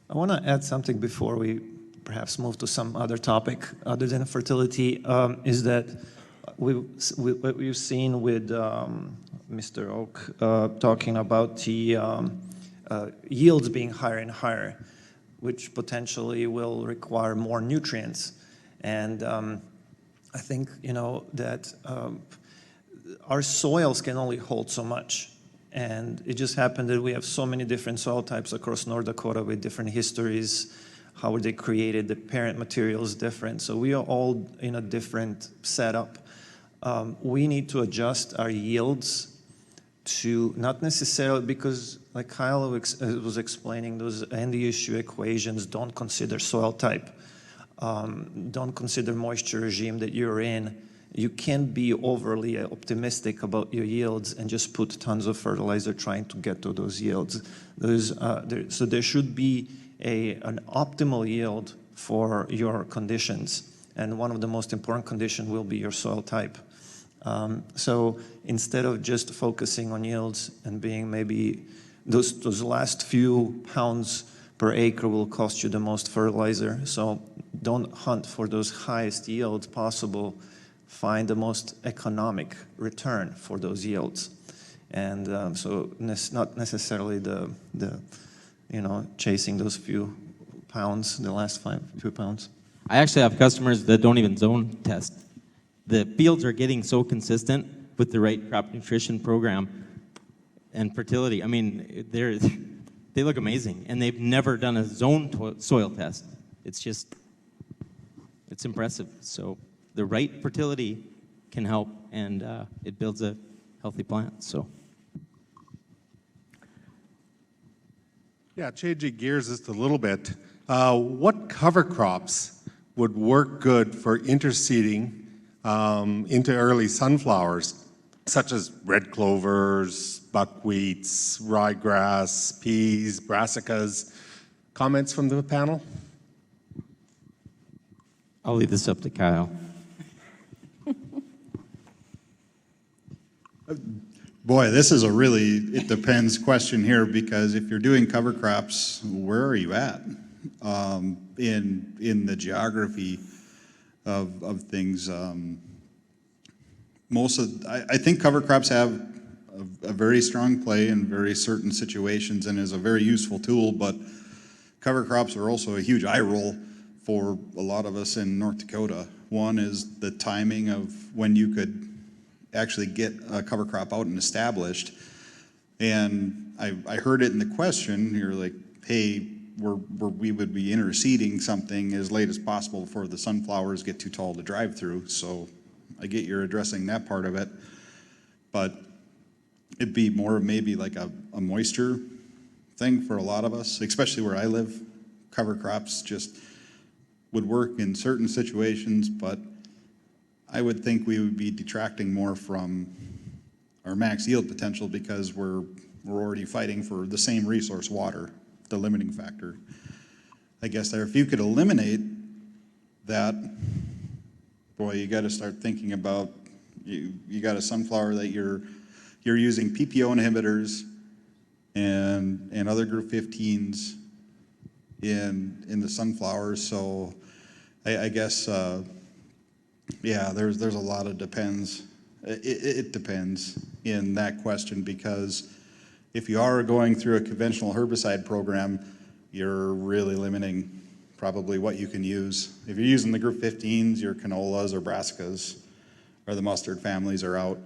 I want to add something before we perhaps move to some other topic other than fertility, is that what we've seen with Mr. Okke talking about the yields being higher and higher, which potentially will require more nutrients. And I think, that our soils can only hold so much. And it just happened that we have so many different soil types across North Dakota with different histories. how were they created, the parent material is different. So we are all in a different setup. We need to adjust our yields to not necessarily, because like Kyle was explaining, those NDSU equations don't consider soil type, don't consider moisture regime that you're in. You can't be overly optimistic about your yields and just put tons of fertilizer trying to get to those yields. So there should be an optimal yield for your conditions, and one of the most important conditions will be your soil type. So instead of just focusing on yields and being maybe those last few pounds per acre will cost you the most fertilizer. So don't hunt for those highest yields possible. Find the most economic return for those yields. And so not necessarily the chasing those few pounds, the last few pounds. I actually have customers that don't even zone test. The fields are getting so consistent with the right crop nutrition program and fertility. I mean, they look amazing, and they've never done a zone soil test. It's impressive. So the right fertility can help, and it builds a healthy plant. So. Yeah, changing gears just a little bit. What cover crops would work good for interseeding into early sunflowers, such as red clovers, buckwheats, ryegrass, peas, brassicas? Comments from the panel? I'll leave this up to Kyle. Boy, this is a really it depends question here, because if you're doing cover crops, where are you at in the geography of things? I think cover crops have a very strong play in very certain situations and is a very useful tool, but cover crops are also a huge eye roll for a lot of us in North Dakota. One is the timing of when you could actually get a cover crop out and established. And I heard it in the question, you're like, hey, we would be interseeding something as late as possible before the sunflowers get too tall to drive through. So I get you're addressing that part of it, but it'd be more maybe like a moisture thing for a lot of us, especially where I live. Cover crops just would work in certain situations, but I would think we would be detracting more from our max yield potential because we're already fighting for the same resource, water, the limiting factor. I guess there, if you could eliminate that, boy, you got to start thinking about you got a sunflower that you're using PPO inhibitors and other group 15s in the sunflowers. So I guess yeah, there's a lot of depends. It depends in that question, because if you are going through a conventional herbicide program, you're really limiting probably what you can use. If you're using the group 15s, your canolas or brassicas or the mustard families are out.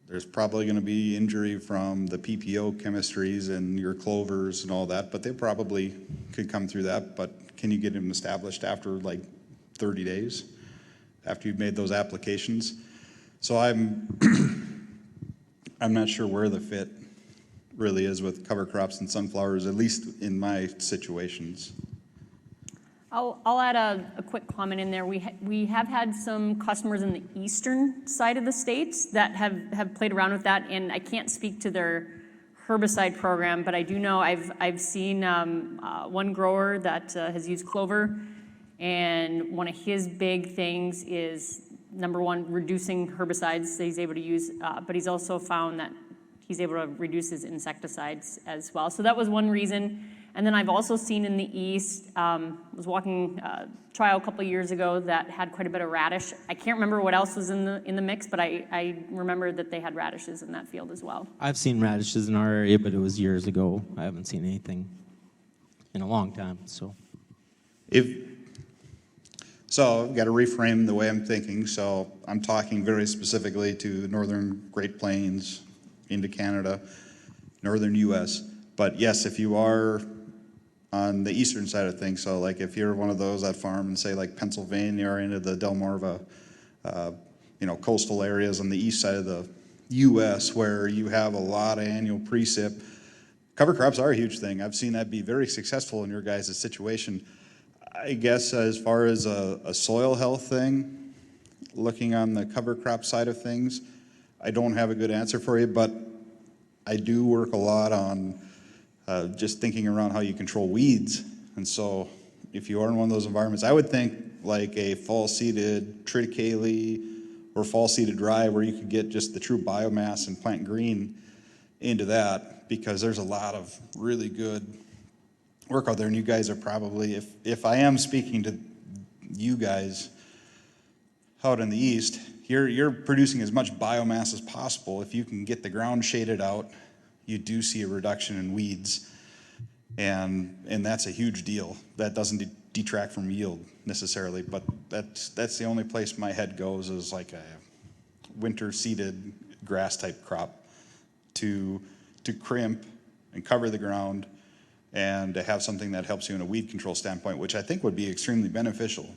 There's probably going to be injury from the PPO chemistries and your clovers and all that, but they probably could come through that. But can you get them established after like 30 days after you've made those applications? So I'm not sure where the fit really is with cover crops and sunflowers, at least in my situations. I'll add a quick comment in there. We have had some customers in the eastern side of the states that have played around with that, and I can't speak to their herbicide program, but I do know I've seen one grower that has used clover, and one of his big things is, number one, reducing herbicides that he's able to use, but he's also found that he's able to reduce his insecticides as well. So that was one reason. And then I've also seen in the east, was walking a trial a couple years ago that had quite a bit of radish. I can't remember what else was in the mix, but I remember that they had radishes in that field as well. I've seen radishes in our area, but it was years ago. I haven't seen anything in a long time. So I've got to reframe the way I'm thinking. So I'm talking very specifically to northern Great Plains, into Canada, northern U.S. But yes, if you are on the eastern side of things. So like if you're one of those that farm in say like Pennsylvania or into the Delmarva, coastal areas on the east side of the U.S. where you have a lot of annual precip, cover crops are a huge thing. I've seen that be very successful in your guys' situation. I guess as far as a soil health thing, looking on the cover crop side of things, I don't have a good answer for you, but I do work a lot on just thinking around how you control weeds. And so if you are in one of those environments, I would think like a fall-seeded triticale or fall-seeded rye where you could get just the true biomass and plant green into that, because there's a lot of really good work out there. And you guys are probably, if I am speaking to you guys out in the east, you're producing as much biomass as possible. If you can get the ground shaded out, you do see a reduction in weeds, and that's a huge deal. That doesn't detract from yield necessarily, but that's the only place my head goes, is like a winter seeded grass type crop to crimp and cover the ground, and to have something that helps you in a weed control standpoint, which I think would be extremely beneficial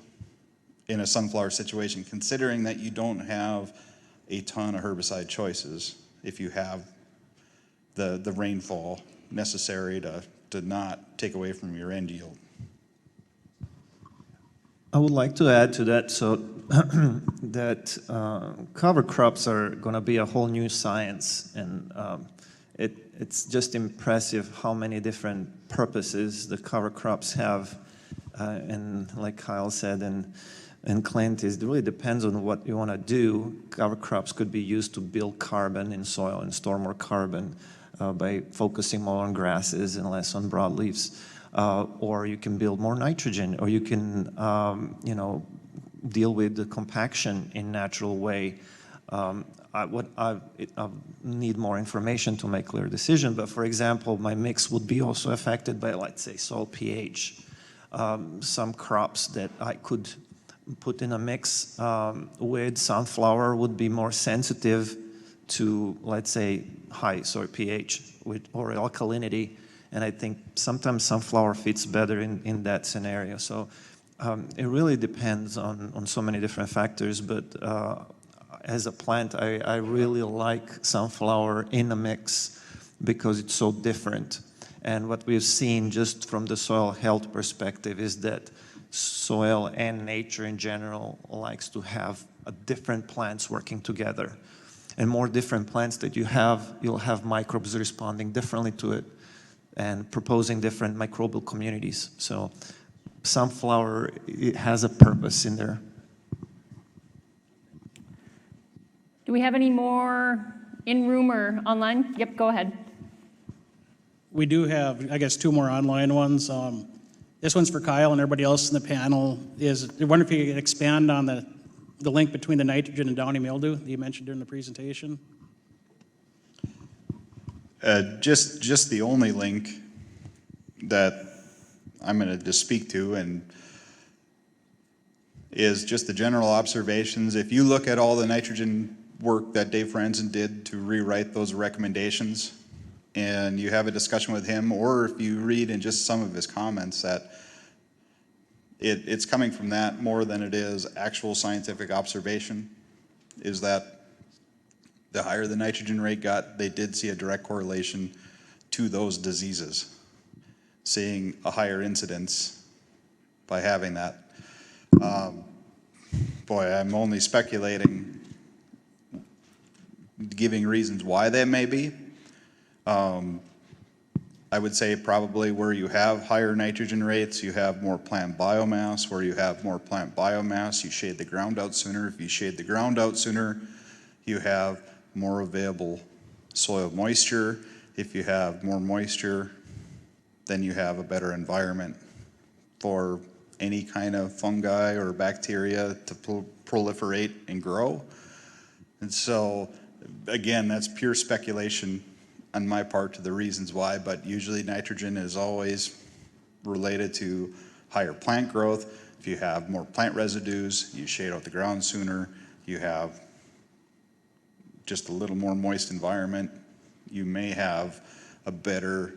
in a sunflower situation, considering that you don't have a ton of herbicide choices if you have the rainfall necessary to not take away from your end yield. I would like to add to that, so that cover crops are going to be a whole new science, and it's just impressive how many different purposes the cover crops have, and like Kyle said, and Clint, it really depends on what you want to do. Cover crops could be used to build carbon in soil and store more carbon by focusing more on grasses and less on broadleafs. Or you can build more nitrogen, or you can, deal with the compaction in natural way. I need more information to make a clear decision, but for example, my mix would be also affected by, let's say, soil pH. Some crops that I could put in a mix with sunflower would be more sensitive to, let's say, high soil pH or alkalinity, and I think sometimes sunflower fits better in that scenario. So it really depends on so many different factors, but as a plant, I really like sunflower in a mix because it's so different. And what we've seen just from the soil health perspective is that soil and nature in general likes to have different plants working together. And more different plants that you have, you'll have microbes responding differently to it and proposing different microbial communities. So sunflower, it has a purpose in there. Do we have any more in-room or online? Yep, go ahead. We do have, I guess, two more online ones. This one's for Kyle and everybody else in the panel. I wonder if you could expand on the link between the nitrogen and downy mildew that you mentioned during the presentation. Just the only link that I'm going to just speak to and is just the general observations. If you look at all the nitrogen work that Dave Franzen did to rewrite those recommendations, and you have a discussion with him, or if you read in just some of his comments, that it's coming from that more than it is actual scientific observation, is that the higher the nitrogen rate got, they did see a direct correlation to those diseases, seeing a higher incidence by having that. Boy, I'm only speculating, giving reasons why that may be. I would say probably where you have higher nitrogen rates, you have more plant biomass. Where you have more plant biomass, you shade the ground out sooner. If you shade the ground out sooner, you have more available soil moisture. If you have more moisture, then you have a better environment for any kind of fungi or bacteria to proliferate and grow. And so, again, that's pure speculation on my part to the reasons why, but usually nitrogen is always related to higher plant growth. If you have more plant residues, you shade out the ground sooner, you have just a little more moist environment, you may have a better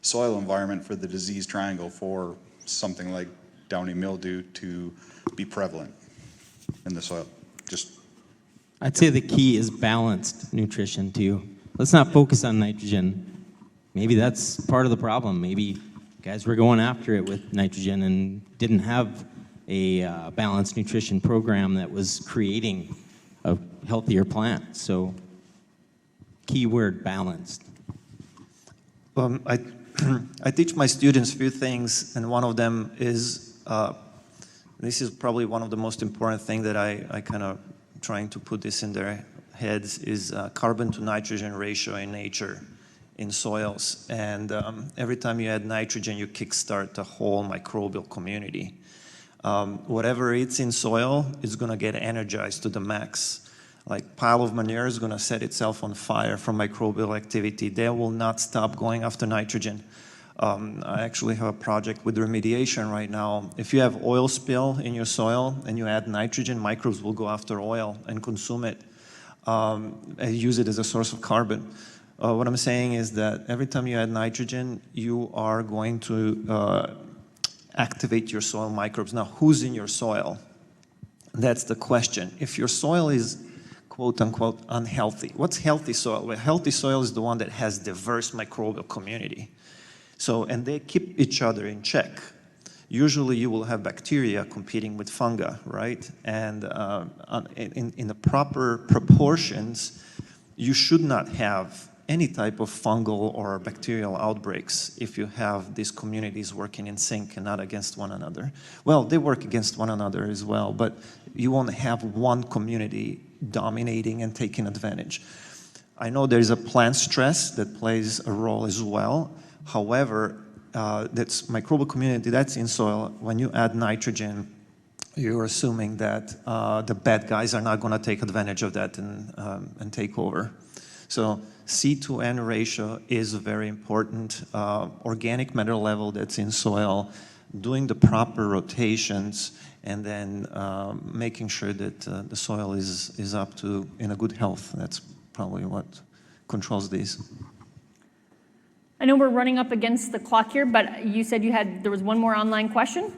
soil environment for the disease triangle for something like downy mildew to be prevalent in the soil. I'd say the key is balanced nutrition too. Let's not focus on nitrogen. Maybe that's part of the problem. Maybe guys were going after it with nitrogen and didn't have a balanced nutrition program that was creating a healthier plant. So, keyword balanced. I teach my students a few things, and one of them is, this is probably one of the most important things that I kind of trying to put this in their heads, is carbon to nitrogen ratio in nature, in soils. And every time you add nitrogen, you kickstart the whole microbial community. Whatever it's in soil is going to get energized to the max. Like pile of manure is going to set itself on fire from microbial activity. They will not stop going after nitrogen. I actually have a project with remediation right now. If you have oil spill in your soil and you add nitrogen, microbes will go after oil and consume it and use it as a source of carbon. What I'm saying is that every time you add nitrogen, you are going to activate your soil microbes. Now, who's in your soil? That's the question. If your soil is quote unquote unhealthy, what's healthy soil? Well, healthy soil is the one that has diverse microbial community. So, and they keep each other in check. Usually you will have bacteria competing with fungi, right? And in the proper proportions, you should not have any type of fungal or bacterial outbreaks if you have these communities working in sync and not against one another. Well, they work against one another as well, but you won't have one community dominating and taking advantage. I know there's a plant stress that plays a role as well. However, that's microbial community that's in soil. When you add nitrogen, you're assuming that the bad guys are not going to take advantage of that and take over. So C to N ratio is very important. Organic matter level that's in soil, doing the proper rotations, and then making sure that the soil is up to in a good health. That's probably what controls these. I know we're running up against the clock here, but you said there was one more online question?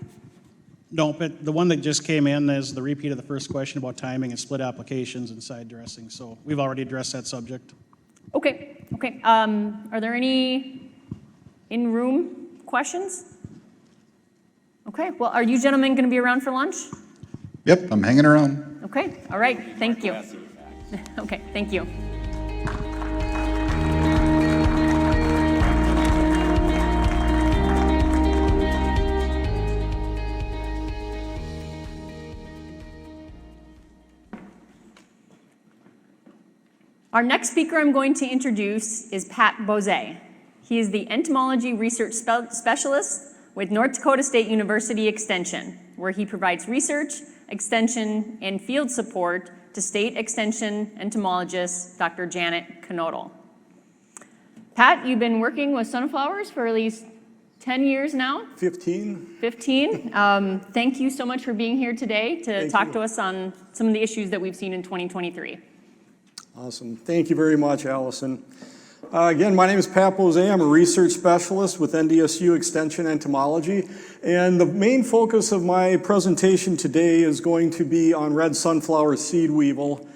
No, but the one that just came in is the repeat of the first question about timing and split applications and side dressing. So we've already addressed that subject. Okay. Are there any in-room questions? Okay, well, are you gentlemen going to be around for lunch? Yep, I'm hanging around. Okay, all right, thank you. Okay, thank you. Our next speaker I'm going to introduce is Pat Beauzay. He is the Entomology Research Specialist with North Dakota State University Extension, where he provides research, extension, and field support to State Extension entomologist Dr. Janet Knodel. Pat, you've been working with sunflowers for at least 10 years now? 15. 15. Thank you so much for being here today to talk to us on some of the issues that we've seen in 2023. Awesome. Thank you very much, Allison. Again, my name is Pat Beauzay. I'm a research specialist with NDSU Extension Entomology. And the main focus of my presentation today is going to be on red sunflower seed weevil.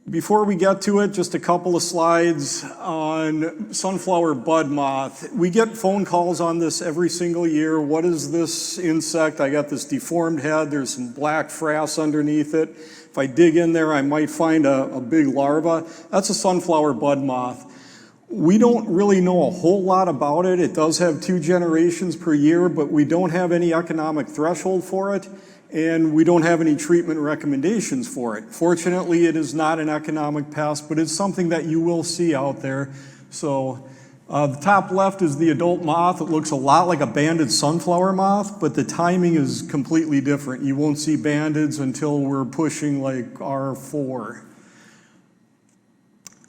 Before we get to it, just a couple of slides on sunflower bud moth. We get phone calls on this every single year. What is this insect? I got this deformed head. There's some black frass underneath it. If I dig in there, I might find a big larva. That's a sunflower bud moth. We don't really know a whole lot about it. It does have 2 generations per year, but we don't have any economic threshold for it, and we don't have any treatment recommendations for it. Fortunately, it is not an economic pest, but it's something that you will see out there. So the top left is the adult moth. It looks a lot like a banded sunflower moth, but the timing is completely different. You won't see bandeds until we're pushing like R4.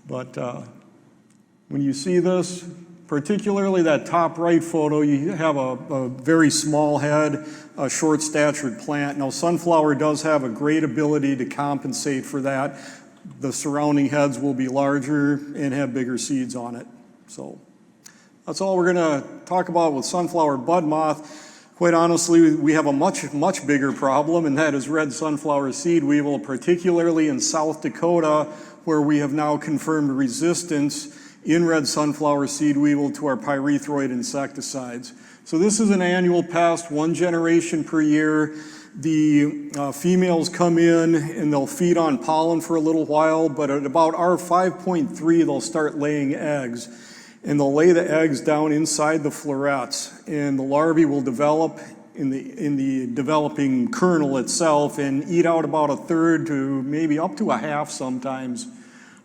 But when you see this, particularly that top right photo, you have a very small head, a short-statured plant. Now, sunflower does have a great ability to compensate for that. The surrounding heads will be larger and have bigger seeds on it. So That's all we're going to talk about with sunflower bud moth. Quite honestly, we have a much bigger problem, and that is red sunflower seed weevil, particularly in South Dakota, where we have now confirmed resistance in red sunflower seed weevil to our pyrethroid insecticides. So this is an annual pest, 1 generation per year. The females come in and they'll feed on pollen for a little while, but at about R5.3, they'll start laying eggs. And they'll lay the eggs down inside the florets, and the larvae will develop in the developing kernel itself and eat out about 1/3 to maybe up to 1/2 sometimes.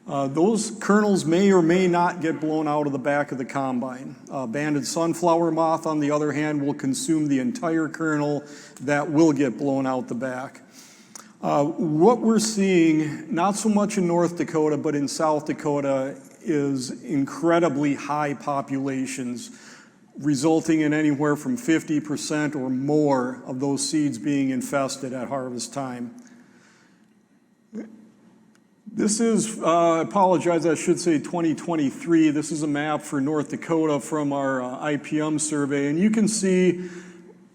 Those kernels may or may not get blown out of the back of the combine. Banded sunflower moth, on the other hand, will consume the entire kernel that will get blown out the back. What we're seeing, not so much in North Dakota, but in South Dakota, is incredibly high populations, resulting in anywhere from 50% or more of those seeds being infested at harvest time. This is, I apologize, I should say 2023. This is a map for North Dakota from our IPM survey, and you can see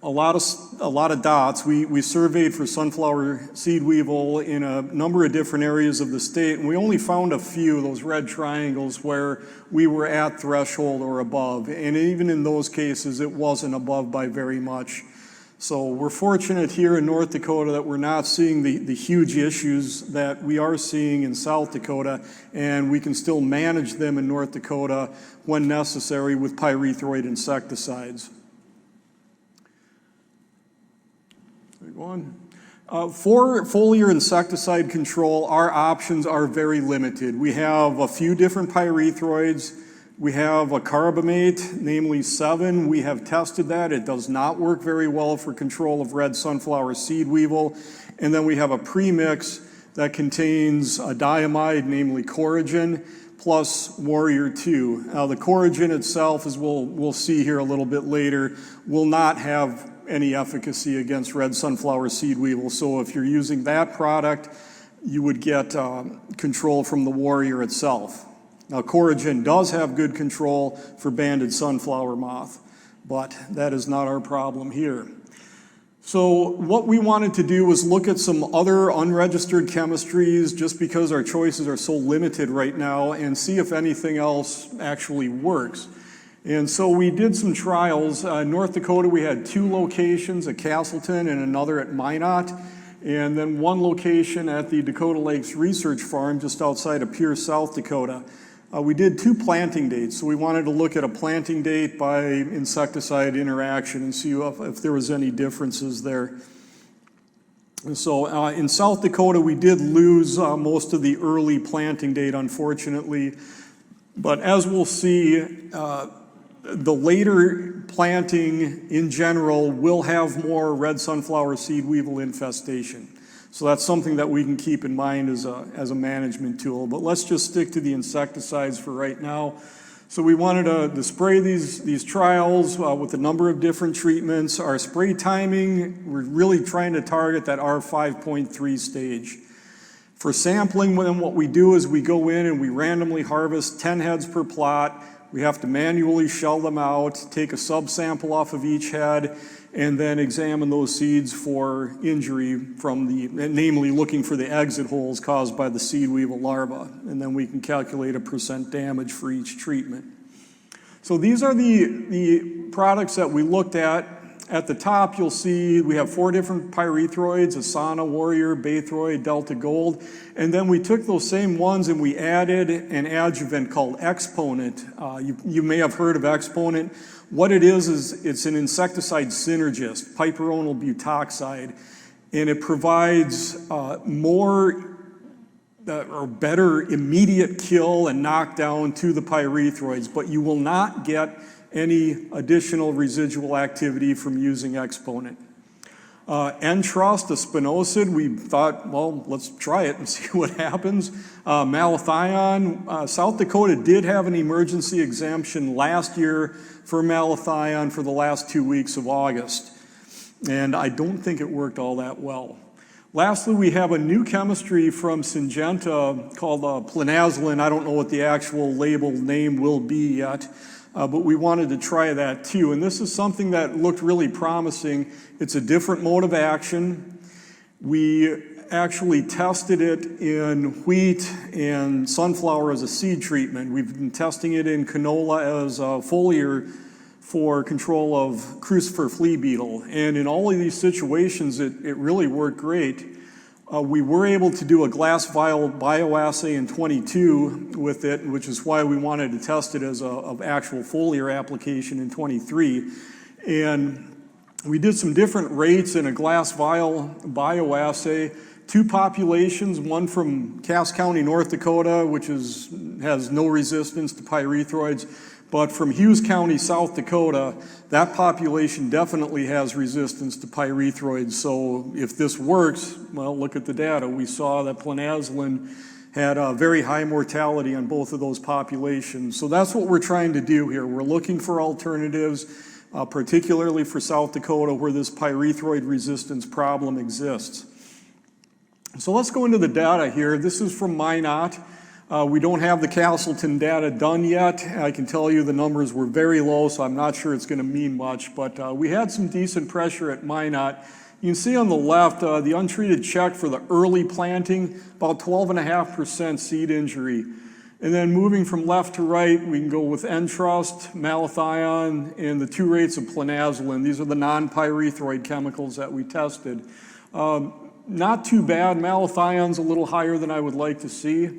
a lot of dots. We surveyed for sunflower seed weevil in a number of different areas of the state, and we only found a few, those red triangles, where we were at threshold or above. And even in those cases, it wasn't above by very much. So we're fortunate here in North Dakota that we're not seeing the huge issues that we are seeing in South Dakota, and we can still manage them in North Dakota when necessary with pyrethroid insecticides. For foliar insecticide control, our options are very limited. We have a few different pyrethroids. We have a carbamate, namely 7. We have tested that. It does not work very well for control of red sunflower seed weevil. And then we have a premix that contains a diamide, namely Coragen, plus Warrior 2. Now, the Coragen itself, as we'll see here a little bit later, will not have any efficacy against red sunflower seed weevil. So if you're using that product, you would get control from the Warrior itself. Now, Coragen does have good control for banded sunflower moth, but that is not our problem here. So what we wanted to do was look at some other unregistered chemistries, just because our choices are so limited right now, and see if anything else actually works. And so we did some trials. In North Dakota, we had 2 locations, at Castleton and another at Minot, and then 1 location at the Dakota Lakes Research Farm just outside of Pierce, South Dakota. We did 2 planting dates, so we wanted to look at a planting date by insecticide interaction and see if there was any differences there. And so in South Dakota, we did lose most of the early planting date, unfortunately. But as we'll see, the later planting in general will have more red sunflower seed weevil infestation. So that's something that we can keep in mind as a management tool. But let's just stick to the insecticides for right now. So we wanted to spray these trials with a number of different treatments. Our spray timing, we're really trying to target that R5.3 stage. For sampling, then what we do is we go in and we randomly harvest 10 heads per plot. We have to manually shell them out, take a subsample off of each head, and then examine those seeds for injury namely looking for the exit holes caused by the seed weevil larva. And then we can calculate a % damage for each treatment. So these are the products that we looked at. At the top, you'll see we have 4 different pyrethroids: Asana, Warrior, Baythroid, Delta Gold. And then we took those same ones and we added an adjuvant called Exponent. You may have heard of Exponent. What it is it's an insecticide synergist, piperonal butoxide, and it provides more or better immediate kill and knockdown to the pyrethroids, but you will not get any additional residual activity from using Exponent. Entrust, a spinosad, we thought, well, let's try it and see what happens. Malathion, South Dakota did have an emergency exemption last year for malathion for the last 2 weeks of August, and I don't think it worked all that well. Lastly, we have a new chemistry from Syngenta called plinazoline. I don't know what the actual label name will be yet. but we wanted to try that too. And this is something that looked really promising. It's a different mode of action. We actually tested it in wheat and sunflower as a seed treatment. We've been testing it in canola as a foliar for control of crucifer flea beetle. And in all of these situations, it really worked great. We were able to do a glass vial bioassay in 22 with it, which is why we wanted to test it as an actual foliar application in 23. And we did some different rates in a glass vial bioassay. 2 populations, one from Cass County, North Dakota, which has no resistance to pyrethroids, but from Hughes County, South Dakota, that population definitely has resistance to pyrethroids. So if this works, well, look at the data. We saw that plinazolin had a very high mortality on both of those populations. So that's what we're trying to do here. We're looking for alternatives, particularly for South Dakota, where this pyrethroid resistance problem exists. So let's go into the data here. This is from Minot. We don't have the Castleton data done yet. I can tell you the numbers were very low, so I'm not sure it's going to mean much, but we had some decent pressure at Minot. You can see on the left, the untreated check for the early planting, about 12.5% seed injury. And then moving from left to right, we can go with Entrust, malathion, and the 2 rates of plinazolin. These are the non-pyrethroid chemicals that we tested. Not too bad. Malathion's a little higher than I would like to see.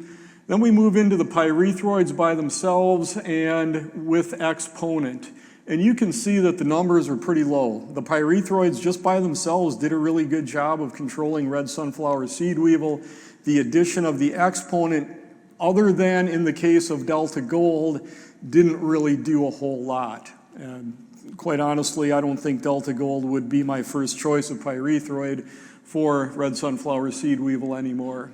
Then we move into the pyrethroids by themselves and with exponent. And you can see that the numbers are pretty low. The pyrethroids just by themselves did a really good job of controlling red sunflower seed weevil. The addition of the exponent, other than in the case of Delta Gold, didn't really do a whole lot. And quite honestly, I don't think Delta Gold would be my first choice of pyrethroid for red sunflower seed weevil anymore.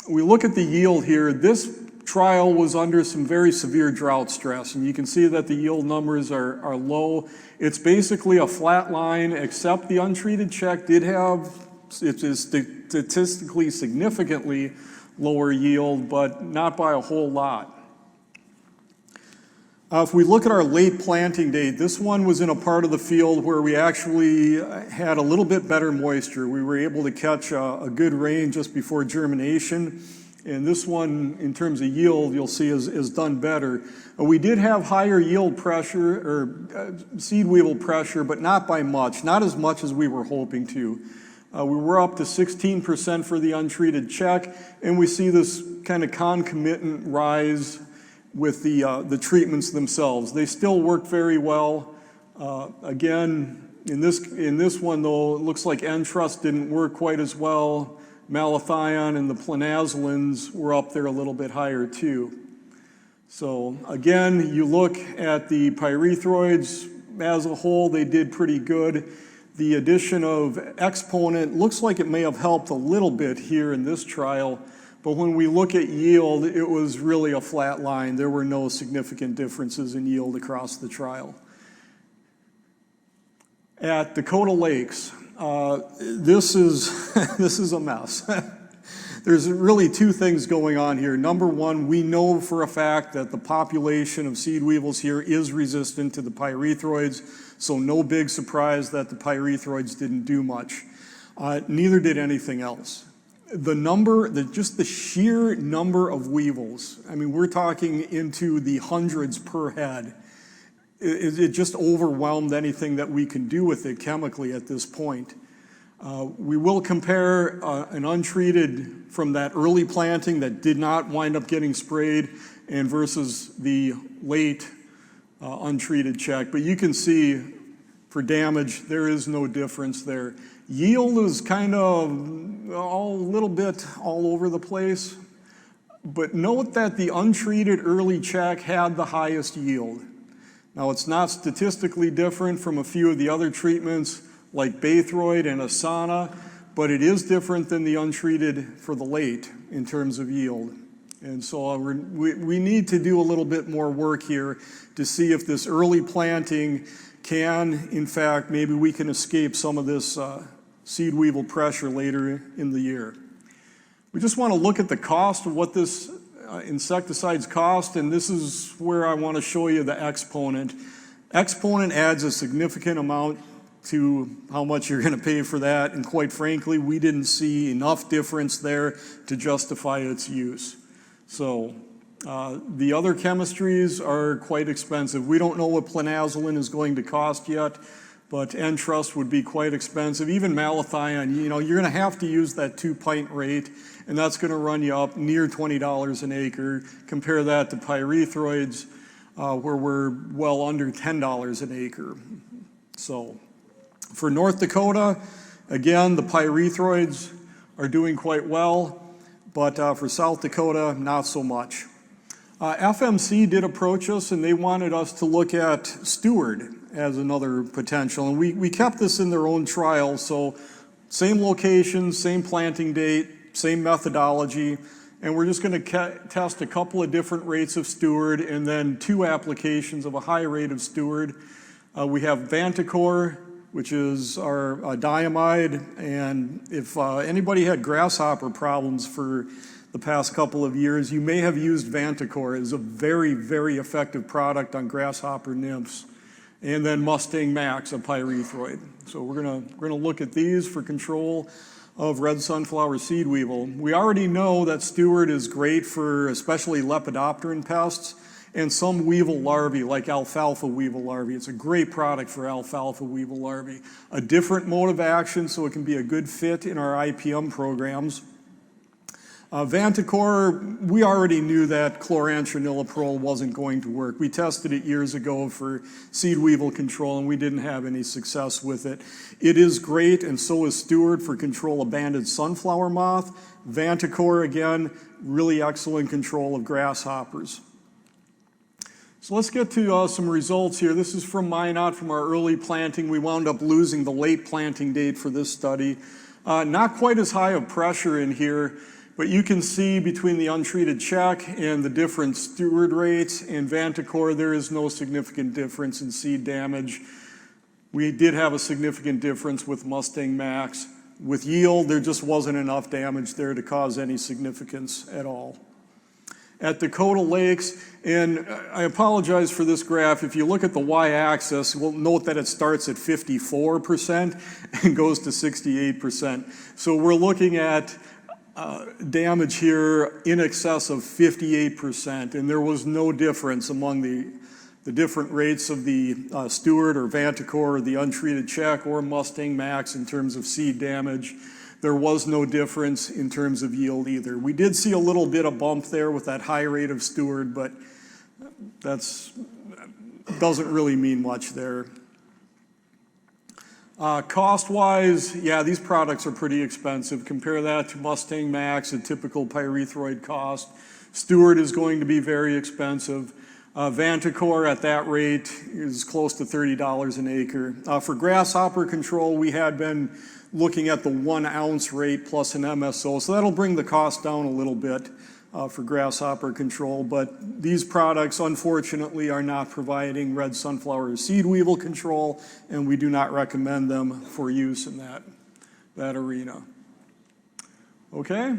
We look at the yield here. This trial was under some very severe drought stress, and you can see that the yield numbers are low. It's basically a flat line, except the untreated check did have, it is statistically significantly lower yield, but not by a whole lot. If we look at our late planting date, this one was in a part of the field where we actually had a little bit better moisture. We were able to catch a good rain just before germination. And this one, in terms of yield, you'll see is done better. We did have higher yield pressure, or seed weevil pressure, but not by much, not as much as we were hoping to. We were up to 16% for the untreated check, and we see this kind of concomitant rise with the treatments themselves. They still work very well. Again, in this one though, it looks like Entrust didn't work quite as well. Malathion and the plinazolins were up there a little bit higher too. So again, you look at the pyrethroids as a whole, they did pretty good. The addition of exponent looks like it may have helped a little bit here in this trial. But when we look at yield, it was really a flat line. There were no significant differences in yield across the trial. At Dakota Lakes, this is a mess. There's really 2 things going on here. Number one, we know for a fact that the population of seed weevils here is resistant to the pyrethroids, so no big surprise that the pyrethroids didn't do much. Neither did anything else. Just the sheer number of weevils, I mean, we're talking into the hundreds per head. It just overwhelmed anything that we can do with it chemically at this point. We will compare an untreated from that early planting that did not wind up getting sprayed and versus the late untreated check. But you can see for damage, there is no difference there. Yield is kind of a little bit all over the place, but note that the untreated early check had the highest yield. Now it's not statistically different from a few of the other treatments like Baythroid and Asana, but it is different than the untreated for the late in terms of yield. And so we need to do a little bit more work here to see if this early planting can, in fact, maybe we can escape some of this seed weevil pressure later in the year. We just want to look at the cost of what this insecticides cost, and this is where I want to show you the exponent. Exponent adds a significant amount to how much you're going to pay for that, and quite frankly, we didn't see enough difference there to justify its use. So the other chemistries are quite expensive. We don't know what planazoline is going to cost yet, but N-Trust would be quite expensive. Even malathion, you know, you're going to have to use that 2-pint rate, and that's going to run you up near $20 an acre. Compare that to pyrethroids, where we're well under $10 an acre. So for North Dakota, again, the pyrethroids are doing quite well, but for South Dakota, not so much. FMC did approach us, and they wanted us to look at Steward as another potential. And we kept this in their own trial, so same location, same planting date, same methodology, and we're just going to test a couple of different rates of Steward and then 2 applications of a high rate of Steward. We have Vantacor, which is our diamide, and if anybody had grasshopper problems for the past couple of years, you may have used Vantacor. It's a very, very effective product on grasshopper nymphs. And then Mustang Max, a pyrethroid. So we're gonna look at these for control of red sunflower seed weevil. We already know that Steward is great for especially lepidopteran pests and some weevil larvae, like alfalfa weevil larvae. It's a great product for alfalfa weevil larvae. A different mode of action, so it can be a good fit in our IPM programs. Vantacor, we already knew that chlorantraniliprole wasn't going to work. We tested it years ago for seed weevil control, and we didn't have any success with it. It is great, and so is Steward for control of banded sunflower moth. Vantacor, again, really excellent control of grasshoppers. So let's get to some results here. This is from Minot, from our early planting. We wound up losing the late planting date for this study. Not quite as high of pressure in here, but you can see between the untreated check and the different Steward rates in Vantacor, there is no significant difference in seed damage. We did have a significant difference with Mustang Max. With yield, there just wasn't enough damage there to cause any significance at all. At Dakota Lakes, and I apologize for this graph, if you look at the y-axis, we'll note that it starts at 54% and goes to 68%. So we're looking at damage here in excess of 58%, and there was no difference among the different rates of the Steward or Vantacor or the untreated check or Mustang Max in terms of seed damage. There was no difference in terms of yield either. We did see a little bit of bump there with that high rate of Steward, but that doesn't really mean much there. Cost-wise, yeah, these products are pretty expensive. Compare that to Mustang Max, a typical pyrethroid cost. Steward is going to be very expensive. Vantacor at that rate is close to $30 an acre. For grasshopper control, we had been looking at the 1 ounce rate plus an MSO, so that'll bring the cost down a little bit for grasshopper control, but these products unfortunately are not providing red sunflower seed weevil control, and we do not recommend them for use in that arena. Okay?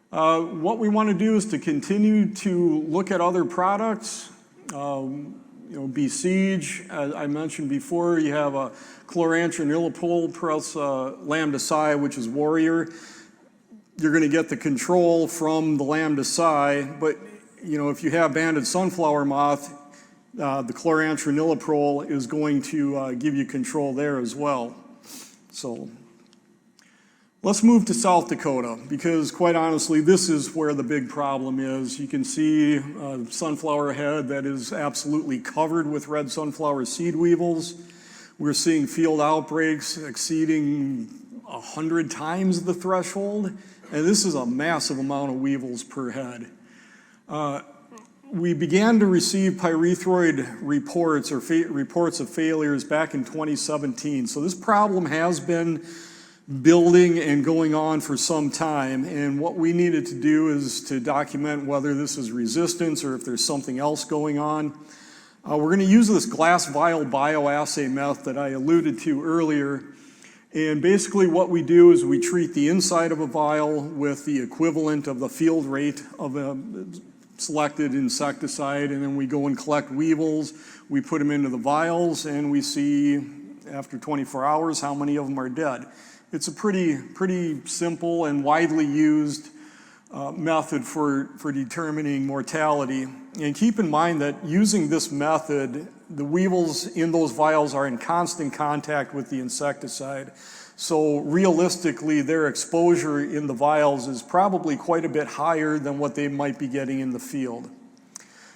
What we want to do is to continue to look at other products. Besiege, as I mentioned before, you have a chlorantraniliprole plus lambda-cy, which is Warrior. You're going to get the control from the lambda-cy, but if you have banded sunflower moth, the chlorantraniliprole is going to give you control there as well. So let's move to South Dakota, because quite honestly, this is where the big problem is. You can see sunflower head that is absolutely covered with red sunflower seed weevils. We're seeing field outbreaks exceeding 100 times the threshold, and this is a massive amount of weevils per head. We began to receive pyrethroid reports or reports of failures back in 2017, so this problem has been building and going on for some time, and what we needed to do is to document whether this is resistance or if there's something else going on. We're going to use this glass vial bioassay method that I alluded to earlier, And basically what we do is we treat the inside of a vial with the equivalent of the field rate of a selected insecticide, and then we go and collect weevils, we put them into the vials, and we see after 24 hours how many of them are dead. It's a pretty simple and widely used method for determining mortality. And keep in mind that using this method, the weevils in those vials are in constant contact with the insecticide. So realistically, their exposure in the vials is probably quite a bit higher than what they might be getting in the field.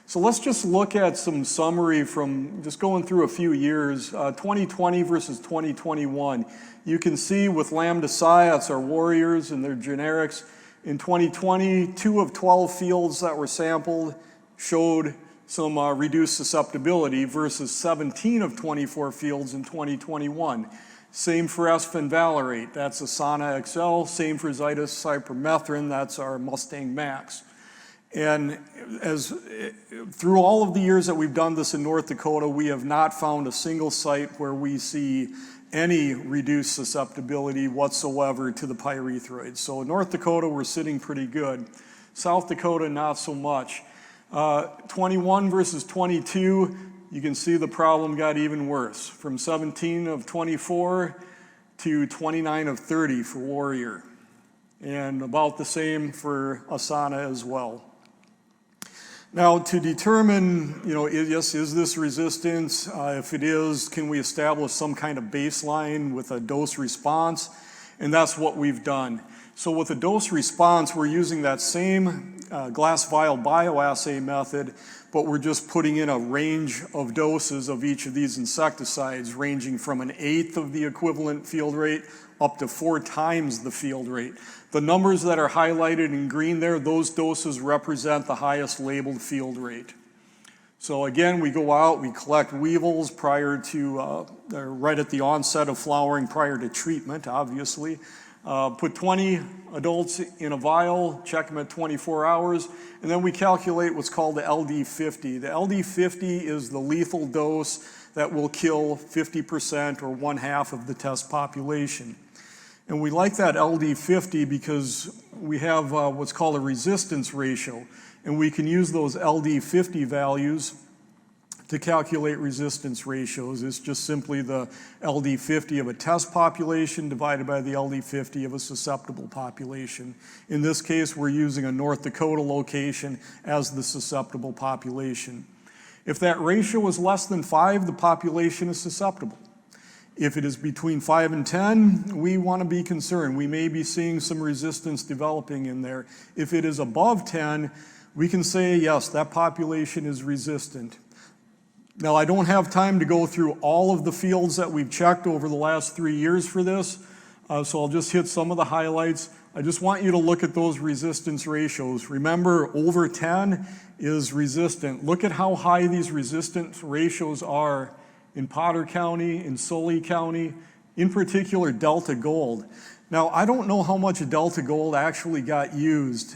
So let's just look at some summary from just going through a few years, 2020 versus 2021. You can see with Lambda Psi, our warriors and their generics. In 2020, 2 of 12 fields that were sampled showed some reduced susceptibility versus 17 of 24 fields in 2021. Same for esfenvalerate, that's Asana XL. Same for Zydus cypermethrin, that's our Mustang Max. And through all of the years that we've done this in North Dakota, we have not found a single site where we see any reduced susceptibility whatsoever to the pyrethroids. So in North Dakota, we're sitting pretty good. South Dakota, not so much. 21 versus 22, you can see the problem got even worse. From 17 of 24 to 29 of 30 for Warrior. And about the same for Asana as well. Now, to determine, is this resistance? If it is, can we establish some kind of baseline with a dose response? And that's what we've done. So with a dose response, we're using that same glass vial bioassay method, but we're just putting in a range of doses of each of these insecticides, ranging from 1/8 of the equivalent field rate up to 4 times the field rate. The numbers that are highlighted in green there, those doses represent the highest labeled field rate. So again, we go out, we collect weevils prior to, right at the onset of flowering, prior to treatment, obviously. Put 20 adults in a vial, check them at 24 hours, and then we calculate what's called the LD50. The LD50 is the lethal dose that will kill 50% or 1/2 of the test population. And we like that LD50 because we have what's called a resistance ratio, and we can use those LD50 values to calculate resistance ratios. It's just simply the LD50 of a test population divided by the LD50 of a susceptible population. In this case, we're using a North Dakota location as the susceptible population. If that ratio is less than 5, the population is susceptible. If it is between 5 and 10, we want to be concerned. We may be seeing some resistance developing in there. If it is above 10, we can say, yes, that population is resistant. Now, I don't have time to go through all of the fields that we've checked over the last 3 years for this, so I'll just hit some of the highlights. I just want you to look at those resistance ratios. Remember, over 10 is resistant. Look at how high these resistance ratios are in Potter County, in Sully County, in particular Delta Gold. Now, I don't know how much Delta Gold actually got used,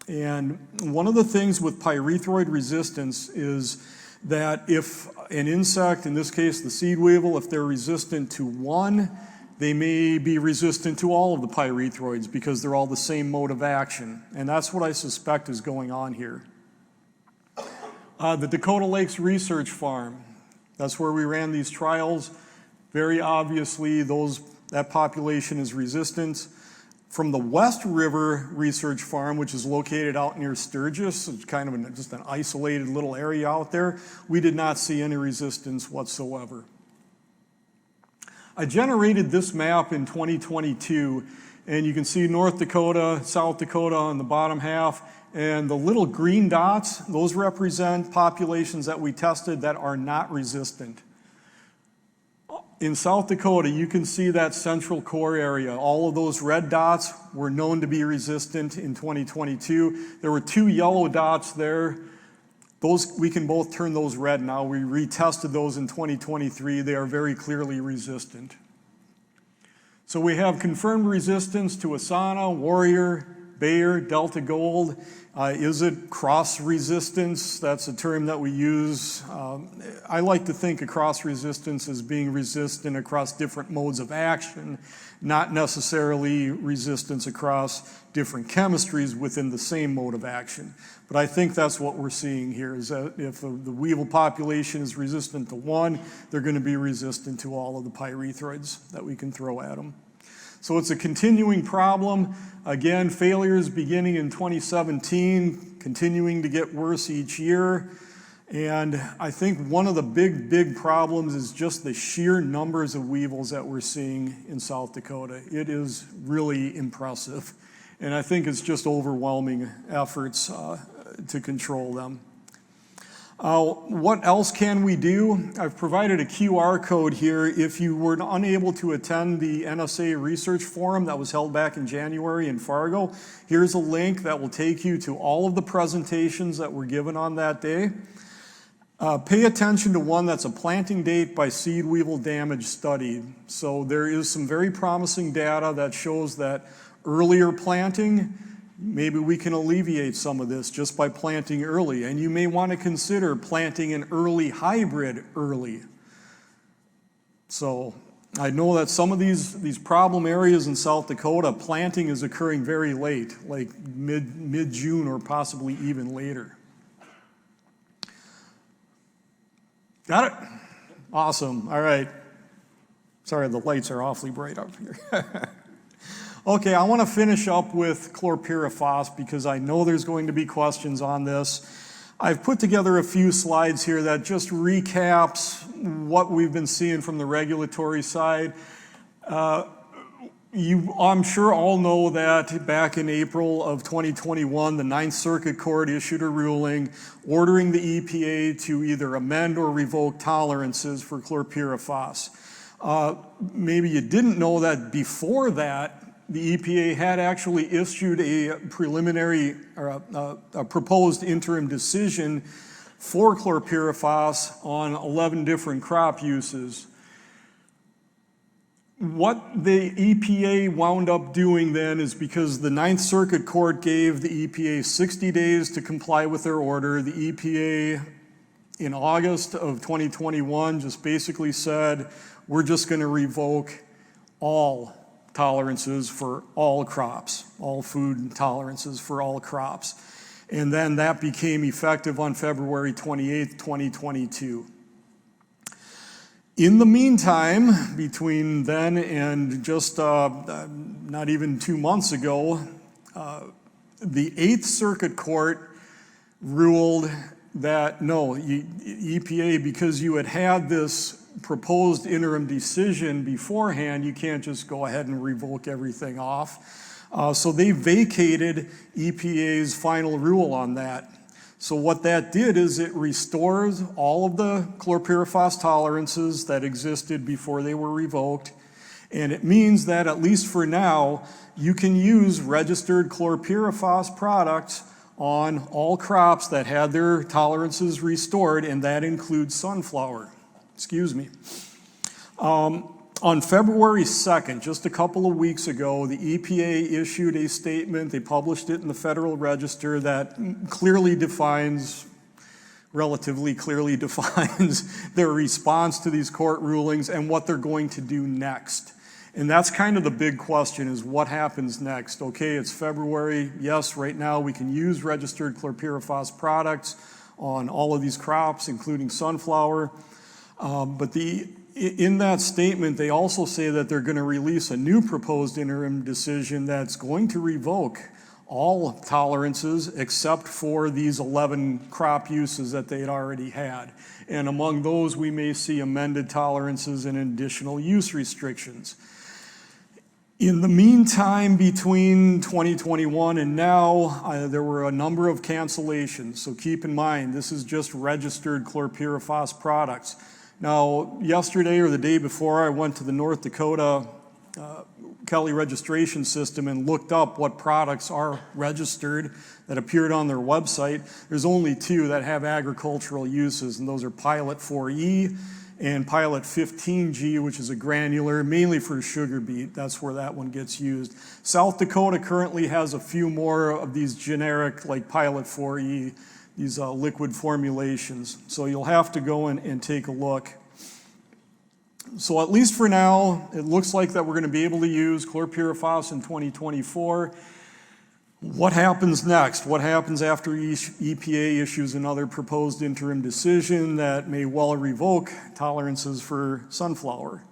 and one of the things with pyrethroid resistance is that if an insect, in this case the seed weevil, if they're resistant to one, they may be resistant to all of the pyrethroids because they're all the same mode of action. And that's what I suspect is going on here. The Dakota Lakes Research Farm, that's where we ran these trials. Very obviously, that population is resistant. From the West River Research Farm, which is located out near Sturgis, it's kind of just an isolated little area out there, we did not see any resistance whatsoever. I generated this map in 2022, and you can see North Dakota, South Dakota on the bottom half, and the little green dots, those represent populations that we tested that are not resistant. In South Dakota, you can see that central core area. All of those red dots were known to be resistant in 2022. There were 2 yellow dots there. Those, we can both turn those red now. We retested those in 2023. They are very clearly resistant. So we have confirmed resistance to Asana, Warrior, Bayer, Delta Gold. Is it cross resistance? That's a term that we use. I like to think of cross resistance as being resistant across different modes of action, not necessarily resistance across different chemistries within the same mode of action. But I think that's what we're seeing here, is that if the weevil population is resistant to one, they're going to be resistant to all of the pyrethroids that we can throw at them. So it's a continuing problem. Again, failures beginning in 2017, continuing to get worse each year. And I think one of the big problems is just the sheer numbers of weevils that we're seeing in South Dakota. It is really impressive. And I think it's just overwhelming efforts to control them. What else can we do? I've provided a QR code here. If you were unable to attend the NSA Research Forum that was held back in January in Fargo, here's a link that will take you to all of the presentations that were given on that day. Pay attention to one that's a planting date by seed weevil damage study. So there is some very promising data that shows that earlier planting, maybe we can alleviate some of this just by planting early. And you may want to consider planting an early hybrid early. So I know that some of these problem areas in South Dakota, planting is occurring very late, like mid-June or possibly even later. Got it? Awesome. All right. Sorry, the lights are awfully bright up here. Okay, I want to finish up with chlorpyrifos because I know there's going to be questions on this. I've put together a few slides here that just recaps what we've been seeing from the regulatory side. I'm sure all know that back in April of 2021, the Ninth Circuit Court issued a ruling ordering the EPA to either amend or revoke tolerances for chlorpyrifos. Maybe you didn't know that before that, the EPA had actually issued a preliminary or a proposed interim decision for chlorpyrifos on 11 different crop uses. What the EPA wound up doing then is, because the Ninth Circuit Court gave the EPA 60 days to comply with their order, the EPA in August of 2021 just basically said, we're just going to revoke all tolerances for all crops, all food tolerances for all crops. And then that became effective on February 28th, 2022. In the meantime, between then and just not even 2 months ago, the Eighth Circuit Court ruled that no, EPA, because you had this proposed interim decision beforehand, you can't just go ahead and revoke everything off. So they vacated EPA's final rule on that. So what that did is it restores all of the chlorpyrifos tolerances that existed before they were revoked. And it means that, at least for now, you can use registered chlorpyrifos products on all crops that had their tolerances restored, and that includes sunflower. Excuse me. On February 2nd, just a couple of weeks ago, the EPA issued a statement. They published it in the Federal Register that relatively clearly defines their response to these court rulings and what they're going to do next. And that's kind of the big question, is what happens next? Okay, it's February. Yes, right now we can use registered chlorpyrifos products on all of these crops, including sunflower. But in that statement, they also say that they're going to release a new proposed interim decision that's going to revoke all tolerances except for these 11 crop uses that they had already had. And among those, we may see amended tolerances and additional use restrictions. In the meantime, between 2021 and now, there were a number of cancellations. So keep in mind, this is just registered chlorpyrifos products. Now, yesterday or the day before, I went to the North Dakota Kelly registration system and looked up what products are registered that appeared on their website. There's only 2 that have agricultural uses, and those are Pilot 4E and Pilot 15G, which is a granular, mainly for sugar beet. That's where that one gets used. South Dakota currently has a few more of these generic, like Pilot 4E, these liquid formulations. So you'll have to go and take a look. So at least for now, it looks like that we're going to be able to use chlorpyrifos in 2024. What happens next? What happens after EPA issues another proposed interim decision that may well revoke tolerances for sunflower?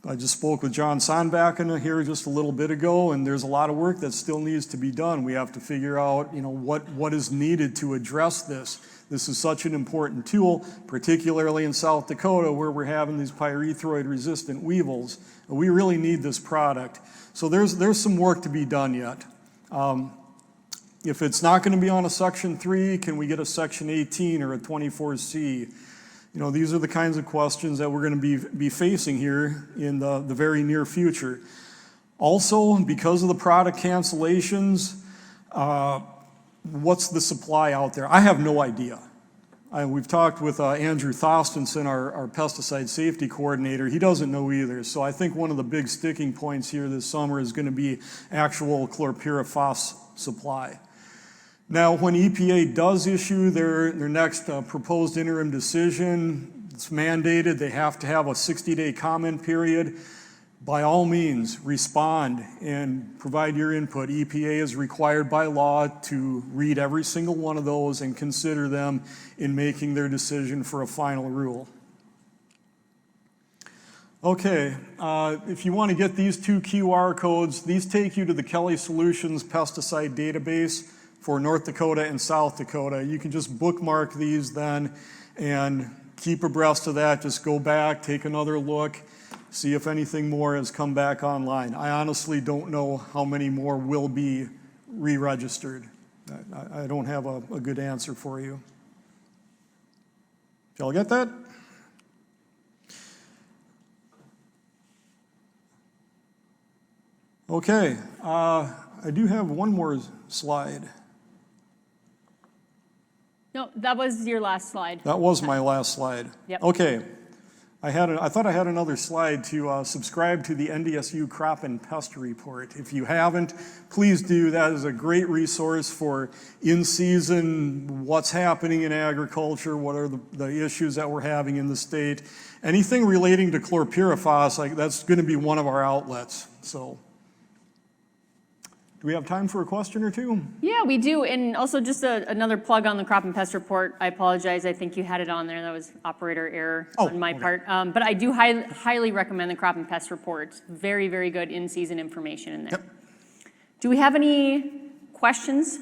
I just spoke with John Sandbakken here just a little bit ago, and there's a lot of work that still needs to be done. We have to figure out, what is needed to address this. This is such an important tool, particularly in South Dakota, where we're having these pyrethroid-resistant weevils. We really need this product. So there's some work to be done yet. If it's not going to be on a Section 3, can we get a Section 18 or a 24C? These are the kinds of questions that we're going to be facing here in the very near future. Also, because of the product cancellations, what's the supply out there? I have no idea. We've talked with Andrew Thostenson, our pesticide safety coordinator. He doesn't know either. So I think one of the big sticking points here this summer is going to be actual chlorpyrifos supply. Now, when EPA does issue their next proposed interim decision, it's mandated they have to have a 60-day comment period. By all means, respond and provide your input. EPA is required by law to read every single one of those and consider them in making their decision for a final rule. Okay, if you want to get these two QR codes, these take you to the Kelly Solutions pesticide database for North Dakota and South Dakota. You can just bookmark these then and keep abreast of that. Just go back, take another look, see if anything more has come back online. I honestly don't know how many more will be re-registered. I don't have a good answer for you. Did y'all get that? Okay, I do have one more slide. No, that was your last slide. That was my last slide. Yep. Okay. I thought I had another slide to subscribe to the NDSU Crop and Pest Report. If you haven't, please do. That is a great resource for in-season, what's happening in agriculture, what are the issues that we're having in the state. Anything relating to chlorpyrifos, that's going to be one of our outlets. So, do we have time for a question or two? Yeah, we do. And also just another plug on the Crop and Pest Report. I apologize. I think you had it on there. That was operator error on my part. But I do highly recommend the Crop and Pest Report. It's very, very good in-season information in there. Yep. Do we have any questions?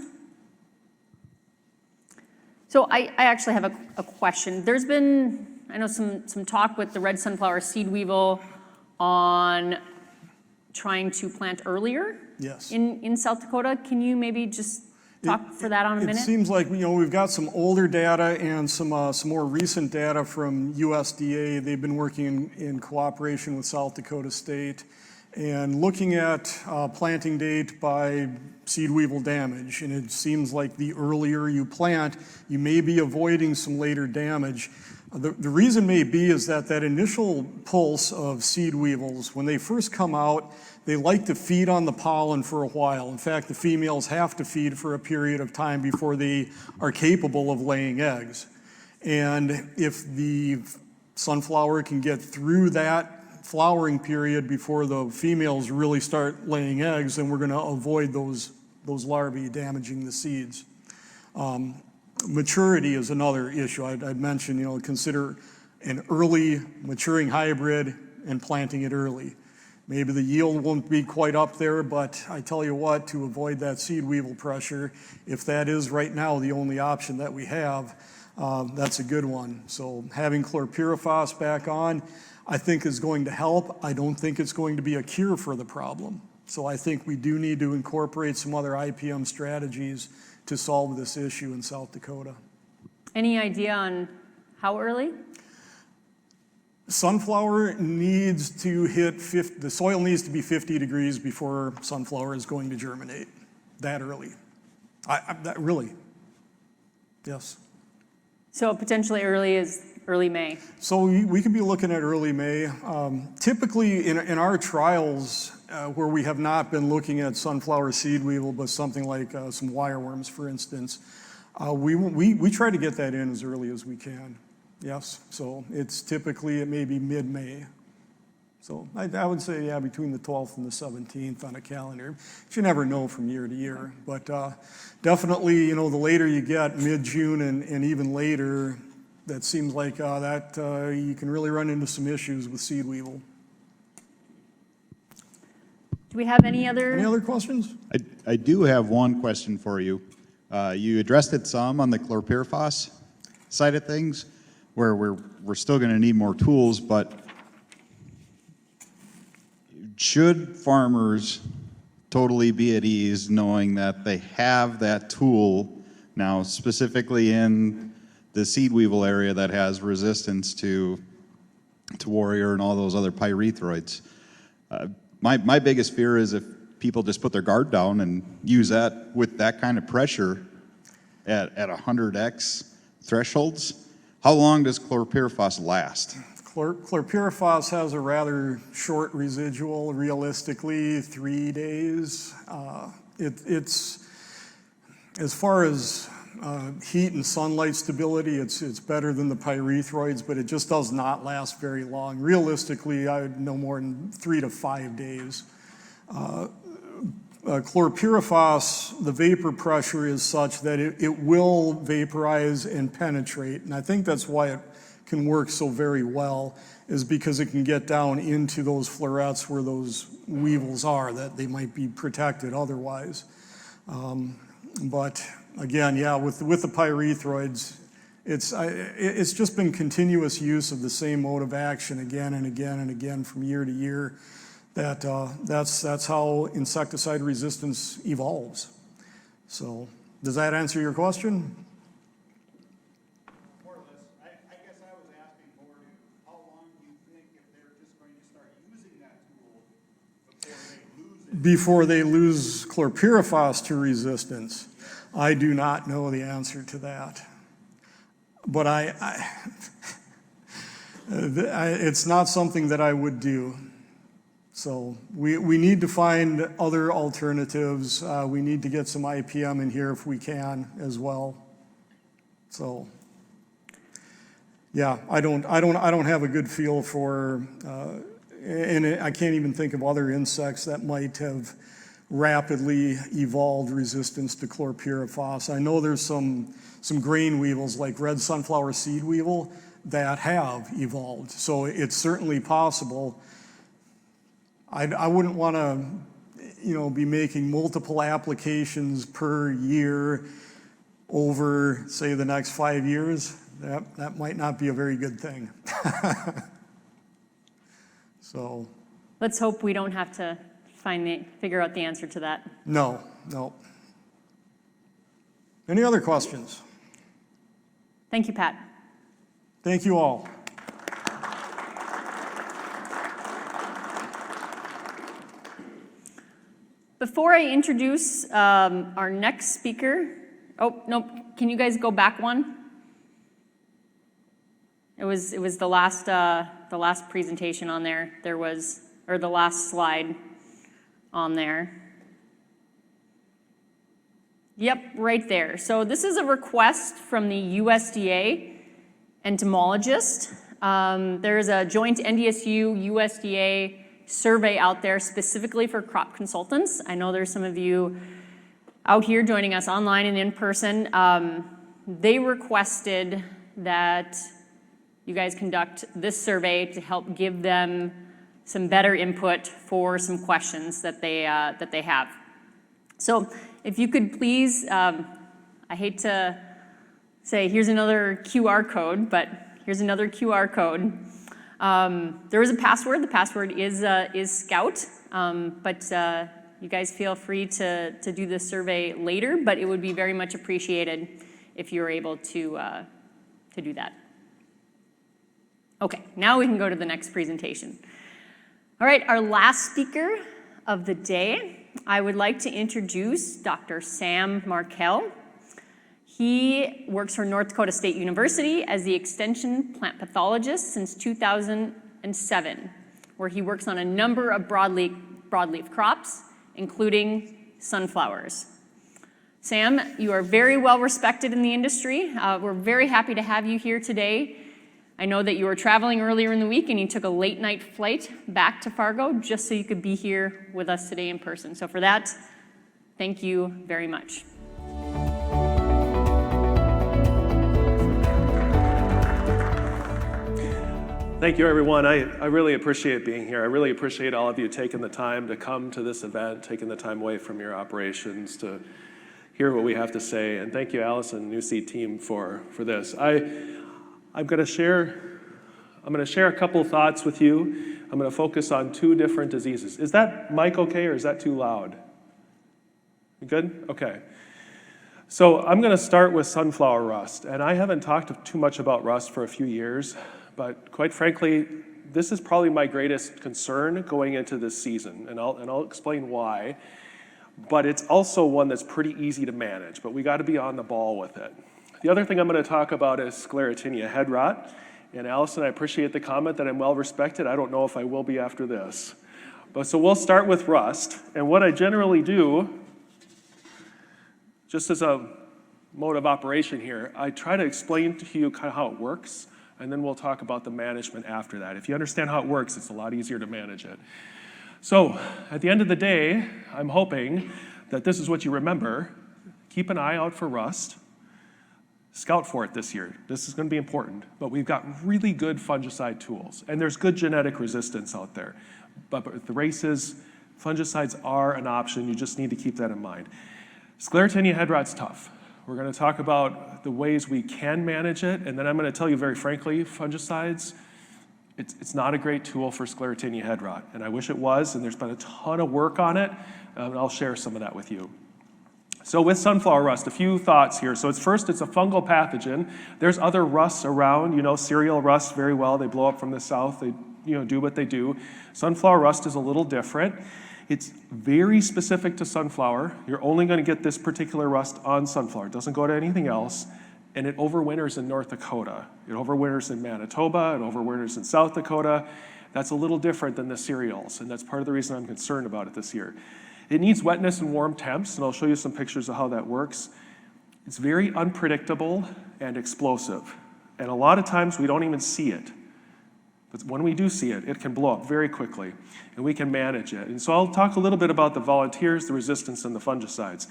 So I actually have a question. There's been, I know, some talk with the red sunflower seed weevil on trying to plant earlier. Yes. In South Dakota. Can you maybe just talk for that on a minute? It seems like we've got some older data and some more recent data from USDA. They've been working in cooperation with South Dakota State and looking at planting date by seed weevil damage. And it seems like the earlier you plant, you may be avoiding some later damage. The reason may be is that initial pulse of seed weevils, when they first come out, they like to feed on the pollen for a while. In fact, the females have to feed for a period of time before they are capable of laying eggs. And if the sunflower can get through that flowering period before the females really start laying eggs, then we're going to avoid those larvae damaging the seeds. Maturity is another issue. I'd mentioned, consider an early maturing hybrid and planting it early. Maybe the yield won't be quite up there, but I tell you what, to avoid that seed weevil pressure, if that is right now the only option that we have, that's a good one. So having chlorpyrifos back on, I think is going to help. I don't think it's going to be a cure for the problem. So I think we do need to incorporate some other IPM strategies to solve this issue in South Dakota. Any idea on how early? Sunflower needs to hit the soil needs to be 50 degrees before sunflower is going to germinate. That early. That really. Yes. So potentially early is early May? So we could be looking at early May. Typically in our trials, where we have not been looking at sunflower seed weevil, but something like some wireworms, for instance, we try to get that in as early as we can. Yes, so it's typically, it may be mid-May. So I would say, yeah, between the 12th and the 17th on a calendar. You never know from year to year, but definitely, the later you get, mid-June and even later, that seems like you can really run into some issues with seed weevil. Do we have any other questions? I do have one question for you. You addressed it some on the chlorpyrifos side of things, where we're still going to need more tools, but should farmers totally be at ease knowing that they have that tool now, specifically in the seed weevil area that has resistance to warrior and all those other pyrethroids? My biggest fear is if people just put their guard down and use that with that kind of pressure at 100x thresholds, how long does chlorpyrifos last? Chlorpyrifos has a rather short residual, realistically 3 days. It's as far as heat and sunlight stability, it's better than the pyrethroids, but it just does not last very long. Realistically, I would no more than 3 to 5 days. Chlorpyrifos, the vapor pressure is such that it will vaporize and penetrate, and I think that's why it can work so very well, is because it can get down into those florets where those weevils are, that they might be protected otherwise. But again, yeah, with the pyrethroids, it's just been continuous use of the same mode of action again and again and again from year to year. That's how insecticide resistance evolves. So, does that answer your question? More or less. I guess I was asking more to how long do you think if they're just going to start using that tool Before they lose chlorpyrifos to resistance? I do not know the answer to that. But it's not something that I would do. So we need to find other alternatives. We need to get some IPM in here if we can as well. So yeah, I don't have a good feel for, and I can't even think of other insects that might have rapidly evolved resistance to chlorpyrifos. I know there's some grain weevils like red sunflower seed weevil that have evolved. So it's certainly possible. I wouldn't want to, be making multiple applications per year over, say, the next 5 years. That might not be a very good thing. So. Let's hope we don't have to figure out the answer to that. No. Any other questions? Thank you, Pat. Thank you all. Before I introduce our next speaker, oh, no, can you guys go back one? It was the last presentation on there. Or the last slide on there. Yep, right there. So this is a request from the USDA Entomologist. There's a joint NDSU USDA survey out there specifically for crop consultants. I know there's some of you out here joining us online and in person. They requested that you guys conduct this survey to help give them some better input for some questions that they have. So if you could please, I hate to say here's another QR code, but here's another QR code. There is a password. The password is Scout, but you guys feel free to do this survey later, but it would be very much appreciated if you're able to do that. Okay, now we can go to the next presentation. All right, our last speaker of the day, I would like to introduce Dr. Sam Markell. He works for North Dakota State University as the extension plant pathologist since 2007, where he works on a number of broadleaf crops, including sunflowers. Sam, you are very well respected in the industry. We're very happy to have you here today. I know that you were traveling earlier in the week and you took a late night flight back to Fargo just so you could be here with us today in person. So for that, thank you very much. Thank you, everyone. I really appreciate being here. I really appreciate all of you taking the time to come to this event, taking the time away from your operations to hear what we have to say. And thank you, Alision and Nuseed team for this. I'm going to share a couple thoughts with you. I'm going to focus on 2 different diseases. Is that mic okay, or is that too loud? You good? Okay. So I'm going to start with sunflower rust. And I haven't talked too much about rust for a few years, but quite frankly, this is probably my greatest concern going into this season, and I'll explain why. But it's also one that's pretty easy to manage, but we got to be on the ball with it. The other thing I'm going to talk about is Sclerotinia head rot. And Alision, I appreciate the comment that I'm well respected. I don't know if I will be after this. But so we'll start with rust. And what I generally do, just as a mode of operation here, I try to explain to you kind of how it works, and then we'll talk about the management after that. If you understand how it works, it's a lot easier to manage it. So at the end of the day, I'm hoping that this is what you remember. Keep an eye out for rust. Scout for it this year. This is going to be important, but we've got really good fungicide tools, and there's good genetic resistance out there. But the race is, fungicides are an option. You just need to keep that in mind. Sclerotinia head rot's tough. We're going to talk about the ways we can manage it, and then I'm going to tell you very frankly, fungicides, it's not a great tool for Sclerotinia head rot, and I wish it was, and there's been a ton of work on it, and I'll share some of that with you. So with sunflower rust, a few thoughts here. So it's a fungal pathogen. There's other rusts around, you know, cereal rust very well. They blow up from the south. They, do what they do. Sunflower rust is a little different. It's very specific to sunflower. You're only going to get this particular rust on sunflower. It doesn't go to anything else. And it overwinters in North Dakota. It overwinters in Manitoba. It overwinters in South Dakota. That's a little different than the cereals, and that's part of the reason I'm concerned about it this year. It needs wetness and warm temps, and I'll show you some pictures of how that works. It's very unpredictable and explosive, and a lot of times we don't even see it. But when we do see it, it can blow up very quickly, and we can manage it. And so I'll talk a little bit about the volunteers, the resistance, and the fungicides.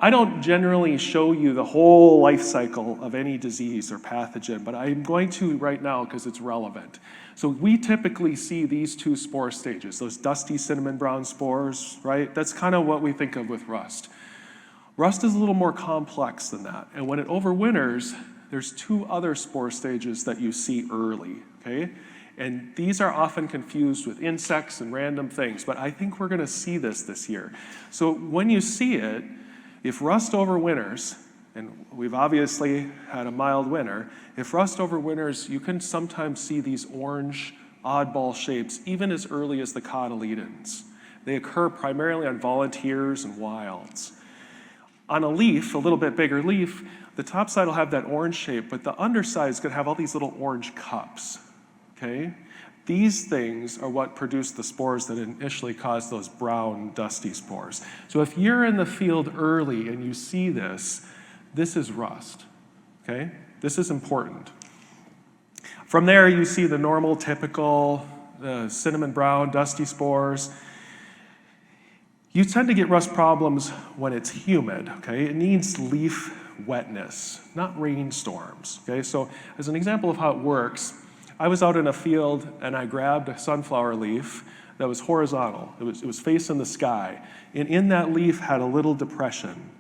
I don't generally show you the whole life cycle of any disease or pathogen, but I'm going to right now because it's relevant. So we typically see these 2 spore stages, those dusty cinnamon brown spores, right? That's kind of what we think of with rust. Rust is a little more complex than that. And when it overwinters, there's 2 other spore stages that you see early, okay? And these are often confused with insects and random things, but I think we're gonna see this year. So when you see it, if rust overwinters, and we've obviously had a mild winter, if rust overwinters, you can sometimes see these orange oddball shapes even as early as the cotyledons. They occur primarily on volunteers and wilds. On a leaf, a little bit bigger leaf, the top side will have that orange shape, but the underside is going to have all these little orange cups, okay? These things are what produce the spores that initially cause those brown, dusty spores. So if you're in the field early and you see this is rust, okay? This is important. From there, you see the normal, typical cinnamon brown, dusty spores. You tend to get rust problems when it's humid, okay? It needs leaf wetness, not rainstorms, okay? So as an example of how it works, I was out in a field and I grabbed a sunflower leaf that was horizontal. It was facing the sky. And in that leaf had a little depression,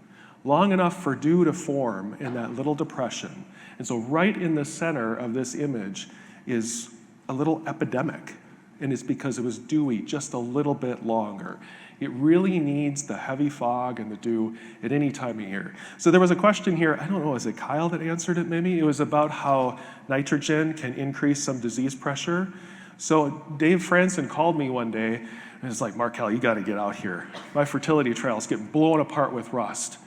long enough for dew to form in that little depression. And so right in the center of this image is a little epidemic. And it's because it was dewy just a little bit longer. It really needs the heavy fog and the dew at any time of year. So there was a question here, I don't know, is it Kyle that answered it maybe? It was about how nitrogen can increase some disease pressure. So Dave Franson called me one day and was like, Markell, you gotta get out here. My fertility trail is getting blown apart with rust.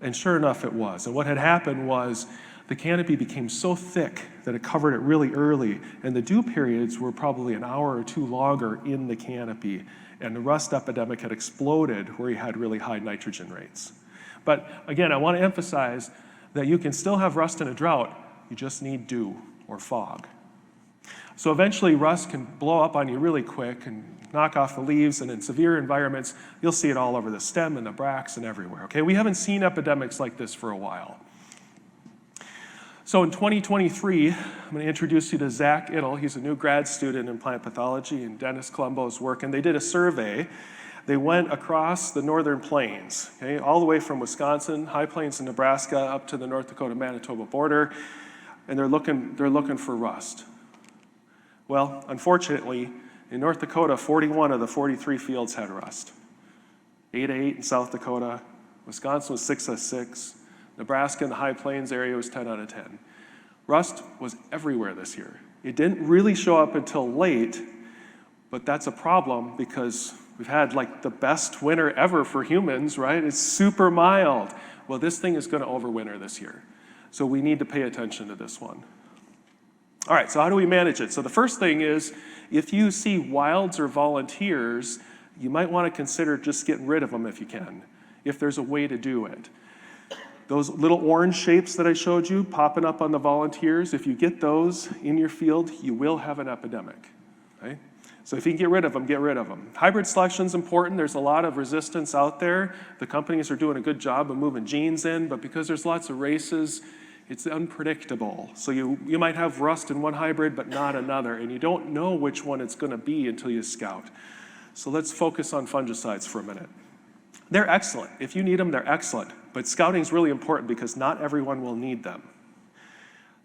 And sure enough, it was. And what had happened was the canopy became so thick that it covered it really early, and the dew periods were probably an hour or two longer in the canopy, and the rust epidemic had exploded where you had really high nitrogen rates. But again, I want to emphasize that you can still have rust in a drought, you just need dew or fog. So eventually rust can blow up on you really quick and knock off the leaves, and in severe environments, you'll see it all over the stem and the bracts and everywhere, okay? We haven't seen epidemics like this for a while. So in 2023, I'm going to introduce you to Zach Ittel. He's a new grad student in plant pathology and Dennis Colombo's work, and they did a survey. They went across the northern plains, okay, all the way from Wisconsin, high plains in Nebraska, up to the North Dakota-Manitoba border, and they're looking for rust. Well, unfortunately, in North Dakota, 41 of the 43 fields had rust. 8 of 8 in South Dakota. Wisconsin was 6 of 6. Nebraska in the High Plains area was 10 out of 10. Rust was everywhere this year. It didn't really show up until late, but that's a problem because we've had like the best winter ever for humans, right? It's super mild. Well, this thing is going to overwinter this year. So we need to pay attention to this one. All right, so how do we manage it? So the first thing is, if you see wilds or volunteers, you might want to consider just getting rid of them if you can, if there's a way to do it. Those little orange shapes that I showed you popping up on the volunteers, if you get those in your field, you will have an epidemic, okay? So if you can get rid of them, get rid of them. Hybrid selection is important. There's a lot of resistance out there. The companies are doing a good job of moving genes in, but because there's lots of races, it's unpredictable. So you might have rust in one hybrid, but not another, and you don't know which one it's going to be until you scout. So let's focus on fungicides for a minute. They're excellent. If you need them, they're excellent. But scouting is really important because not everyone will need them.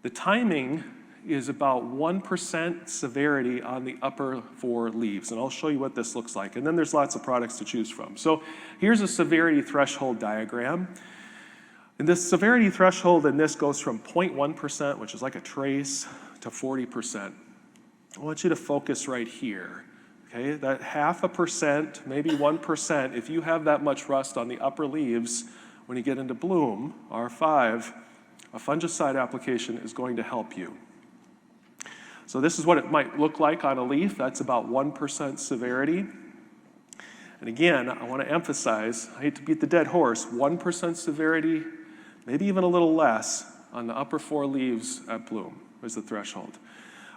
The timing is about 1% severity on the upper 4 leaves, and I'll show you what this looks like. And then there's lots of products to choose from. So here's a severity threshold diagram. And this severity threshold in this goes from 0.1%, which is like a trace, to 40%. I want you to focus right here. Okay, that 0.5%, maybe 1%, if you have that much rust on the upper leaves, when you get into bloom, R5, a fungicide application is going to help you. So this is what it might look like on a leaf. That's about 1% severity. And again, I want to emphasize, I hate to beat the dead horse, 1% severity, maybe even a little less on the upper 4 leaves at bloom is the threshold.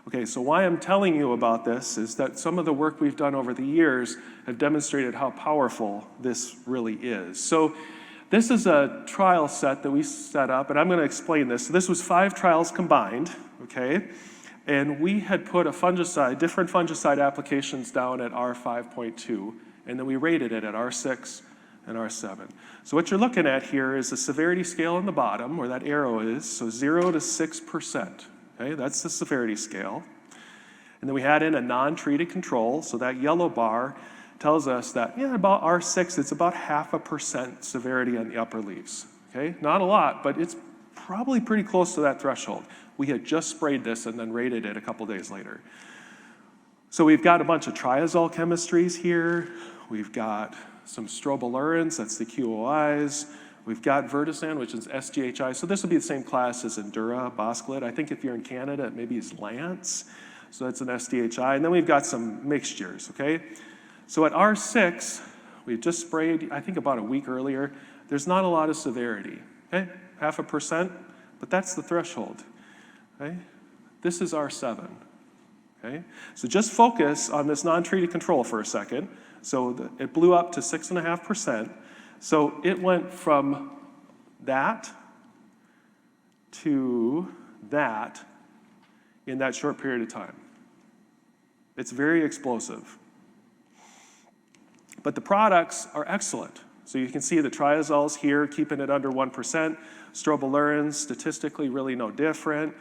Okay, so why I'm telling you about this is that some of the work we've done over the years have demonstrated how powerful this really is. So this is a trial set that we set up, and I'm going to explain this. So this was 5 trials combined, okay? And we had put different fungicide applications down at R5.2, and then we rated it at R6 and R7. So what you're looking at here is the severity scale on the bottom, where that arrow is, so 0 to 6%. Okay, that's the severity scale. And then we had in a non-treated control, so that yellow bar tells us that, about R6, it's about 0.5% severity on the upper leaves. Okay, not a lot, but it's probably pretty close to that threshold. We had just sprayed this and then rated it a couple days later. So we've got a bunch of triazole chemistries here. We've got some strobilurins, that's the QOIs. We've got Vertisan, which is SGHI. So this would be the same class as Endura, Bosclet. I think if you're in Canada, it maybe is Lance. So that's an SDHI. And then we've got some mixtures, okay? So at R6, we just sprayed, I think about a week earlier. There's not a lot of severity, okay? 0.5%, but that's the threshold, okay? This is R7, okay? So just focus on this non-treated control for a second. So it blew up to 6.5%. So it went from that to that in that short period of time. It's very explosive. But the products are excellent. So you can see the triazoles here, keeping it under 1%. Strobilurins, statistically really no different.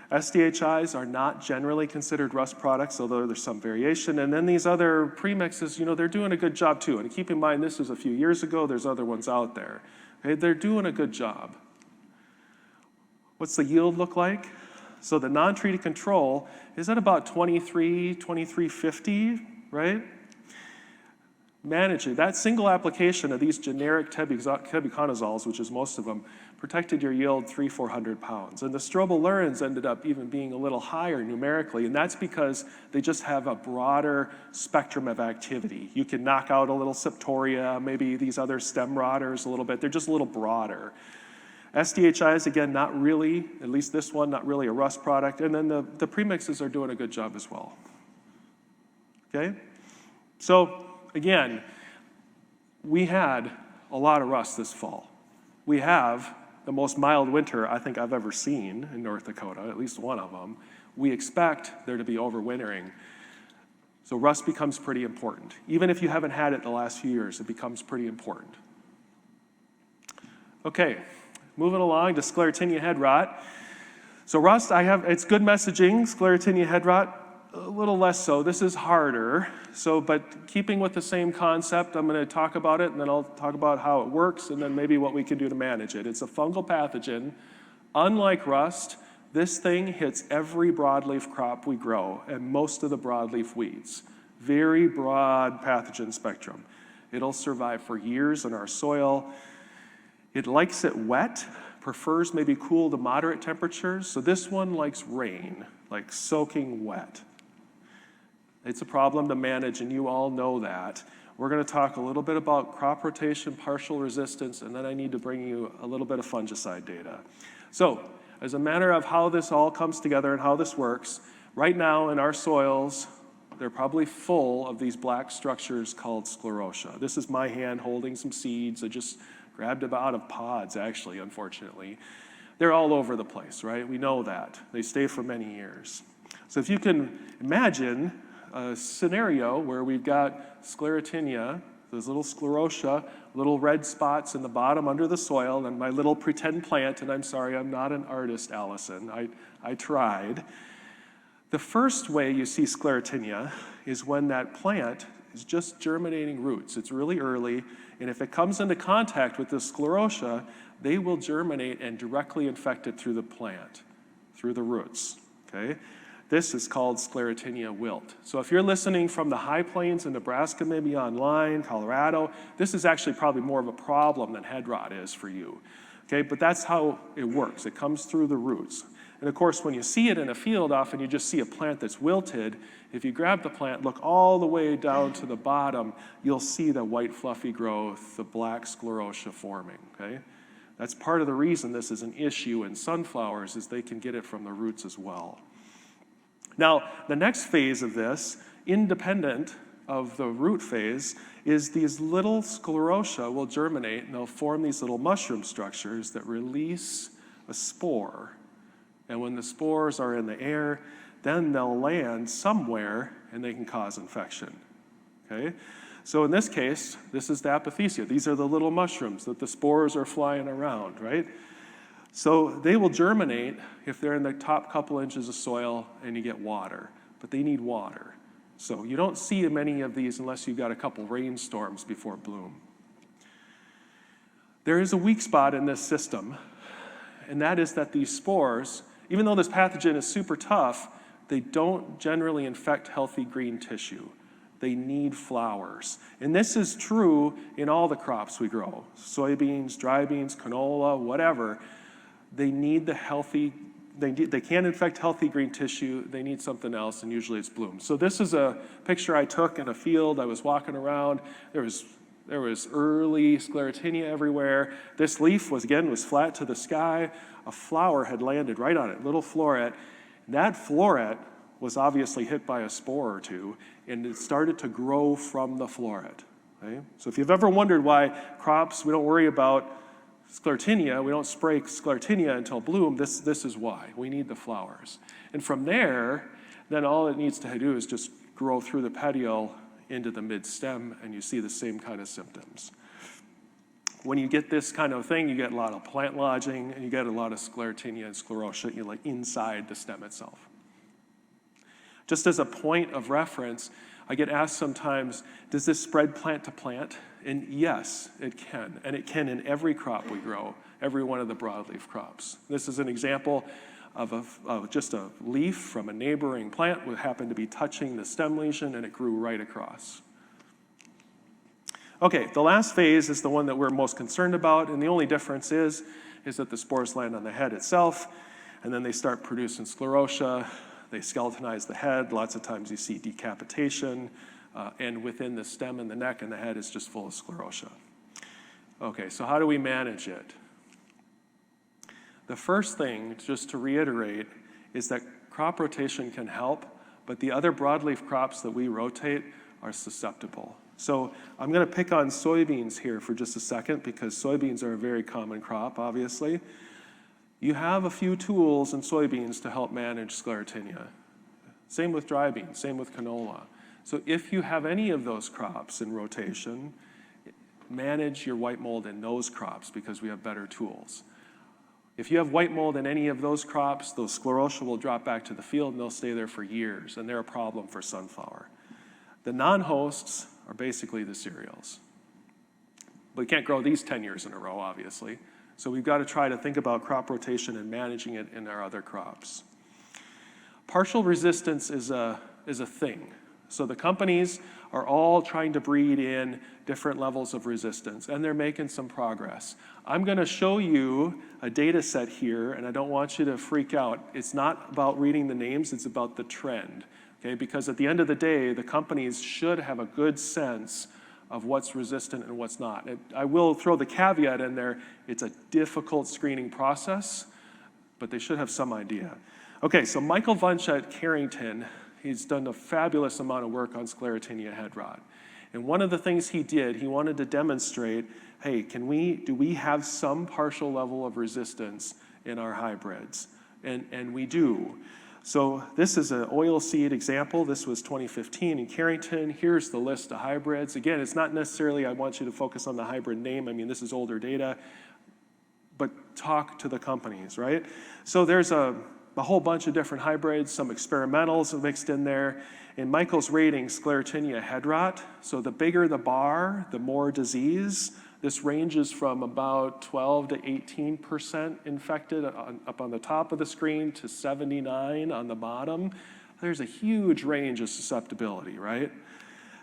SDHIs are not generally considered rust products, although there's some variation. And then these other premixes, they're doing a good job too. And keep in mind, this was a few years ago. There's other ones out there. Okay, they're doing a good job. What's the yield look like? So the non-treated control is at about 2350, right? manage it. That single application of these generic tebuconazoles, which is most of them, protected your yield 300-400 pounds. And the strobilurins ended up even being a little higher numerically, and that's because they just have a broader spectrum of activity. You can knock out a little septoria, maybe these other stem rotters a little bit. They're just a little broader. SDHIs, again, not really, at least this one, not really a rust product. And then the premixes are doing a good job as well. Okay? So, again, we had a lot of rust this fall. We have the most mild winter I think I've ever seen in North Dakota, at least one of them. We expect there to be overwintering. So rust becomes pretty important. Even if you haven't had it the last few years, it becomes pretty important. Okay, moving along to Sclerotinia head rot. So rust, it's good messaging, Sclerotinia head rot, a little less so. This is harder. So, but keeping with the same concept, I'm going to talk about it, and then I'll talk about how it works, and then maybe what we can do to manage it. It's a fungal pathogen. Unlike rust, this thing hits every broadleaf crop we grow and most of the broadleaf weeds. Very broad pathogen spectrum. It'll survive for years in our soil. It likes it wet, prefers maybe cool to moderate temperatures. So this one likes rain, like soaking wet. It's a problem to manage, and you all know that. We're going to talk a little bit about crop rotation, partial resistance, and then I need to bring you a little bit of fungicide data. So, as a matter of how this all comes together and how this works, right now in our soils, they're probably full of these black structures called sclerotia. This is my hand holding some seeds. I just grabbed them out of pods, actually, unfortunately. They're all over the place, right? We know that. They stay for many years. So if you can imagine a scenario where we've got Sclerotinia, those little sclerotia, little red spots in the bottom under the soil, and my little pretend plant, and I'm sorry, I'm not an artist, Allison. I tried. The first way you see Sclerotinia is when that plant is just germinating roots. It's really early, and if it comes into contact with the sclerotia, they will germinate and directly infect it through the plant, through the roots, okay? This is called Sclerotinia wilt. So if you're listening from the high plains in Nebraska, maybe online, Colorado, this is actually probably more of a problem than head rot is for you. Okay, but that's how it works. It comes through the roots. And of course, when you see it in a field, often you just see a plant that's wilted. If you grab the plant, look all the way down to the bottom, you'll see the white fluffy growth, the black sclerotia forming, okay? That's part of the reason this is an issue in sunflowers, is they can get it from the roots as well. Now, the next phase of this, independent of the root phase, is these little sclerotia will germinate and they'll form these little mushroom structures that release a spore. And when the spores are in the air, then they'll land somewhere and they can cause infection. Okay? So in this case, this is the apothecia. These are the little mushrooms that the spores are flying around, right? So they will germinate if they're in the top couple inches of soil and you get water, but they need water. So you don't see many of these unless you've got a couple rainstorms before bloom. There is a weak spot in this system, and that is that these spores, even though this pathogen is super tough, they don't generally infect healthy green tissue. They need flowers. And this is true in all the crops we grow. Soybeans, dry beans, canola, whatever. They need the healthy, they can't infect healthy green tissue, they need something else, and usually it's bloom. So this is a picture I took in a field. I was walking around. There was early Sclerotinia everywhere. This leaf was flat to the sky. A flower had landed right on it, little floret. That floret was obviously hit by a spore or two, and it started to grow from the floret. Okay? So if you've ever wondered why crops, we don't worry about Sclerotinia, we don't spray Sclerotinia until bloom, this is why. We need the flowers. And from there, then all it needs to do is just grow through the petiole into the mid-stem, and you see the same kind of symptoms. When you get this kind of thing, you get a lot of plant lodging, and you get a lot of Sclerotinia and sclerotia inside the stem itself. Just as a point of reference, I get asked sometimes, does this spread plant to plant? And yes, it can. And it can in every crop we grow, every one of the broadleaf crops. This is an example of just a leaf from a neighboring plant that happened to be touching the stem lesion, and it grew right across. Okay, the last phase is the one that we're most concerned about, and the only difference is that the spores land on the head itself, and then they start producing sclerotia. They skeletonize the head. Lots of times you see decapitation, and within the stem and the neck and the head is just full of sclerotia. Okay, so how do we manage it? The first thing, just to reiterate, is that crop rotation can help, but the other broadleaf crops that we rotate are susceptible. So I'm going to pick on soybeans here for just a second because soybeans are a very common crop, obviously. You have a few tools in soybeans to help manage Sclerotinia. Same with dry beans, same with canola. So if you have any of those crops in rotation, manage your white mold in those crops because we have better tools. If you have white mold in any of those crops, those sclerotia will drop back to the field and they'll stay there for years, and they're a problem for sunflower. The non-hosts are basically the cereals. But we can't grow these 10 years in a row, obviously. So we've got to try to think about crop rotation and managing it in our other crops. Partial resistance is a thing. So the companies are all trying to breed in different levels of resistance, and they're making some progress. I'm going to show you a data set here, and I don't want you to freak out. It's not about reading the names, it's about the trend. Okay? Because at the end of the day, the companies should have a good sense of what's resistant and what's not. I will throw the caveat in there, it's a difficult screening process, but they should have some idea. Okay, so Michael Wunsch at Carrington, he's done a fabulous amount of work on Sclerotinia head rot. And one of the things he did, he wanted to demonstrate, hey, do we have some partial level of resistance in our hybrids? And we do. So this is an oil seed example. This was 2015 in Carrington. Here's the list of hybrids. Again, it's not necessarily I want you to focus on the hybrid name. I mean, this is older data. But talk to the companies, right? So there's a whole bunch of different hybrids, some experimentals mixed in there. In Michael's rating, Sclerotinia head rot. So the bigger the bar, the more disease. This ranges from about 12 to 18% infected up on the top of the screen to 79 on the bottom. There's a huge range of susceptibility, right?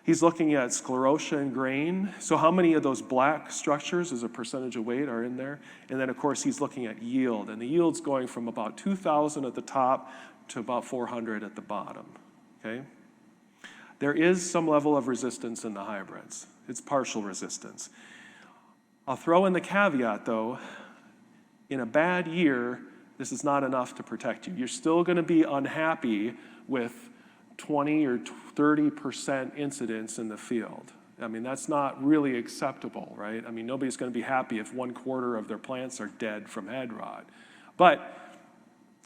He's looking at sclerotia and grain. So how many of those black structures as a percentage of weight are in there? And then, of course, he's looking at yield. And the yield's going from about 2,000 at the top to about 400 at the bottom, okay? There is some level of resistance in the hybrids. It's partial resistance. I'll throw in the caveat, though, in a bad year, this is not enough to protect you. You're still going to be unhappy with 20 or 30% incidence in the field. I mean, that's not really acceptable, right? I mean, nobody's going to be happy if 1/4 of their plants are dead from head rot. But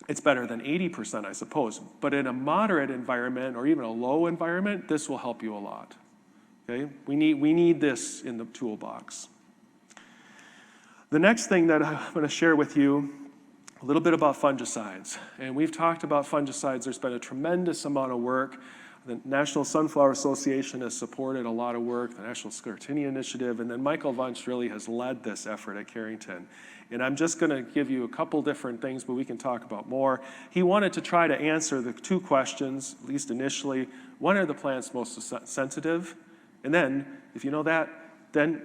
it's better than 80%, I suppose. But in a moderate environment or even a low environment, this will help you a lot, okay? We need this in the toolbox. The next thing that I'm going to share with you, a little bit about fungicides. And we've talked about fungicides. There's been a tremendous amount of work. The National Sunflower Association has supported a lot of work, the National Sclerotinia Initiative, and then Michael Wunsch really has led this effort at Carrington. And I'm just going to give you a couple different things, but we can talk about more. He wanted to try to answer the two questions, at least initially. When are the plants most sensitive? And then, if you know that, then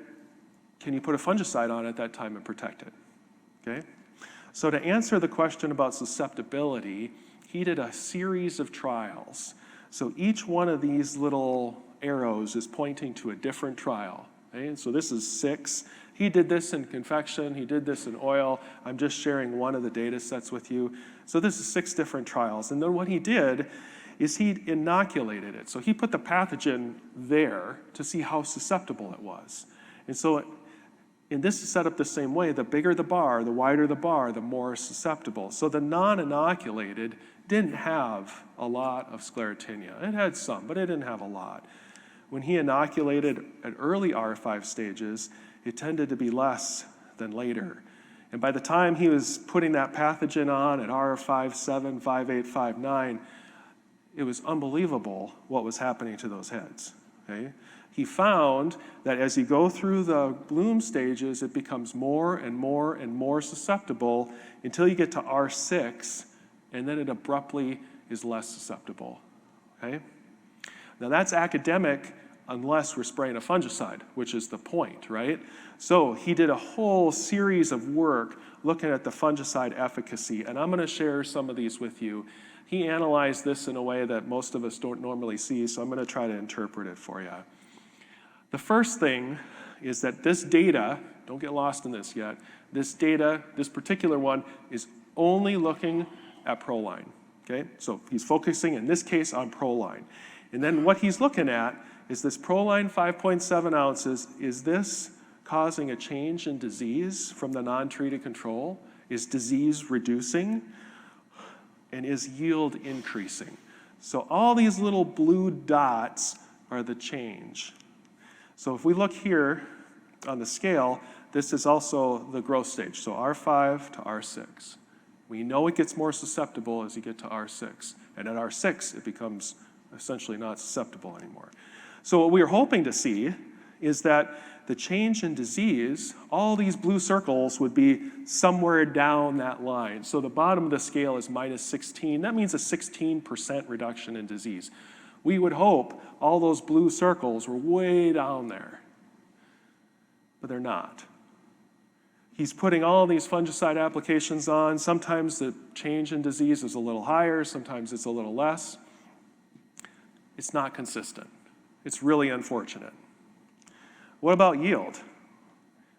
can you put a fungicide on at that time and protect it? Okay? So to answer the question about susceptibility, he did a series of trials. So each one of these little arrows is pointing to a different trial. Okay? And so this is 6. He did this in confection, he did this in oil. I'm just sharing one of the data sets with you. So this is 6 different trials. And then what he did is he inoculated it. So he put the pathogen there to see how susceptible it was. And so and this is set up the same way. The bigger the bar, the wider the bar, the more susceptible. So the non-inoculated didn't have a lot of Sclerotinia. It had some, but it didn't have a lot. When he inoculated at early R5 stages, it tended to be less than later. And by the time he was putting that pathogen on at R5, 7, 5, 8, 5, 9, it was unbelievable what was happening to those heads, okay? He found that as you go through the bloom stages, it becomes more and more and more susceptible until you get to R6, and then it abruptly is less susceptible, okay? Now that's academic. unless we're spraying a fungicide, which is the point, right? So he did a whole series of work looking at the fungicide efficacy, and I'm going to share some of these with you. He analyzed this in a way that most of us don't normally see, so I'm going to try to interpret it for you. The first thing is that this data, don't get lost in this yet, this data, this particular one, is only looking at proline, okay? So he's focusing, in this case, on proline. And then what he's looking at is this proline 5.7 ounces, is this causing a change in disease from the non-treated control? Is disease reducing? And is yield increasing? So all these little blue dots are the change. So if we look here on the scale, this is also the growth stage, so R5 to R6. We know it gets more susceptible as you get to R6, and at R6 it becomes essentially not susceptible anymore. So what we are hoping to see is that the change in disease, all these blue circles would be somewhere down that line. So the bottom of the scale is minus 16. That means a 16% reduction in disease. We would hope all those blue circles were way down there, but they're not. He's putting all these fungicide applications on. Sometimes the change in disease is a little higher, sometimes it's a little less. It's not consistent. It's really unfortunate. What about yield?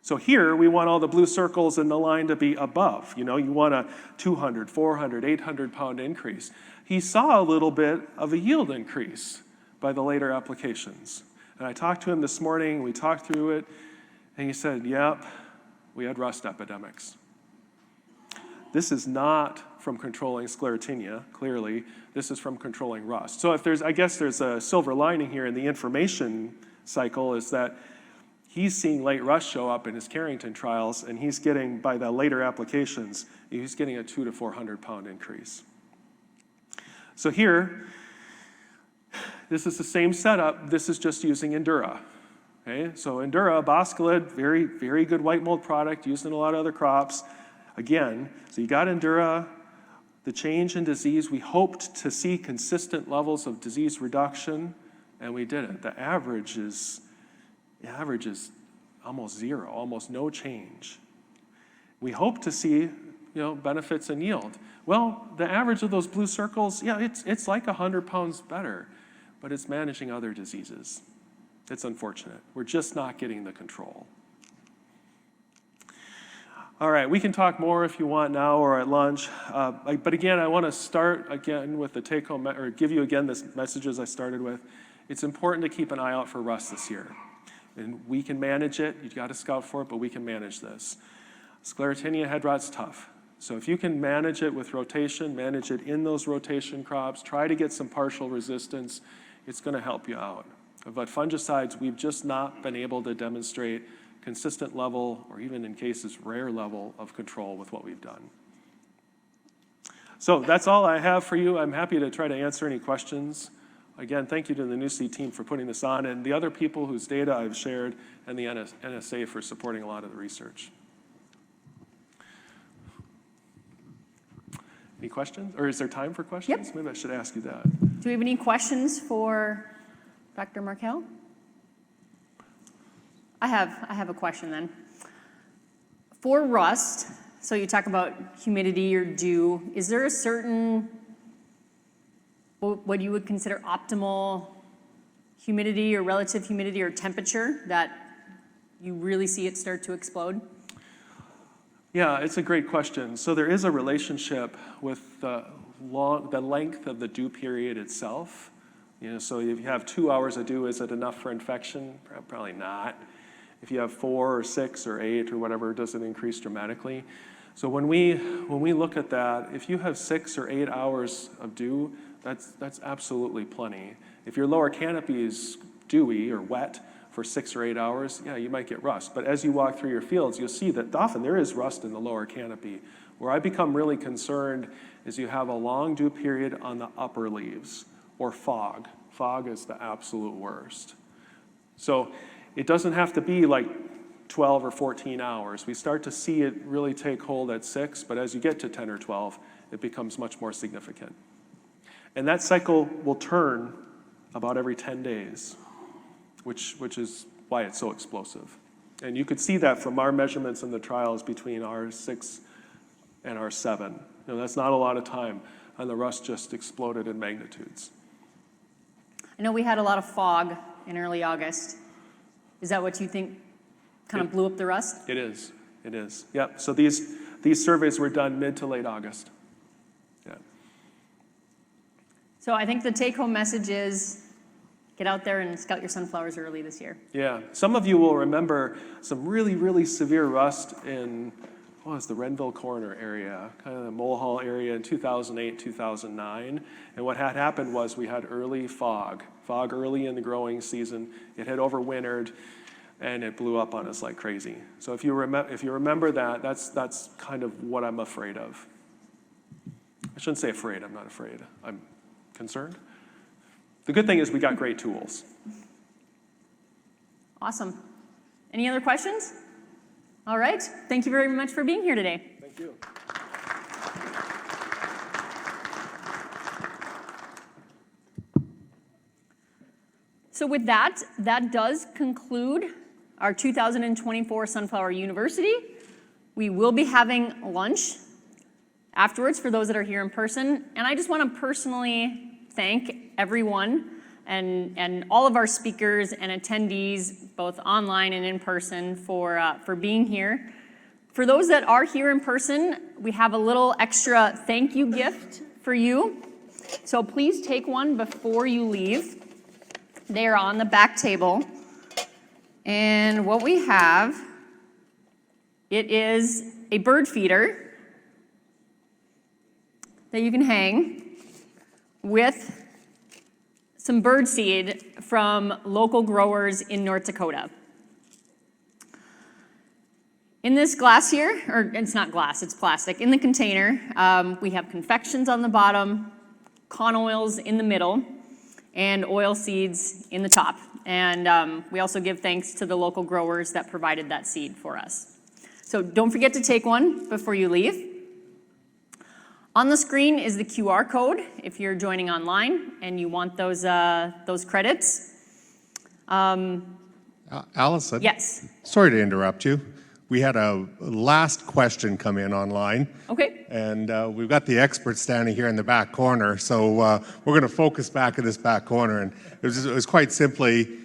So here we want all the blue circles in the line to be above. You know, you want a 200, 400, 800 pound increase. He saw a little bit of a yield increase by the later applications. And I talked to him this morning, we talked through it, and he said, yep, we had rust epidemics. This is not from controlling Sclerotinia, clearly. This is from controlling rust. So if there's, I guess there's a silver lining here in the information cycle is that he's seeing late rust show up in his Carrington trials, and he's getting, by the later applications, he's getting a 200 to 400 pound increase. So here, this is the same setup. This is just using Endura. Okay, so Endura, boscalid, very, very good white mold product used in a lot of other crops. Again, so you got Endura, the change in disease, we hoped to see consistent levels of disease reduction, and we didn't. The average is almost zero, almost no change. We hope to see, benefits in yield. Well, the average of those blue circles, it's like 100 pounds better, but it's managing other diseases. It's unfortunate. We're just not getting the control. All right, we can talk more if you want now or at lunch. But again, I want to start again with the take-home, or give you again this message as I started with. It's important to keep an eye out for rust this year. And we can manage it. You've got to scout for it, but we can manage this. Sclerotinia head rot's tough. So if you can manage it with rotation, manage it in those rotation crops, try to get some partial resistance, it's going to help you out. But fungicides, we've just not been able to demonstrate consistent level, or even in cases, rare level of control with what we've done. So that's all I have for you. I'm happy to try to answer any questions. Again, thank you to the Nuseed team for putting this on, and the other people whose data I've shared, and the NSA for supporting a lot of the research. Any questions? Or is there time for questions? Yep. Maybe I should ask you that. Do we have any questions for Dr. Markell? I have a question then. For rust, so you talk about humidity or dew, is there a certain, what you would consider optimal humidity or relative humidity or temperature that you really see it start to explode? Yeah, it's a great question. So there is a relationship with the length of the dew period itself. So if you have 2 hours of dew, is it enough for infection? Probably not. If you have 4 or 6 or 8 or whatever, does it increase dramatically? So when we look at that, if you have 6 or 8 hours of dew, that's absolutely plenty. If your lower canopy is dewy or wet for 6 or 8 hours, yeah, you might get rust. But as you walk through your fields, you'll see that often there is rust in the lower canopy. Where I become really concerned is you have a long dew period on the upper leaves, or fog. Fog is the absolute worst. So it doesn't have to be like 12 or 14 hours. We start to see it really take hold at 6, but as you get to 10 or 12, it becomes much more significant. And that cycle will turn about every 10 days. which is why it's so explosive. And you could see that from our measurements in the trials between R6 and R7. That's not a lot of time, and the rust just exploded in magnitudes. I know we had a lot of fog in early August. Is that what you think kind of blew up the rust? It is. Yep. So these surveys were done mid to late August. Yeah. So I think the take-home message is get out there and scout your sunflowers early this year. Yeah. Some of you will remember some really, really severe rust in, the Renville Corner area, kind of the Mulhall area in 2008, 2009. And what had happened was we had early fog early in the growing season. It had overwintered, and it blew up on us like crazy. So if you remember that, that's kind of what I'm afraid of. I shouldn't say afraid. I'm not afraid. I'm concerned. The good thing is we got great tools. Awesome. Any other questions? All right. Thank you very much for being here today. Thank you. So with that does conclude our 2024 Sunflower University. We will be having lunch afterwards for those that are here in person. And I just want to personally thank everyone and all of our speakers and attendees, both online and in person, for being here. For those that are here in person, we have a little extra thank you gift for you. So please take one before you leave. They are on the back table. And what we have, it is a bird feeder that you can hang with some bird seed from local growers in North Dakota. In this glass here, or it's not glass, it's plastic, in the container, we have confections on the bottom, con oils in the middle, and oil seeds in the top. And we also give thanks to the local growers that provided that seed for us. So don't forget to take one before you leave. On the screen is the QR code if you're joining online and you want those credits. Allison? Yes. Sorry to interrupt you. We had a last question come in online. Okay. And we've got the experts standing here in the back corner, so we're going to focus back in this back corner. And it was quite simply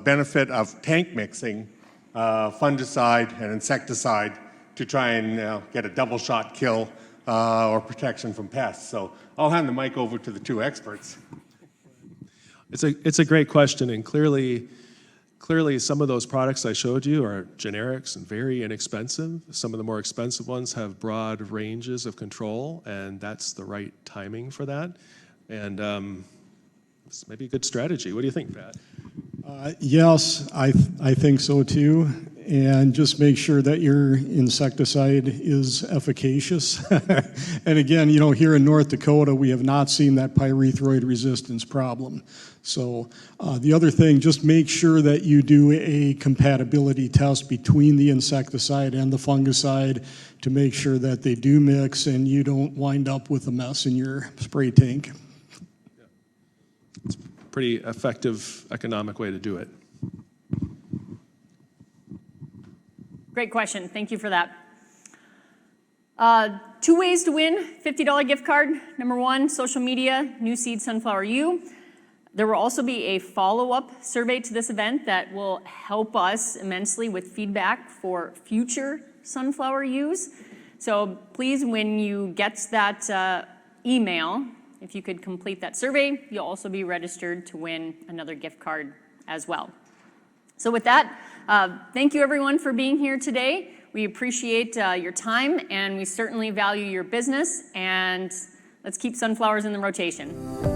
benefit of tank mixing fungicide and insecticide to try and get a double shot kill or protection from pests. So I'll hand the mic over to the two experts. It's a great question, and clearly some of those products I showed you are generics and very inexpensive. Some of the more expensive ones have broad ranges of control, and that's the right timing for that. And it's maybe a good strategy. What do you think, Pat? Yes, I think so too. And just make sure that your insecticide is efficacious. And again, here in North Dakota, we have not seen that pyrethroid resistance problem. So the other thing, just make sure that you do a compatibility test between the insecticide and the fungicide to make sure that they do mix and you don't wind up with a mess in your spray tank. It's a pretty effective economic way to do it. Great question. Thank you for that. 2 ways to win $50 gift card. Number one, social media, Nuseed Sunflower U. There will also be a follow-up survey to this event that will help us immensely with feedback for future sunflower use. So please, when you get that email, if you could complete that survey, you'll also be registered to win another gift card as well. So with that, thank you everyone for being here today. We appreciate your time, and we certainly value your business, and let's keep sunflowers in the rotation.